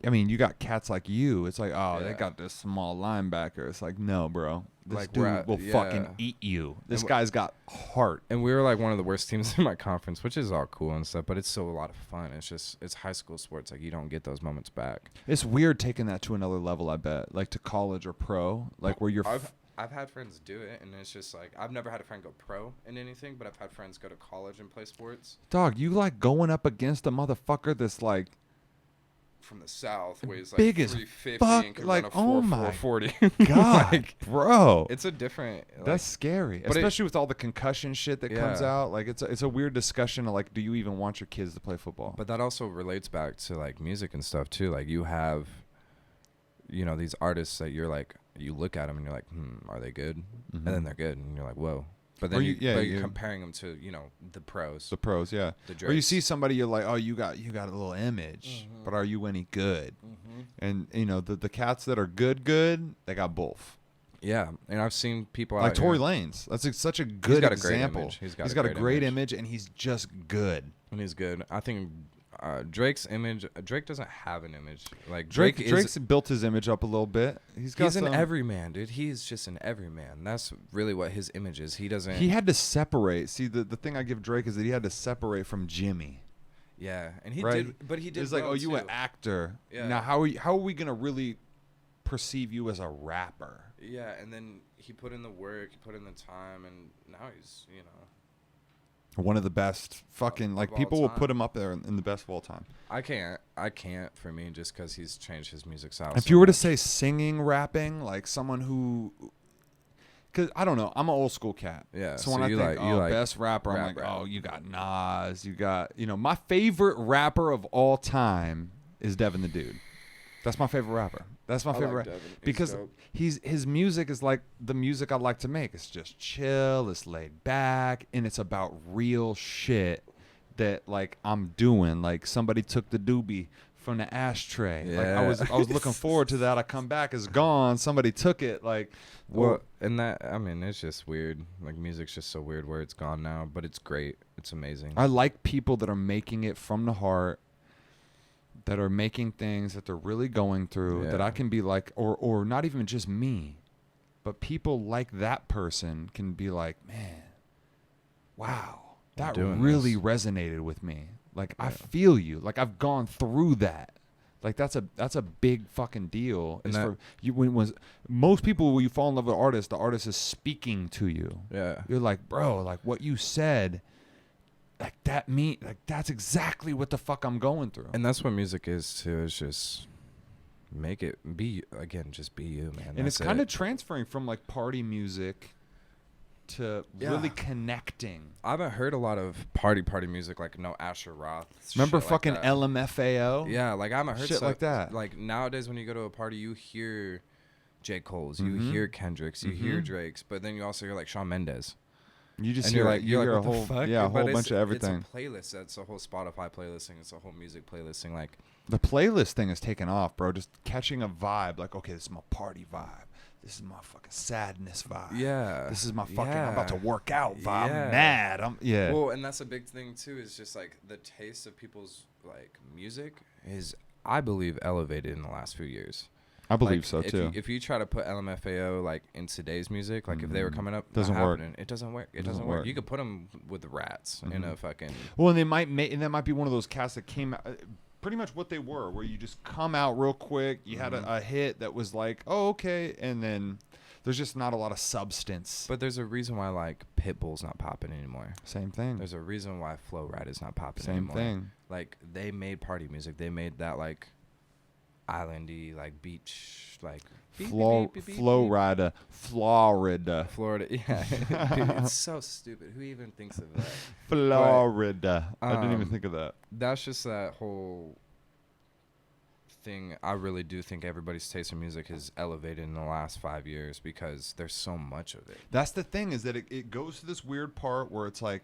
A: I mean, you got cats like you. It's they got this small linebacker. It's no, bro. This dude will fucking eat you. This guy's got heart.
B: And we were one of the worst teams in my conference, which is all cool and stuff, but it's still a lot of fun. It's high school sports. You don't get those moments back.
A: It's weird taking that to another level, I bet. To college or pro, where you're...
B: I've had friends do it, and it's just I've never had a friend go pro in anything, but I've had friends go to college and play sports.
A: Dog, you going up against a motherfucker that's
B: from the south weighs
A: big as 350
B: fuck, and can run a 440.
A: God, bro,
B: it's a different.
A: That's scary, especially with all the concussion shit that comes out. It's a weird discussion of do you even want your kids to play football?
B: But that also relates back to music and stuff too. You have, these artists that you're you look at them and you're are they good? Mm-hmm. And then they're good, and you're whoa. But then you're comparing them to the pros.
A: The pros, yeah. Or you see somebody, you're oh, you got a little image, but are you any good? And the cats that are good, they got both.
B: Yeah, and I've seen people
A: like Tory Lanez. That's such a good example.
B: He's
A: got a great image, and he's just good.
B: And he's good. I think Drake's image. Drake doesn't have an image.
A: Drake's built his image up a little bit. He's
B: an everyman, dude. He's just an everyman. That's really what his image is. He doesn't.
A: He had to separate. See, the thing I give Drake is that he had to separate from Jimmy.
B: Yeah, and he did. But he did.
A: It's oh, you an actor. Yeah. Now how are we gonna really perceive you as a rapper?
B: Yeah, and then he put in the work, he put in the time, and now he's
A: one of the best fucking people will put him up there in the best of all time.
B: I can't for me just because he's changed his music style.
A: If you were to say singing, rapping, someone who, because I don't know, I'm an old school cat.
B: Yeah.
A: So when I think best rapper, I'm oh, you got Nas, you got my favorite rapper of all time is Devin the Dude. That's my favorite rapper. That's my favorite rapper because his music is the music I like to make. It's just chill, it's laid back, and it's about real shit that I'm doing. Somebody took the doobie from the ashtray.
B: Yeah.
A: I was looking forward to that. I come back, it's gone. Somebody took it.
B: And that it's just weird. Music's just so weird where it's gone now, but it's great. It's amazing.
A: I like people that are making it from the heart. That are making things that they're really going through that I can be or not even just me, but people like that person can be man, wow, that really resonated with me. I feel you. I've gone through that. That's a big fucking deal. And for you, most people when you fall in love with an artist, the artist is speaking to you.
B: Yeah,
A: you're bro, what you said. That's exactly what the fuck I'm going through.
B: And that's what music is too. It's just make it be just be you, man.
A: And it's kind of transferring from party music to really connecting.
B: I haven't heard a lot of party music no Asher Roth.
A: Remember fucking LMFAO?
B: Yeah, I haven't heard
A: shit like that.
B: Nowadays when you go to a party, you hear J. Cole's, you hear Kendrick's, you hear Drake's, but then you also hear Shawn Mendes.
A: You just hear a whole bunch of everything.
B: It's a playlist. It's a whole Spotify playlisting. It's a whole music playlisting.
A: The playlist thing is taken off, bro. Just catching a vibe. Okay, this is my party vibe. this is my fucking sadness vibe.
B: Yeah.
A: This is my fucking I'm about to work out vibe. I'm mad.
B: Well, and that's a big thing too, is just like the taste of people's like music is, I believe, elevated in the last few years.
A: I believe so too.
B: If you try to put LMFAO like in today's music, like if they were coming up,
A: doesn't work.
B: It doesn't work. It doesn't work. You could put them with the Rats in a fucking.
A: Well, and that might be one of those casts that came out. Pretty much what they were, where you just come out real quick. You had a hit that was like, oh, okay, and then there's just not a lot of substance.
B: But there's a reason why like Pitbull's not popping anymore.
A: Same thing.
B: There's a reason why Flo Rida is not popping
A: Same
B: anymore.
A: thing.
B: Like they made party music. They made that like islandy, like beach, like
A: Flo Rida, Florida.
B: Florida, yeah. Dude, it's so stupid. Who even thinks of that?
A: Florida. I didn't even think of that.
B: That's just that whole thing. I really do think everybody's taste in music has elevated in the last 5 years because there's so much of it.
A: That's the thing, is that it goes to this weird part where it's like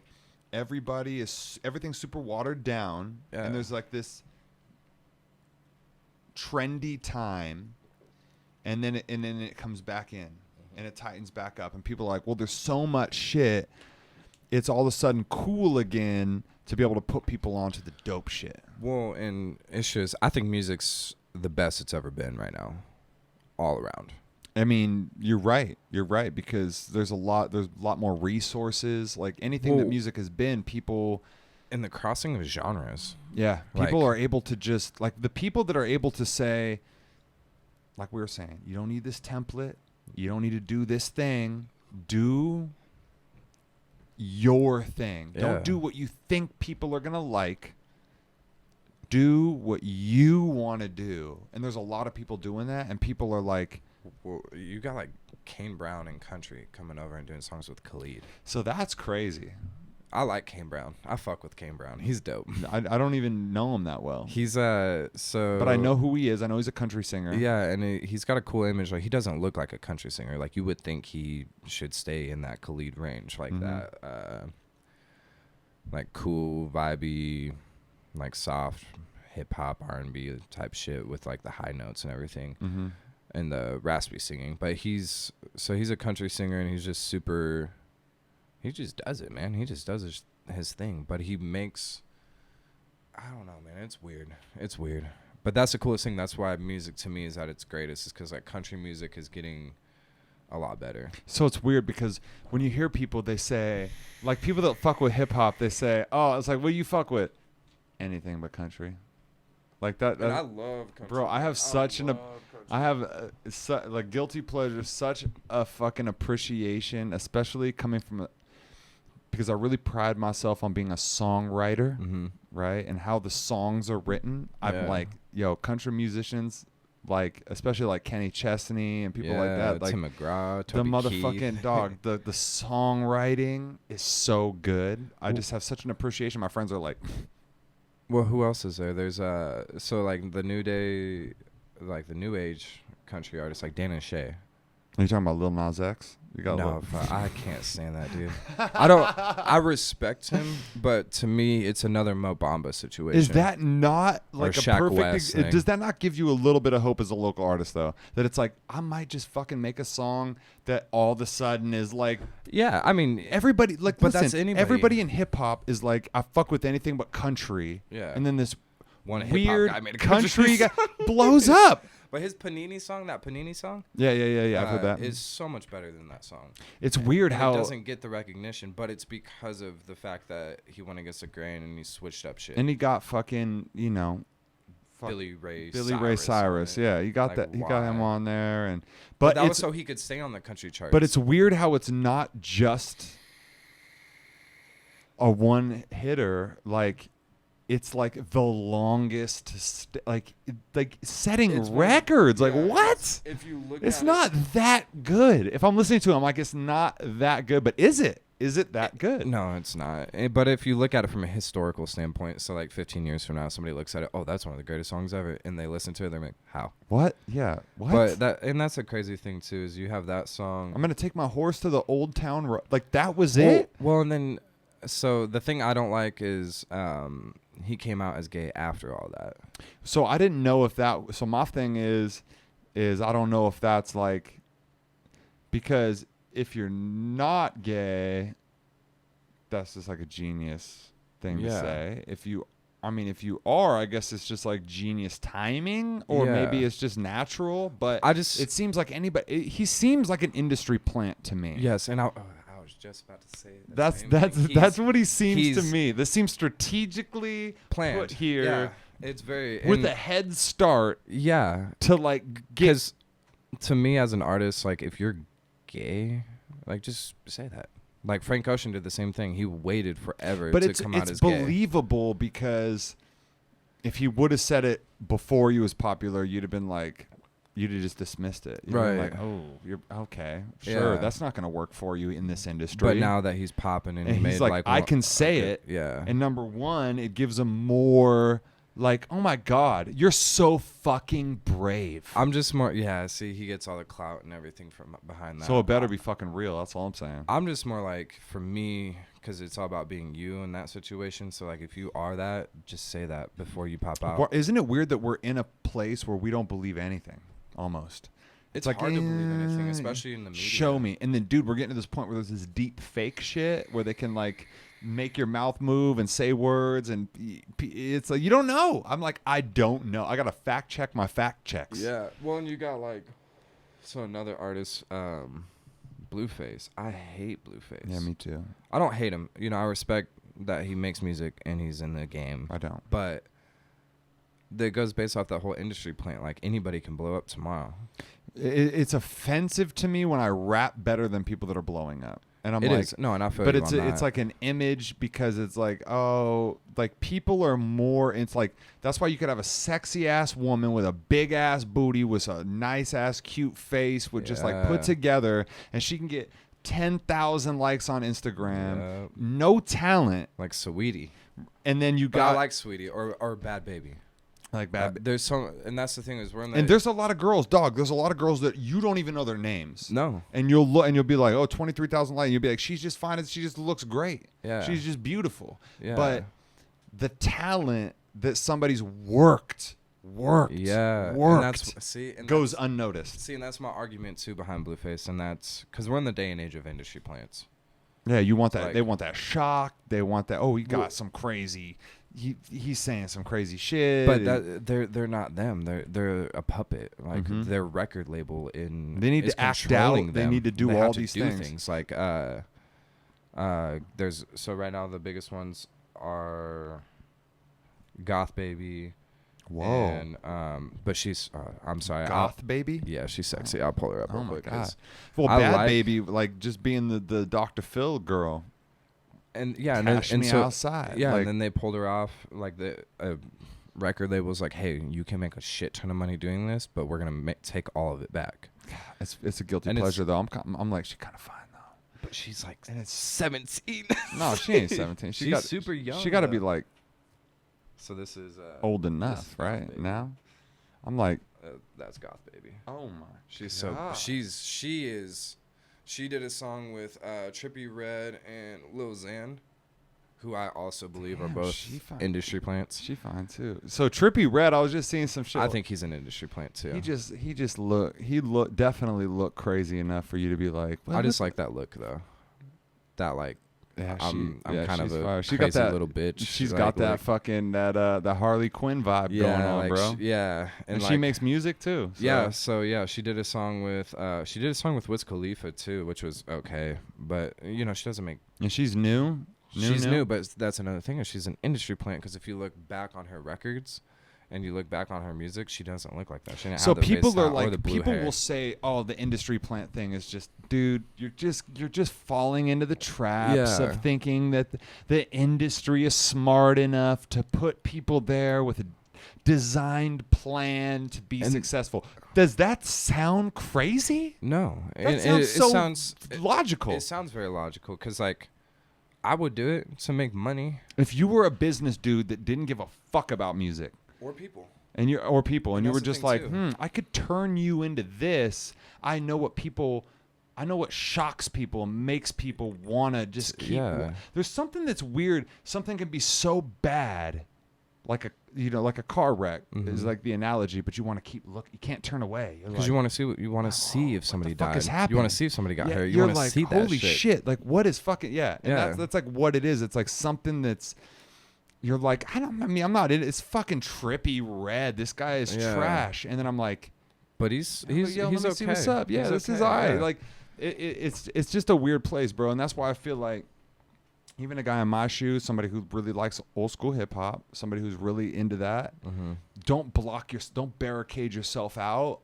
A: everything's super watered down, and there's like this trendy time, and then it comes back in, and it tightens back up, and people are like, well, there's so much shit, it's all of a sudden cool again to be able to put people onto the dope shit.
B: Well, and it's just, I think music's the best it's ever been right now, all around.
A: I mean, you're right, because there's a lot more resources, like anything that music has been, people.
B: And the crossing of genres.
A: Yeah. People are able to just, like, the people that are able to say, like we were saying, you don't need this template. You don't need to do this thing. Do your thing. Yeah. Don't do what you think people are going to like. Do what you want to do. And there's a lot of people doing that. And people are like.
B: Well, you got, like, Kane Brown and Country coming over and doing songs with Khalid.
A: So that's crazy.
B: I like Kane Brown. I fuck with Kane Brown. He's dope.
A: I don't even know him that well.
B: He's so.
A: But I know who he is. I know he's a country singer.
B: Yeah, and he's got a cool image. Like, he doesn't look like a country singer. Like, you would think he should stay in that Khalid range, like that, like cool, vibey, like soft hip hop R&B type shit with like the high notes and everything, and the raspy singing. But he's a country singer, and he's just super. He just does it, man. He just does his thing. But he makes, I don't know, man. It's weird. But that's the coolest thing. That's why music to me is at its greatest, is because like country music is getting a lot better. So
A: it's weird because when you hear people, they say, like people that fuck with hip hop, they say, oh, it's like, what do you fuck with? Anything but country. Like that.
B: And I love country.
A: Bro, I have like guilty pleasure, such a fucking appreciation, especially coming from because I really pride myself on being a songwriter, right? And how the songs are written. I'm like, yo, country musicians, like especially like Kenny Chesney and people like that, like
B: Tim McGraw,
A: Toby the motherfucking Keith. Dog. The songwriting is so good. I just have such an appreciation. My friends are like,
B: well, who else is there? There's so like the new day, like the new age country artists like Dan and Shay.
A: Are you talking about Lil Nas X?
B: No, I can't stand that dude. I respect him, but to me, it's another Mo Bamba situation.
A: Is that not like a perfect? Does that not give you a little bit of hope as a local artist, though? That it's like, I might just fucking make a song that all of a sudden is like.
B: Yeah, I mean,
A: everybody like.
B: But
A: listen,
B: that's anybody.
A: Everybody in hip hop is like, I fuck with anything but country.
B: Yeah.
A: And then this
B: one
A: weird
B: guy made a
A: country guy blows up.
B: But his Panini song, I've
A: heard that.
B: Is so much better than that song.
A: It's weird how
B: it doesn't get the recognition, but it's because of the fact that he went against the grain and he switched up shit.
A: And he got fucking,
B: Billy Ray
A: Cyrus. Yeah, you got that. You got him on there, and
B: but that was so he could stay on the country charts.
A: But it's weird how it's not just a one hitter, like. It's like the longest, like setting records. Like what?
B: If you look,
A: it's not that good. If I'm listening to him, like it's not that good. But is it? Is it that good?
B: No, it's not. But if you look at it from a historical standpoint, so like 15 years from now, somebody looks at it, oh, that's one of the greatest songs ever, and they listen to it, they're like, how?
A: What? Yeah. What?
B: But that's a crazy thing too. Is you have that song.
A: I'm gonna take my horse to the old town road. Like that was it.
B: Well, and then so the thing I don't like is. He came out as gay after all that.
A: So I didn't know if that. So my thing is I don't know if that's like Because if you're not gay, that's just like a genius thing to say. If you are, I guess it's just like genius timing, or maybe it's just natural. But it seems like he seems like an industry plant to me.
B: Yes, and I was just about to say
A: that's what he seems to me. This seems strategically
B: planned
A: put here.
B: Yeah, it's very
A: with a head start.
B: Yeah,
A: to like get.
B: To me as an artist, like if you're gay, like just say that. Like Frank Ocean did the same thing. He waited forever to come out as gay.
A: But it's believable because if he would have said it before he was popular, you'd have been like, you'd have just dismissed it. You'd have been like, oh, you're okay, sure, that's not going to work for you in this industry.
B: But now that he's popping and
A: he's
B: made like
A: I can say it.
B: Yeah.
A: And number one, it gives him more. Like, oh my God, you're so fucking brave.
B: I'm just more, see, he gets all the clout and everything from behind that.
A: So it better be fucking real. That's all I'm saying.
B: I'm just more like, for me, because it's all about being you in that situation. So, like, if you are that, just say that before you pop out.
A: Well, isn't it weird that we're in a place where we don't believe anything, almost?
B: It's like, hard to believe anything, especially in the media.
A: Show me. And then, dude, we're getting to this point where there's this deep fake shit where they can, like, make your mouth move and say words, and it's like you don't know. I'm like, I don't know. I gotta fact check my fact checks.
B: Yeah. Well, and you got like, so another artist, Blueface. I hate Blueface.
A: Yeah, me too.
B: I don't hate him. You know, I respect that he makes music and he's in the game.
A: I don't.
B: But that goes based off that whole industry plant. Like anybody can blow up tomorrow.
A: It's offensive to me when I rap better than people that are blowing up. And I'm
B: no, and I feel
A: but
B: you
A: it's
B: on that.
A: It's like an image because it's like, oh, like people are more. It's like that's why you could have a sexy ass woman with a big ass booty with a nice ass cute face with just like put together, and she can get 10,000 likes on Instagram, no talent,
B: like Saweetie.
A: And then you
B: I like Saweetie or Bad Baby.
A: Like bad.
B: There's some, and that's the thing is we're in the.
A: And there's a lot of girls, dog. There's a lot of girls that you don't even know their names.
B: No.
A: And you'll look, and you'll be like, oh, 23,000 likes. And you'll be like, she's just fine. She just looks great.
B: Yeah.
A: She's just beautiful.
B: Yeah.
A: But the talent that somebody's worked, and that's, goes unnoticed.
B: See, and that's my argument too behind Blueface, and that's because we're in the day and age of industry plants.
A: Yeah, you want that. Like, they want that shock. They want that. Oh, he got some crazy. He's saying some crazy shit.
B: But they're not them. They're a puppet. Like their record label
A: they need to act out.
B: Them.
A: They need to do all these things.
B: Like there's so right now the biggest ones are Goth Baby.
A: Whoa.
B: And but she's I'm sorry.
A: Goth Baby?
B: Yeah, she's sexy. I'll pull her up real quick.
A: God. Well, Bad Baby, like just being the Dr. Phil girl.
B: And yeah,
A: Cash
B: and
A: me
B: so
A: outside.
B: Yeah,
A: like,
B: and then they pulled her off. Like the record label was like, "Hey, you can make a shit ton of money doing this, but we're gonna take all of it back."
A: It's a guilty pleasure though. I'm like, she's kind of fine though.
B: But she's like, and it's 17.
A: No, she ain't 17.
B: She's super young.
A: She got to be like.
B: So this is
A: old enough, right? Now, I'm like,
B: that's Goth Baby.
A: Oh my!
B: She's
A: God.
B: She did a song with Trippie Redd and Lil Xan, who I also believe are both industry plants.
A: She fine too. So Trippie Redd, I was just seeing some shit.
B: I think he's an industry plant too.
A: He definitely looked crazy enough for you to be like. Well,
B: I just like that look though. That like.
A: Yeah,
B: I'm kind of a
A: she
B: crazy
A: got that,
B: little bitch.
A: She's got that fucking the Harley Quinn vibe going on, bro. And she makes music too.
B: So. Yeah, she did a song with Wiz Khalifa too, which was okay. But you know, she doesn't make.
A: And she's new.
B: She's new, but that's another thing. Is she's an industry plant because if you look back on her records. And you look back on her music, she doesn't look like that. She didn't have the
A: people
B: face
A: are like,
B: people
A: will say, "Oh, the industry plant thing is just, dude, you're just falling into the traps of thinking that the industry is smart enough to put people there with a designed plan to be successful." Does that sound crazy?
B: No,
A: it sounds logical.
B: It sounds very logical because, like, I would do it to make money.
A: If you were a business dude that didn't give a fuck about music.
B: Or people.
A: And you were just like, I could turn you into this. I know what shocks people and makes people want to just keep. There's something that's weird. Something can be so bad like a car wreck is like the analogy, but you want to keep looking. You can't turn away
B: because you want to see see if somebody died.
A: You
B: want to see if somebody got hurt. You
A: you're
B: want to
A: like,
B: see that
A: holy shit! Like, what is fucking And that's like what it is. It's like something that's. You're like, I'm not in it. It's fucking trippy red. This guy is trash. And then I'm like,
B: but he's
A: let me
B: okay.
A: see what's up. Yeah, this is all right. Like, it's just a weird place, bro. And that's why I feel like. Even a guy in my shoes, somebody who really likes old school hip hop, somebody who's really into that, don't barricade yourself out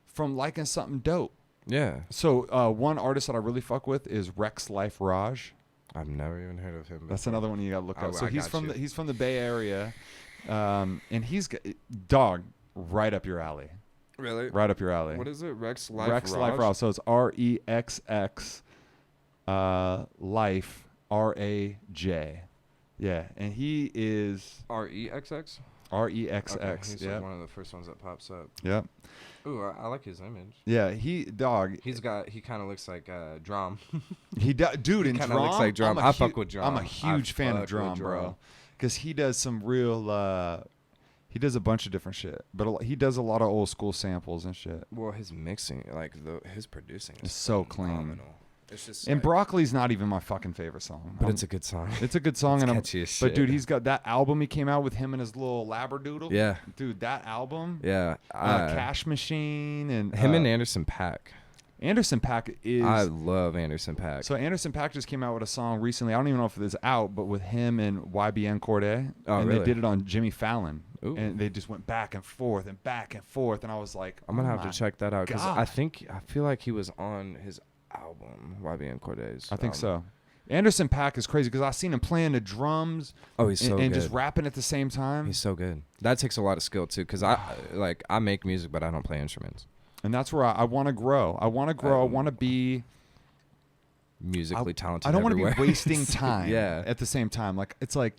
A: from liking something dope.
B: Yeah.
A: So one artist that I really fuck with is Rex Life Raj.
B: I've never even heard of him before.
A: That's another one you gotta look up. So he's from the Bay Area, and he's dog right up your alley.
B: Really?
A: Right up your alley.
B: What is it? Rex Life
A: Raj. So it's REXX Life. RAJ. Yeah, and he is
B: REXX?
A: REXX.
B: Okay, he's like one of the first ones that pops up.
A: Yep.
B: Ooh, I like his image.
A: Yeah, he
B: kind of looks like Drum.
A: Dude, in
B: Drum.
A: He
B: looks like Drum. I fuck with Drum.
A: I'm a huge fan of Drum, bro. Because he does some real he does a bunch of different shit, but he does a lot of old school samples and shit.
B: Well, his mixing, his producing is
A: so
B: phenomenal.
A: Clean. It's just and Broccoli's not even my fucking favorite song.
B: But it's a good song.
A: It's a good song.
B: It's catchy as shit.
A: But dude, he's got that album he came out with him and his little Labradoodle.
B: Yeah.
A: Dude, that album.
B: Yeah.
A: Cash Machine and
B: him and Anderson .Paak.
A: Anderson .Paak is.
B: I love Anderson .Paak.
A: So Anderson .Paak just came out with a song recently. I don't even know if it is out, but with him and YBN Cordae.
B: Oh,
A: and
B: really?
A: They did it on Jimmy Fallon.
B: Ooh.
A: And they just went back and forth and back and forth. And I was like,
B: I'm gonna have to check that out because I feel like he was on his album, YBN Cordae's.
A: I think so. Anderson .Paak is crazy because I seen him playing the drums.
B: Oh, he's so good.
A: And just rapping at the same time.
B: He's so good. That takes a lot of skill too because I make music but I don't play instruments.
A: And that's where I want to grow. I want to be
B: musically talented.
A: I don't
B: want
A: to be wasting time.
B: Yeah.
A: At the same time, like it's like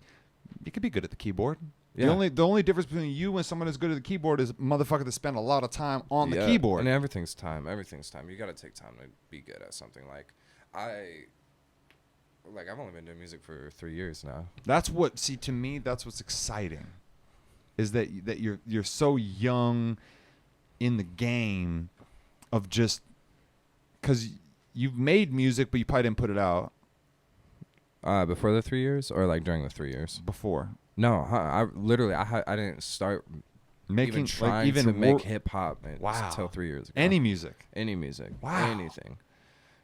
A: you could be good at the keyboard.
B: Yeah.
A: The only difference between you and someone who's good at the keyboard is motherfucker that spend a lot of time on the keyboard.
B: And everything's time. You got to take time to be good at something. I've only been doing music for 3 years now.
A: To me, that's what's exciting. Is that you're so young in the game of just because you've made music, but you probably didn't put it out.
B: Before the 3 years or during the 3 years?
A: Before.
B: No, I didn't start
A: making
B: to make hip hop until 3 years ago.
A: Any music.
B: Wow. Anything.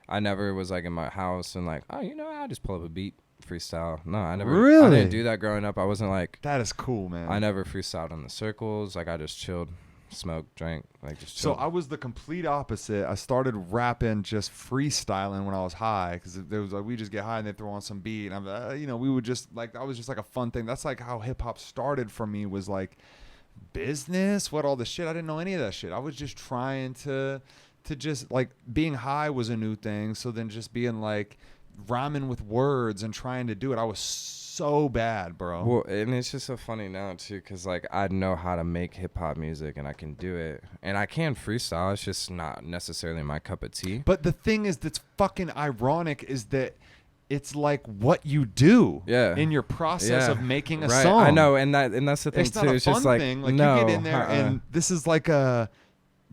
B: I never was in my house and I just pull up a beat, freestyle. No, I never.
A: Really?
B: I didn't do that growing up. I wasn't
A: that is cool, man.
B: I never freestyled in the circles. I just chilled, smoked, drank, just chilled.
A: So I was the complete opposite. I started rapping, just freestyling when I was high because there was we just get high and they throw on some beat. And I'm we would just that was just a fun thing. That's how hip hop started for me was business, all the shit. I didn't know any of that shit. I was just trying to just being high was a new thing. So then just being rhyming with words and trying to do it. I was so bad, bro.
B: Well, and it's just so funny now too, because I know how to make hip hop music and I can do it, and I can freestyle. It's just not necessarily my cup of tea.
A: But the thing that's fucking ironic is that it's what you do in your process of making a song.
B: I know, and that's the thing too.
A: It's not a fun thing. You get in there and this is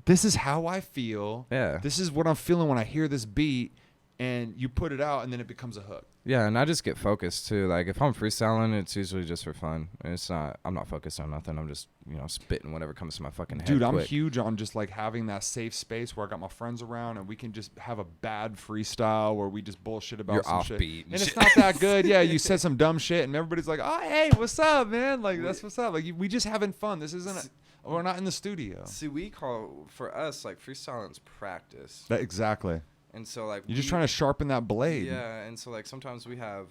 A: this is how I feel.
B: Yeah.
A: This is what I'm feeling when I hear this beat, and you put it out, and then it becomes a hook.
B: Yeah, and I just get focused too. If I'm freestyling, it's usually just for fun. And I'm not focused on nothing. I'm just spitting whatever comes to my fucking head.
A: Dude, I'm
B: quick.
A: huge on just having that safe space where I got my friends around and we can just have a bad freestyle where we just bullshit about some shit.
B: And
A: it's not that good. Yeah, you said some dumb shit and everybody's like, "Oh, hey, what's up, man?" That's what's up. We just having fun. This isn't we're not in the studio.
B: See, for us freestyling's practice.
A: Exactly.
B: And so
A: you're just trying to sharpen that blade.
B: Yeah, and so sometimes we have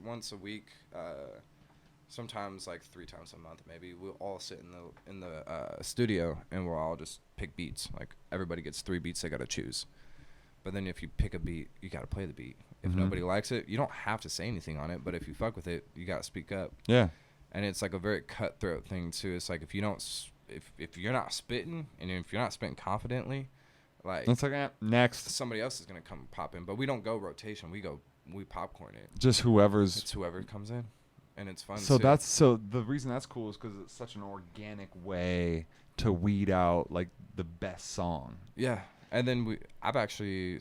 B: once a week, sometimes 3 times a month maybe, we'll all sit in the studio and we'll all just pick beats. Everybody gets 3 beats they got to choose. But then if you pick a beat, you got to play the beat. If nobody likes it, you don't have to say anything on it, but if you fuck with it, you got to speak up.
A: Yeah.
B: And it's a very cutthroat thing too. It's if you don't if you're not spitting and if you're not spitting confidently,
A: it's next.
B: Somebody else is gonna come pop in, but we don't go rotation. We popcorn it.
A: Just whoever's.
B: It's whoever comes in, and it's fun.
A: So
B: too.
A: so the reason that's cool is because it's such an organic way to weed out like the best song.
B: Yeah. And then I've actually,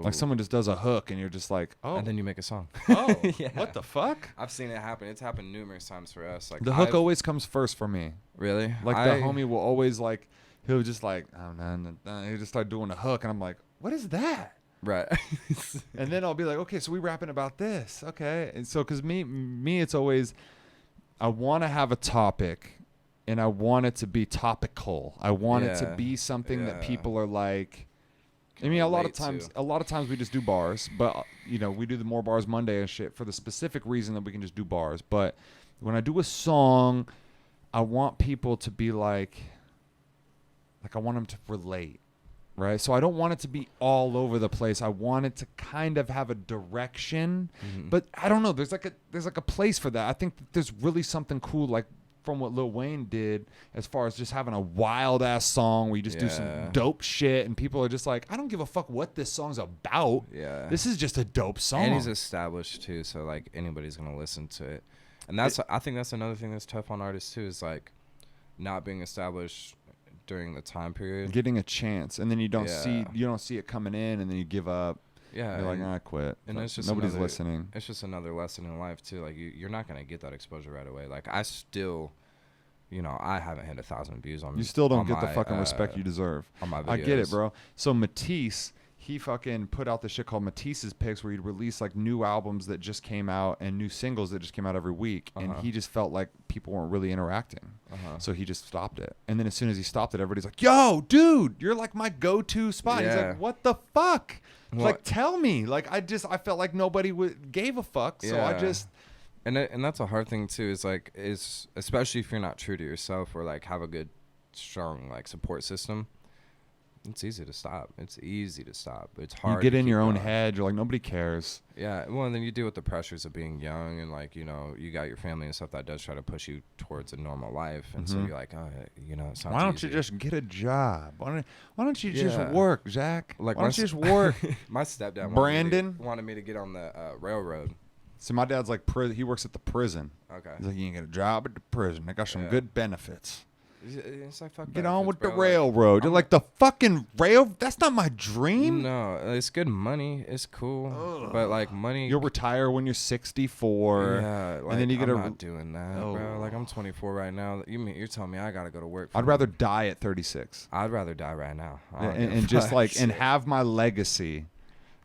A: like someone just does a hook and you're just like, oh.
B: And then you make a song.
A: Oh, yeah. What the fuck?
B: I've seen it happen. It's happened numerous times for us. Like
A: the hook always comes first for me.
B: Really?
A: Like the homie will always like, he'll just like, oh, no. He'll just start doing a hook and I'm like, what is that?
B: Right.
A: And then I'll be like, okay, so we rapping about this. Okay. And so, cause me, it's always, I want to have a topic. And I want it to be topical. I want it to be something that people are like. I mean, a lot of times we just do bars, but we do the More Bars Monday and shit for the specific reason that we can just do bars. But when I do a song, I want people to be like I want them to relate, right? So I don't want it to be all over the place. I want it to kind of have a direction, but I don't know. There's like a place for that. I think that there's really something cool, like from what Lil Wayne did as far as just having a wild ass song where you just do some dope shit and people are just like, I don't give a fuck what this song's about. Yeah. This is just a dope song.
B: And he's established too, so like anybody's gonna listen to it. And I think that's another thing that's tough on artists too, is like not being established during the time period.
A: Getting a chance and then you don't see it coming in and then you give up. Yeah, you're like, I quit.
B: And it's just
A: nobody's listening.
B: It's just another lesson in life too. Like you're not gonna get that exposure right away. Like I still, I haven't hit 1,000 views on.
A: You still don't get the fucking respect you deserve.
B: On my videos.
A: I get it, bro. So Matisse, he fucking put out this shit called Matisse's Picks, where he'd release like new albums that just came out and new singles that just came out every week, and he just felt like people weren't really interacting, so he just stopped it. And then as soon as he stopped it, everybody's like, "Yo, dude, you're like my go-to spot." Yeah. He's like, "What the fuck?" Like, tell me. Like, I felt like nobody gave a fuck. So I just.
B: And that's a hard thing too. Is especially if you're not true to yourself or like have a good, strong like support system. It's easy to stop. It's hard.
A: You get in your own head. You're like, nobody cares.
B: Yeah. Well, and then you deal with the pressures of being young and like, you got your family and stuff that does try to push you towards a normal life. And so you're like, oh, it sounds
A: Why don't you just get a job? Why don't you just work, Zach? Like, why don't you just work?
B: My stepdad wanted me to get on the railroad.
A: So my dad's like, he works at the prison.
B: Okay.
A: He's like, you can get a job at the prison. They got some good benefits.
B: It's like, fuck,
A: get on with the railroad. You're like, the fucking rail? That's not my dream.
B: No, it's good money. It's cool. But like money.
A: You'll retire when you're 64.
B: Yeah. Like,
A: and then you get
B: I'm not doing that, bro. Like I'm 24 right now. You're telling me I gotta go to work.
A: I'd rather die at 36.
B: I'd rather die right now.
A: And just like, and have my legacy.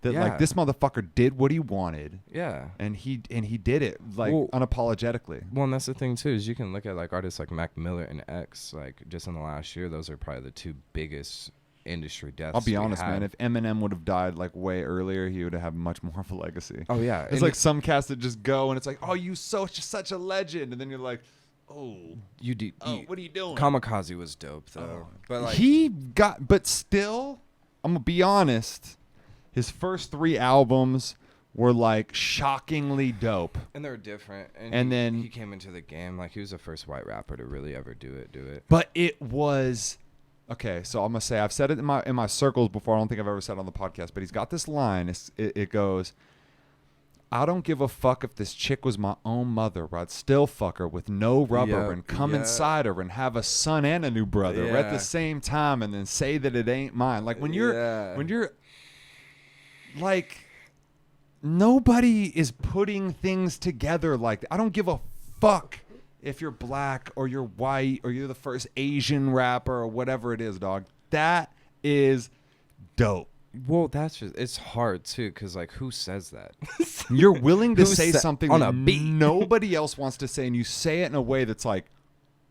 A: That like this motherfucker did what he wanted.
B: Yeah.
A: And he did it like unapologetically.
B: Well, and that's the thing too, is you can look at like artists like Mac Miller and X, like just in the last year, those are probably the two biggest industry deaths.
A: I'll be honest, man. If Eminem would have died like way earlier, he would have much more of a legacy.
B: Oh yeah.
A: It's like some cats that just go and it's like, oh, you such a legend, and then you're like, oh, what are you doing?
B: Kamikaze was dope though. But like
A: but still, I'm gonna be honest. His first 3 albums were like shockingly dope,
B: and they're different.
A: And then
B: he came into the game like he was the first white rapper to really ever do it.
A: But it was okay. So I'm gonna say I've said it in my circles before. I don't think I've ever said it on the podcast. But he's got this line. It goes, "I don't give a fuck if this chick was my own mother. I'd still fuck her with no rubber and come inside her and have a son and a new brother at the same time, and then say that it ain't mine." Like when you're like, nobody is putting things together like that. I don't give a fuck if you're black or you're white or you're the first Asian rapper or whatever it is, dog. That is dope.
B: Well, it's hard too, because like, who says that?
A: You're willing to say something on a beat nobody else wants to say, and you say it in a way that's like,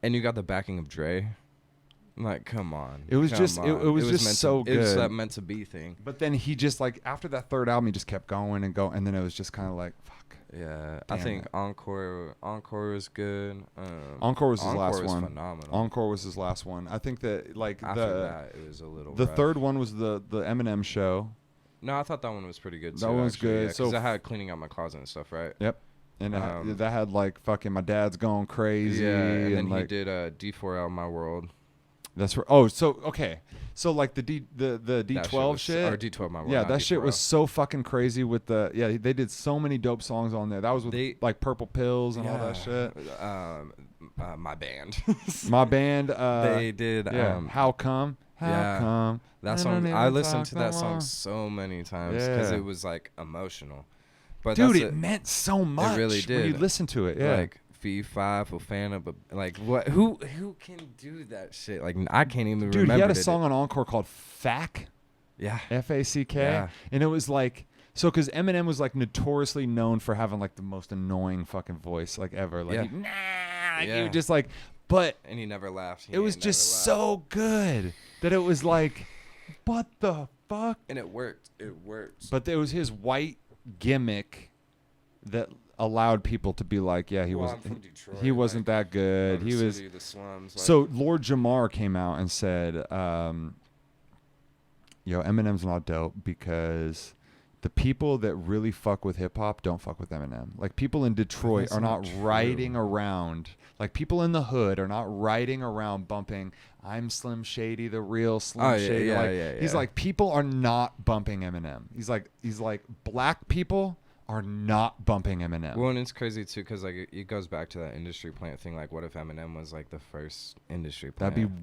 B: and you got the backing of Dre. Like, come on.
A: It was just so good.
B: It was that meant to be thing.
A: But then he just like, after that third album, he just kept going and going, and then it was just kind of like, fuck.
B: Yeah, I think Encore was good.
A: Encore was his last one.
B: Phenomenal.
A: Encore was his last one. I think that like
B: after that, it was a little.
A: The
B: rough.
A: Third one was the Eminem show.
B: No, I thought that one was pretty good too.
A: That one was good.
B: Yeah, so I had Cleaning Out My Closet and stuff, right?
A: Yep. And that had like fucking My Dad's Going Crazy.
B: Yeah, and then
A: like,
B: he did D4L My World.
A: That's right. Oh, so okay. So like the D12 shit
B: or D12 my
A: yeah, that
B: D4.
A: shit was so fucking crazy with they did so many dope songs on there. That was with like Purple Pills and all that shit.
B: My band.
A: My band
B: they did
A: How Come? How Come?
B: That song I listened to that song so many times cuz it was like emotional. But
A: dude, it meant so much.
B: It really did.
A: When you listen to it. Yeah.
B: Like Fee-Fi for fan of like what who can do that shit? Like I can't even remember.
A: Dude, he had a song on Encore called Fack.
B: Yeah.
A: Fack.
B: Yeah.
A: And it was like because Eminem was like notoriously known for having like the most annoying fucking voice like ever. Like you just like
B: and he never laughed.
A: It was just so good that it was like what the fuck?
B: And it worked. It worked.
A: But it was his white gimmick that allowed people to be like, he wasn't that good. He was
B: the slums,
A: so Lord Jamar came out and said, Eminem's not dope because the people that really fuck with hip hop don't fuck with Eminem. Like people in Detroit are not riding around. Like people in the hood are not riding around bumping I'm Slim Shady, the real Slim Shady. He's like people are not bumping Eminem. He's like black people are not bumping Eminem.
B: Well, and it's crazy too because like it goes back to that industry plant thing. Like, what if Eminem was like the first industry plant?
A: That'd be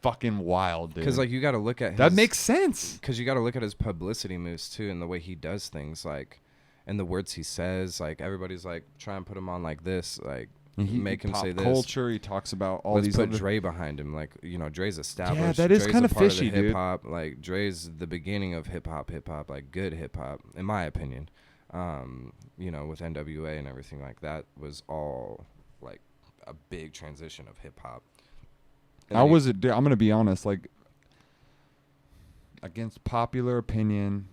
A: fucking wild, dude.
B: Because like you got to look at
A: that makes sense.
B: Because you got to look at his publicity moves too, and the way he does things, like, and the words he says. Like everybody's like try and put him on like this, like make him say this.
A: Culture. He talks about all
B: Let's
A: these.
B: Put Dre behind him, like Dre's established.
A: Yeah, that is kind of fishy, dude.
B: Hip hop, like Dre's the beginning of hip hop, like good hip hop, in my opinion. With NWA and everything like that was all like a big transition of hip hop.
A: I'm gonna be honest, like against popular opinion,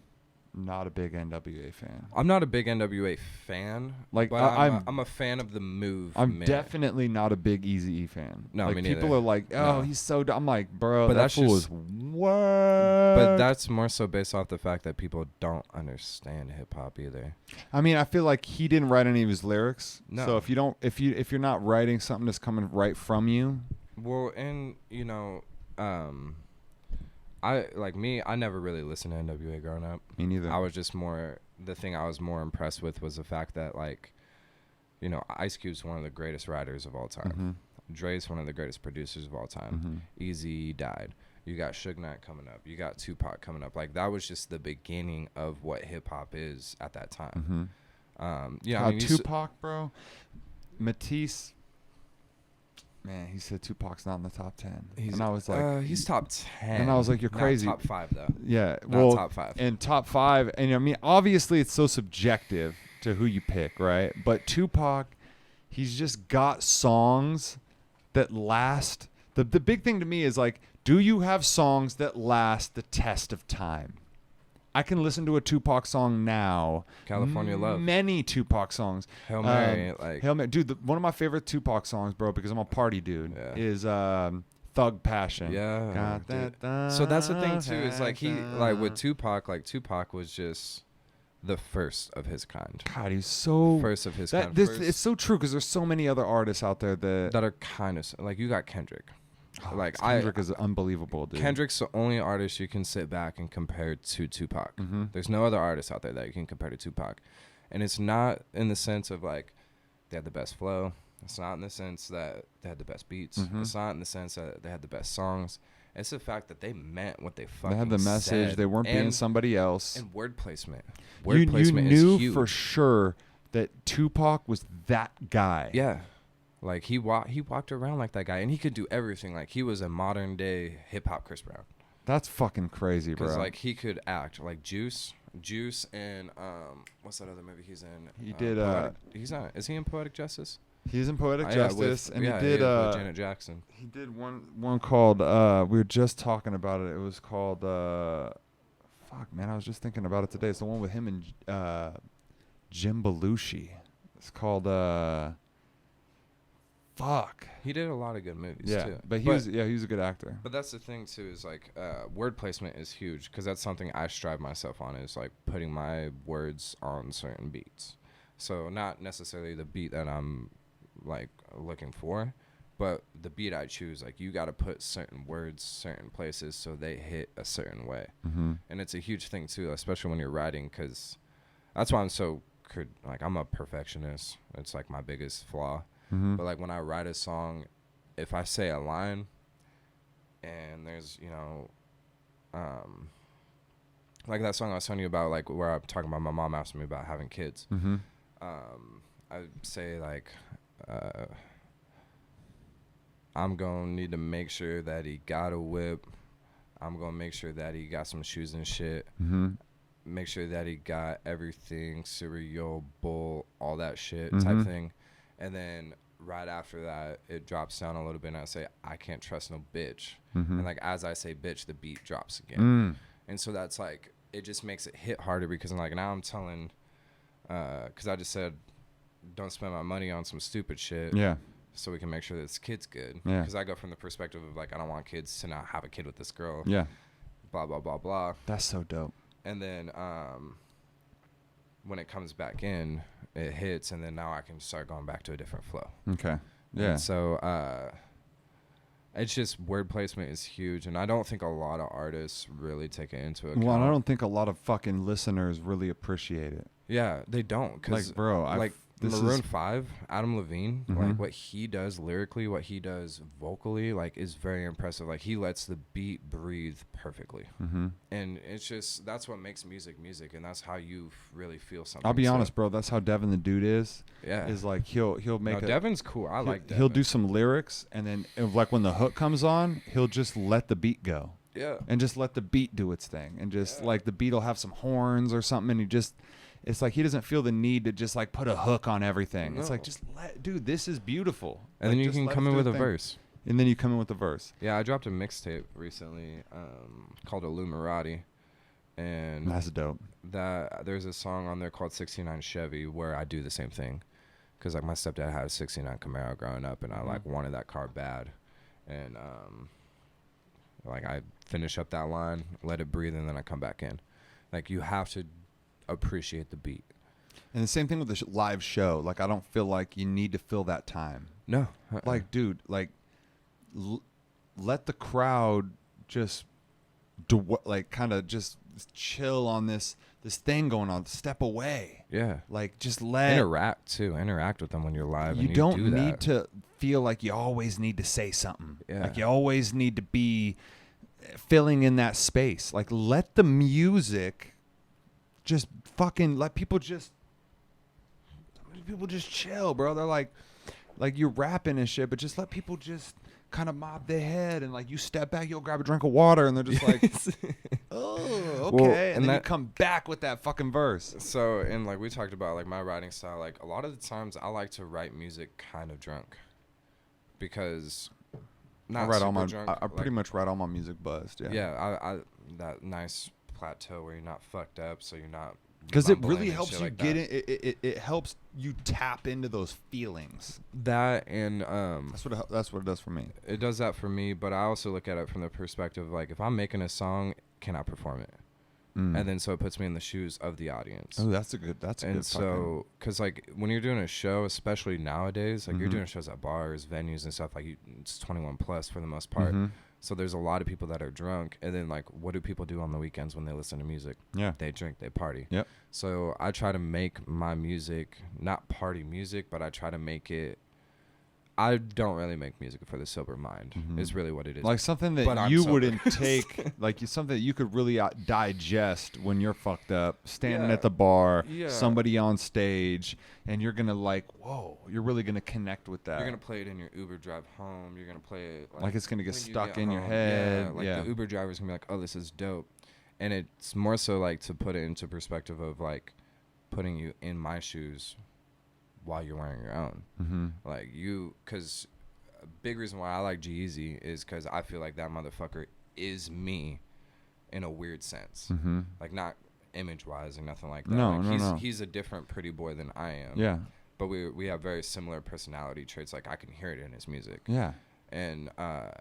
A: not a big NWA fan.
B: I'm not a big NWA fan.
A: Like
B: but I'm a fan of the move.
A: I'm definitely not a big Eazy-E fan.
B: No,
A: like
B: me
A: people
B: neither.
A: are like, he's so dumb. I'm like, bro,
B: but
A: that fool is what?
B: But that's more so based off the fact that people don't understand hip hop either.
A: I mean, I feel like he didn't write any of his lyrics.
B: No.
A: So if you're not writing something that's coming right from you.
B: Well, and I never really listened to NWA growing up.
A: Me neither.
B: I was just the thing I was more impressed with was the fact that Ice Cube's one of the greatest writers of all time.
A: Mm-hmm.
B: Dre's one of the greatest producers of all time.
A: Mm-hmm.
B: Eazy died. You got Suge Knight coming up. You got Tupac coming up. Like that was just the beginning of what hip hop is at that time.
A: Mm-hmm. Tupac, bro. Matisse. Man, he said Tupac's not in the top 10. And I was like...
B: he's top 10.
A: And I was like, you're crazy.
B: Not top 5, though.
A: Yeah.
B: Not top 5.
A: And top 5... And, I mean, obviously, it's so subjective to who you pick, right? But Tupac, he's just got songs that last... The big thing to me is, like, do you have songs that last the test of time? I can listen to a Tupac song now.
B: California Love.
A: Many Tupac songs.
B: Hail Mary.
A: Hail Mary. Dude, one of my favorite Tupac songs, bro, because I'm a party dude, is Thug Passion.
B: Yeah. So that's the thing, too, is like with Tupac, like Tupac was just the first of his kind.
A: God, he's so...
B: First of his kind.
A: It's so true because there's so many other artists out there that
B: are kind of... Like, you got Kendrick.
A: Kendrick is unbelievable, dude.
B: Kendrick's the only artist you can sit back and compare to Tupac.
A: Mm-hmm.
B: There's no other artist out there that you can compare to Tupac. And it's not in the sense of like they had the best flow. It's not in the sense that they had the best beats.
A: Mm-hmm.
B: It's not in the sense that they had the best songs. It's the fact that they meant what they fucking said.
A: They had the message. They weren't being somebody else.
B: And word placement.
A: You knew for sure that Tupac was that guy.
B: Yeah. Like he walked around like that guy, and he could do everything. Like he was a modern day hip hop Chris Brown.
A: That's fucking crazy, bro.
B: Because like he could act like Juice, and what's that other movie he's in?
A: He did.
B: He's not. Is he in Poetic Justice?
A: He's in Poetic Justice, and he did.
B: With Janet Jackson.
A: He did one called. We were just talking about it. It was called. Fuck, man, I was just thinking about it today. It's the one with him and Jim Belushi. It's called. Fuck.
B: He did a lot of good movies too.
A: But he was a good actor.
B: But that's the thing too, is like word placement is huge because that's something I strive myself on, is like putting my words on certain beats. So not necessarily the beat that I'm like looking for, But the beat I choose, like, you got to put certain words certain places so they hit a certain way.
A: Mm-hmm.
B: And it's a huge thing too, especially when you're writing, because that's why I'm so like, I'm a perfectionist. It's like my biggest flaw.
A: Mm-hmm.
B: But like when I write a song, if I say a line and there's, you know, like that song I was telling you about, like where I'm talking about my mom asking me about having kids.
A: Mm-hmm.
B: I would say like, I'm going to need to make sure that he got a whip. I'm going to make sure that he got some shoes and shit.
A: Mm-hmm.
B: Make sure that he got everything, cereal, bowl, all that shit
A: Mm-hmm.
B: type thing. And then right after that, it drops down a little bit and I say, I can't trust no bitch.
A: Mm-hmm.
B: And like, as I say bitch, the beat drops again. And so that's like, it just makes it hit harder because I'm like, now I'm telling, because I just said, don't spend my money on some stupid shit.
A: Yeah.
B: So we can make sure that this kid's good.
A: Yeah.
B: Because I go from the perspective of like, I don't want kids to not have a kid with this girl.
A: Yeah.
B: Blah, blah, blah, blah.
A: That's so dope.
B: And then when it comes back in, it hits, and then now I can start going back to a different flow.
A: Okay. Yeah.
B: And so it's just word placement is huge, and I don't think a lot of artists really take it into account.
A: Well, I don't think a lot of fucking listeners really appreciate it.
B: Yeah, they don't. Cause
A: like, bro,
B: like Maroon 5, Adam Levine, like what he does lyrically, what he does vocally, like is very impressive. Like he lets the beat breathe perfectly. And it's just, that's what makes music, and that's how you really feel something.
A: I'll be honest, bro. That's how Devin the dude is.
B: Yeah.
A: Is like he'll make
B: Devin's cool. I like Devin.
A: He'll do some lyrics, and then like when the hook comes on, he'll just let the beat go.
B: Yeah.
A: And just let the beat do its thing, and just like the beat will have some horns or something, and he just. It's like he doesn't feel the need to just like put a hook on everything. No. It's like, just dude, this is beautiful.
B: And
A: like,
B: then you can come in with a verse.
A: And then you come in with a verse.
B: Yeah, I dropped a mixtape recently called Rotti, and
A: that's dope.
B: There's a song on there called 69 Chevy where I do the same thing, because like my stepdad had a 69 Camaro growing up, and I like wanted that car bad, and like I finish up that line, let it breathe, and then I come back in. Like you have to appreciate the beat.
A: And the same thing with the live show. Like I don't feel like you need to fill that time.
B: No.
A: Like, dude, like let the crowd just like kind of just chill on this thing going on. Step away.
B: Yeah.
A: Like just
B: interact with them when you're live.
A: You don't need to feel like you always need to say something.
B: Yeah.
A: Like you always need to be filling in that space. Like let the music just fucking let people just chill, bro. They're like you're rapping and shit, but just let people just kind of mob their head, and like you step back, you'll grab a drink of water, and they're just like, oh, okay. Well, and then you come back with that fucking verse.
B: So, and like we talked about, like my writing style, like a lot of the times I like to write music kind of drunk, because
A: I pretty much write all my music buzzed. Yeah.
B: Yeah, I that nice plateau where you're not fucked up, so you're not,
A: because it really helps you get in. It helps you tap into those feelings.
B: That and
A: that's what it does for me.
B: It does that for me, but I also look at it from the perspective of like, if I'm making a song, can I perform it? And then so it puts me in the shoes of the audience.
A: Oh, that's a good. And
B: so, because like when you're doing a show, especially nowadays, like you're doing shows at bars, venues, and stuff, like it's 21 plus for the most part. So there's a lot of people that are drunk, and then like, what do people do on the weekends when they listen to music?
A: Yeah,
B: they drink, they party.
A: Yep.
B: So I try to make my music not party music, but I try to make it. I don't really make music for the sober mind. Is really what it is.
A: Like something that you wouldn't take, like something that you could really digest when you're fucked up, standing at the bar, somebody on stage, and you're gonna like, whoa, you're really gonna connect with that.
B: You're gonna play it in your Uber drive home. You're gonna play it
A: like it's gonna get stuck in your head.
B: Yeah, the Uber driver's gonna be like, oh, this is dope, and it's more so like to put it into perspective of like putting you in my shoes while you're wearing your own. Like because a big reason why I like G-Eazy is because I feel like that motherfucker is me in a weird sense. Like not image wise or nothing like that.
A: No,
B: he's a different pretty boy than I am.
A: Yeah.
B: But we have very similar personality traits. Like I can hear it in his music.
A: Yeah.
B: And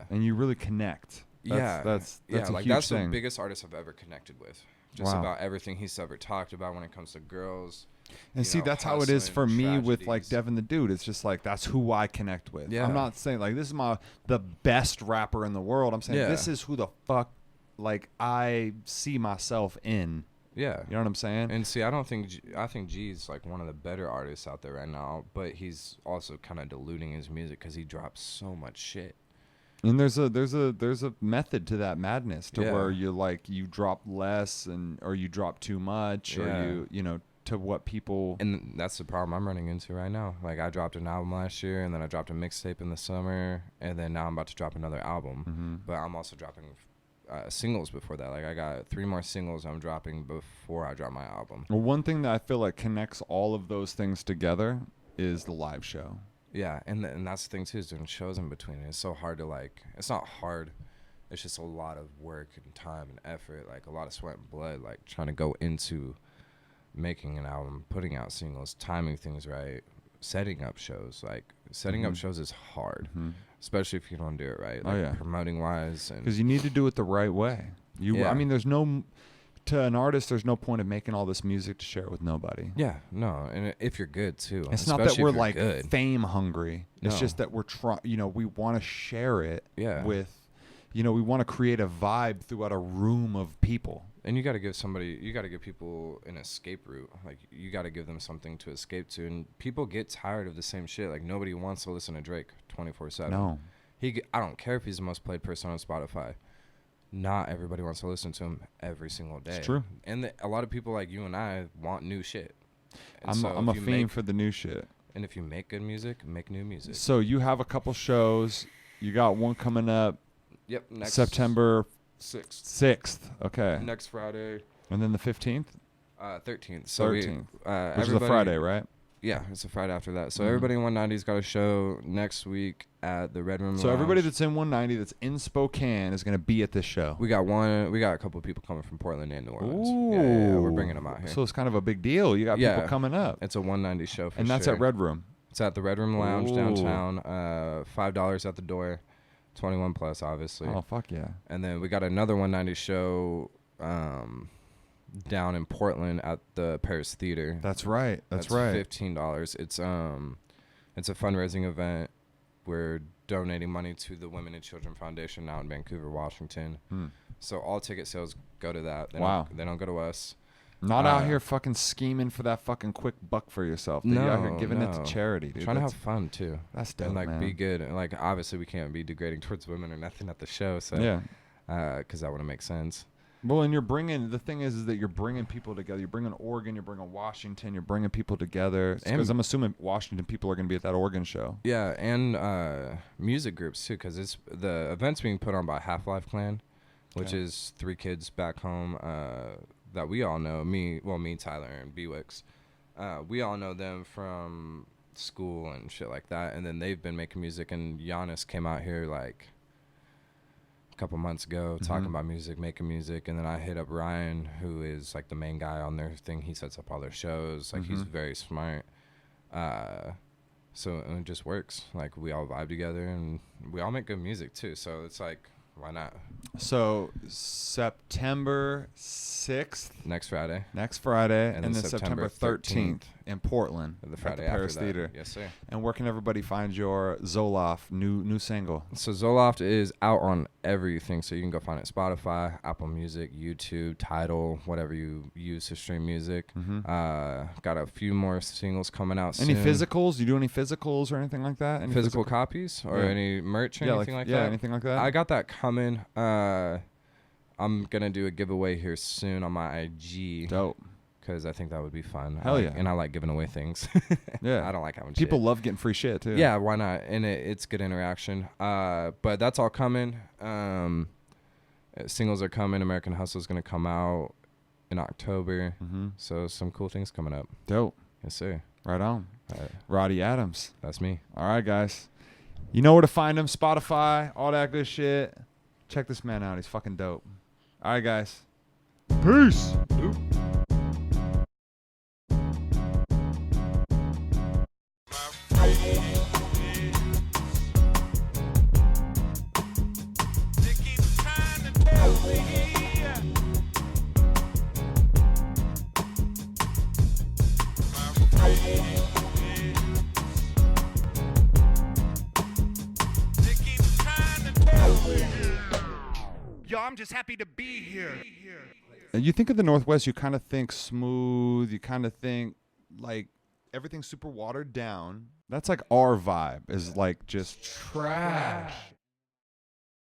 A: you really connect. That's a
B: like
A: huge
B: that's
A: thing.
B: The biggest artist I've ever connected with. Just about everything he's ever talked about when it comes to girls,
A: And see, that's how it is for me with like Devin the Dude. It's just like that's who I connect with. Yeah. I'm not saying like this is the best rapper in the world. I'm saying this is who the fuck like I see myself in.
B: Yeah.
A: You know what I'm saying?
B: And see, I think G's like one of the better artists out there right now, but he's also kind of diluting his music because he drops so much shit.
A: And there's a method to that madness to where you drop less or you drop too much or you know to what people.
B: And that's the problem I'm running into right now. Like I dropped an album last year, and then I dropped a mixtape in the summer, and then now I'm about to drop another album. But I'm also dropping singles before that. Like I got 3 more singles I'm dropping before I drop my album.
A: Well, one thing that I feel like connects all of those things together is the live show.
B: Yeah, and that's the thing too, is doing shows in between. It's so hard to like. It's not hard. It's just a lot of work and time and effort, like a lot of sweat and blood, like trying to go into making an album, putting out singles, timing things right, setting up shows. Like setting up shows is hard, especially if you don't do it right. Like promoting wise,
A: because you need to do it the right way. I mean, to an artist, there's no point of making all this music to share with nobody.
B: Yeah, no, and if you're good too.
A: It's not that we're like fame hungry. It's just that we're we want to share it with, we want to create a vibe throughout a room of people.
B: And you got to give people an escape route. Like you got to give them something to escape to. And people get tired of the same shit. Like nobody wants to listen to Drake 24/7.
A: No.
B: I don't care if he's the most played person on Spotify. Not everybody wants to listen to him every single day.
A: It's true.
B: And a lot of people like you and I want new shit.
A: And I'm a fiend for the new shit.
B: And if you make good music, make new music.
A: So you have a couple shows. You got one coming up.
B: Yep. Next
A: September
B: 6th.
A: Okay.
B: Next Friday.
A: And then the 15th?
B: 13th. So
A: 13th. Which is a Friday, right?
B: Yeah, it's a Friday after that. So everybody in 190's got a show next week at the Red Room Lounge.
A: So everybody that's in 190 that's in Spokane is going to be at this show.
B: We got a couple of people coming from Portland and New Orleans.
A: Ooh.
B: Yeah, we're bringing them out here.
A: So it's kind of a big deal. You got people coming up.
B: It's a 190 show for
A: And that's at Red Room.
B: It's at the Red Room Lounge downtown. $5 at the door. 21 plus, obviously.
A: Oh, fuck yeah. And
B: then we got another 190 show down in Portland at the Paris Theater.
A: That's right. That's right.
B: $15. It's a fundraising event. We're donating money to the Women and Children Foundation out in Vancouver, Washington. So all ticket sales go to that. They don't go to us.
A: Not out here fucking scheming for that fucking quick buck for yourself. You're out here giving it to charity, dude.
B: Trying to have fun too.
A: That's dope,
B: and like
A: man.
B: Be good. And like obviously we can't be degrading towards women or nothing at the show. So because that wouldn't make sense.
A: Well, and the thing is that you're bringing people together. You're bringing Oregon, you're bringing Washington, you're bringing people together. Because I'm assuming Washington people are going to be at that Oregon show.
B: Yeah, and music groups too, because the event's being put on by Half-Life Clan, which is 3 kids back home that we all know. Me, Tyler, and B-Wix. We all know them from school and shit like that. And then they've been making music, and Giannis came out here like couple months ago talking about music, making music, and then I hit up Ryan, who is like the main guy on their thing. He sets up all their shows. Like he's very smart. So it just works. Like we all vibe together and we all make good music too. So it's like, why not?
A: So September 6th.
B: Next Friday.
A: And then September 13th in Portland.
B: The Friday
A: at the Paris
B: after
A: Theater.
B: Yes, sir.
A: And where can everybody find your Zoloft new single?
B: So Zoloft is out on everything. So you can go find it Spotify, Apple Music, YouTube, Tidal, whatever you use to stream music. Got a few more singles coming out soon.
A: Any physicals? You do any physicals or anything like that? Any
B: physical copies or any merch or anything like that?
A: Yeah, anything like that?
B: I got that coming. I'm going to do a giveaway here soon on my IG.
A: Dope.
B: Because I think that would be fun.
A: Hell yeah.
B: And I like giving away things.
A: Yeah.
B: I don't like having
A: People
B: shit.
A: love getting free shit, too.
B: Yeah, why not? And it's good interaction. But that's all coming. Singles are coming. American Hustle is going to come out in October. So some cool things coming up.
A: Dope.
B: Yes, sir.
A: Right on. Rotti Adams.
B: That's me.
A: All right, guys. You know where to find him. Spotify, all that good shit. Check this man out. He's fucking dope. All right, guys. Peace. yo, I'm just happy to be here. And you think of the Northwest, you kind of think smooth. You kind of think like everything's super watered down. That's like our vibe is like just trash.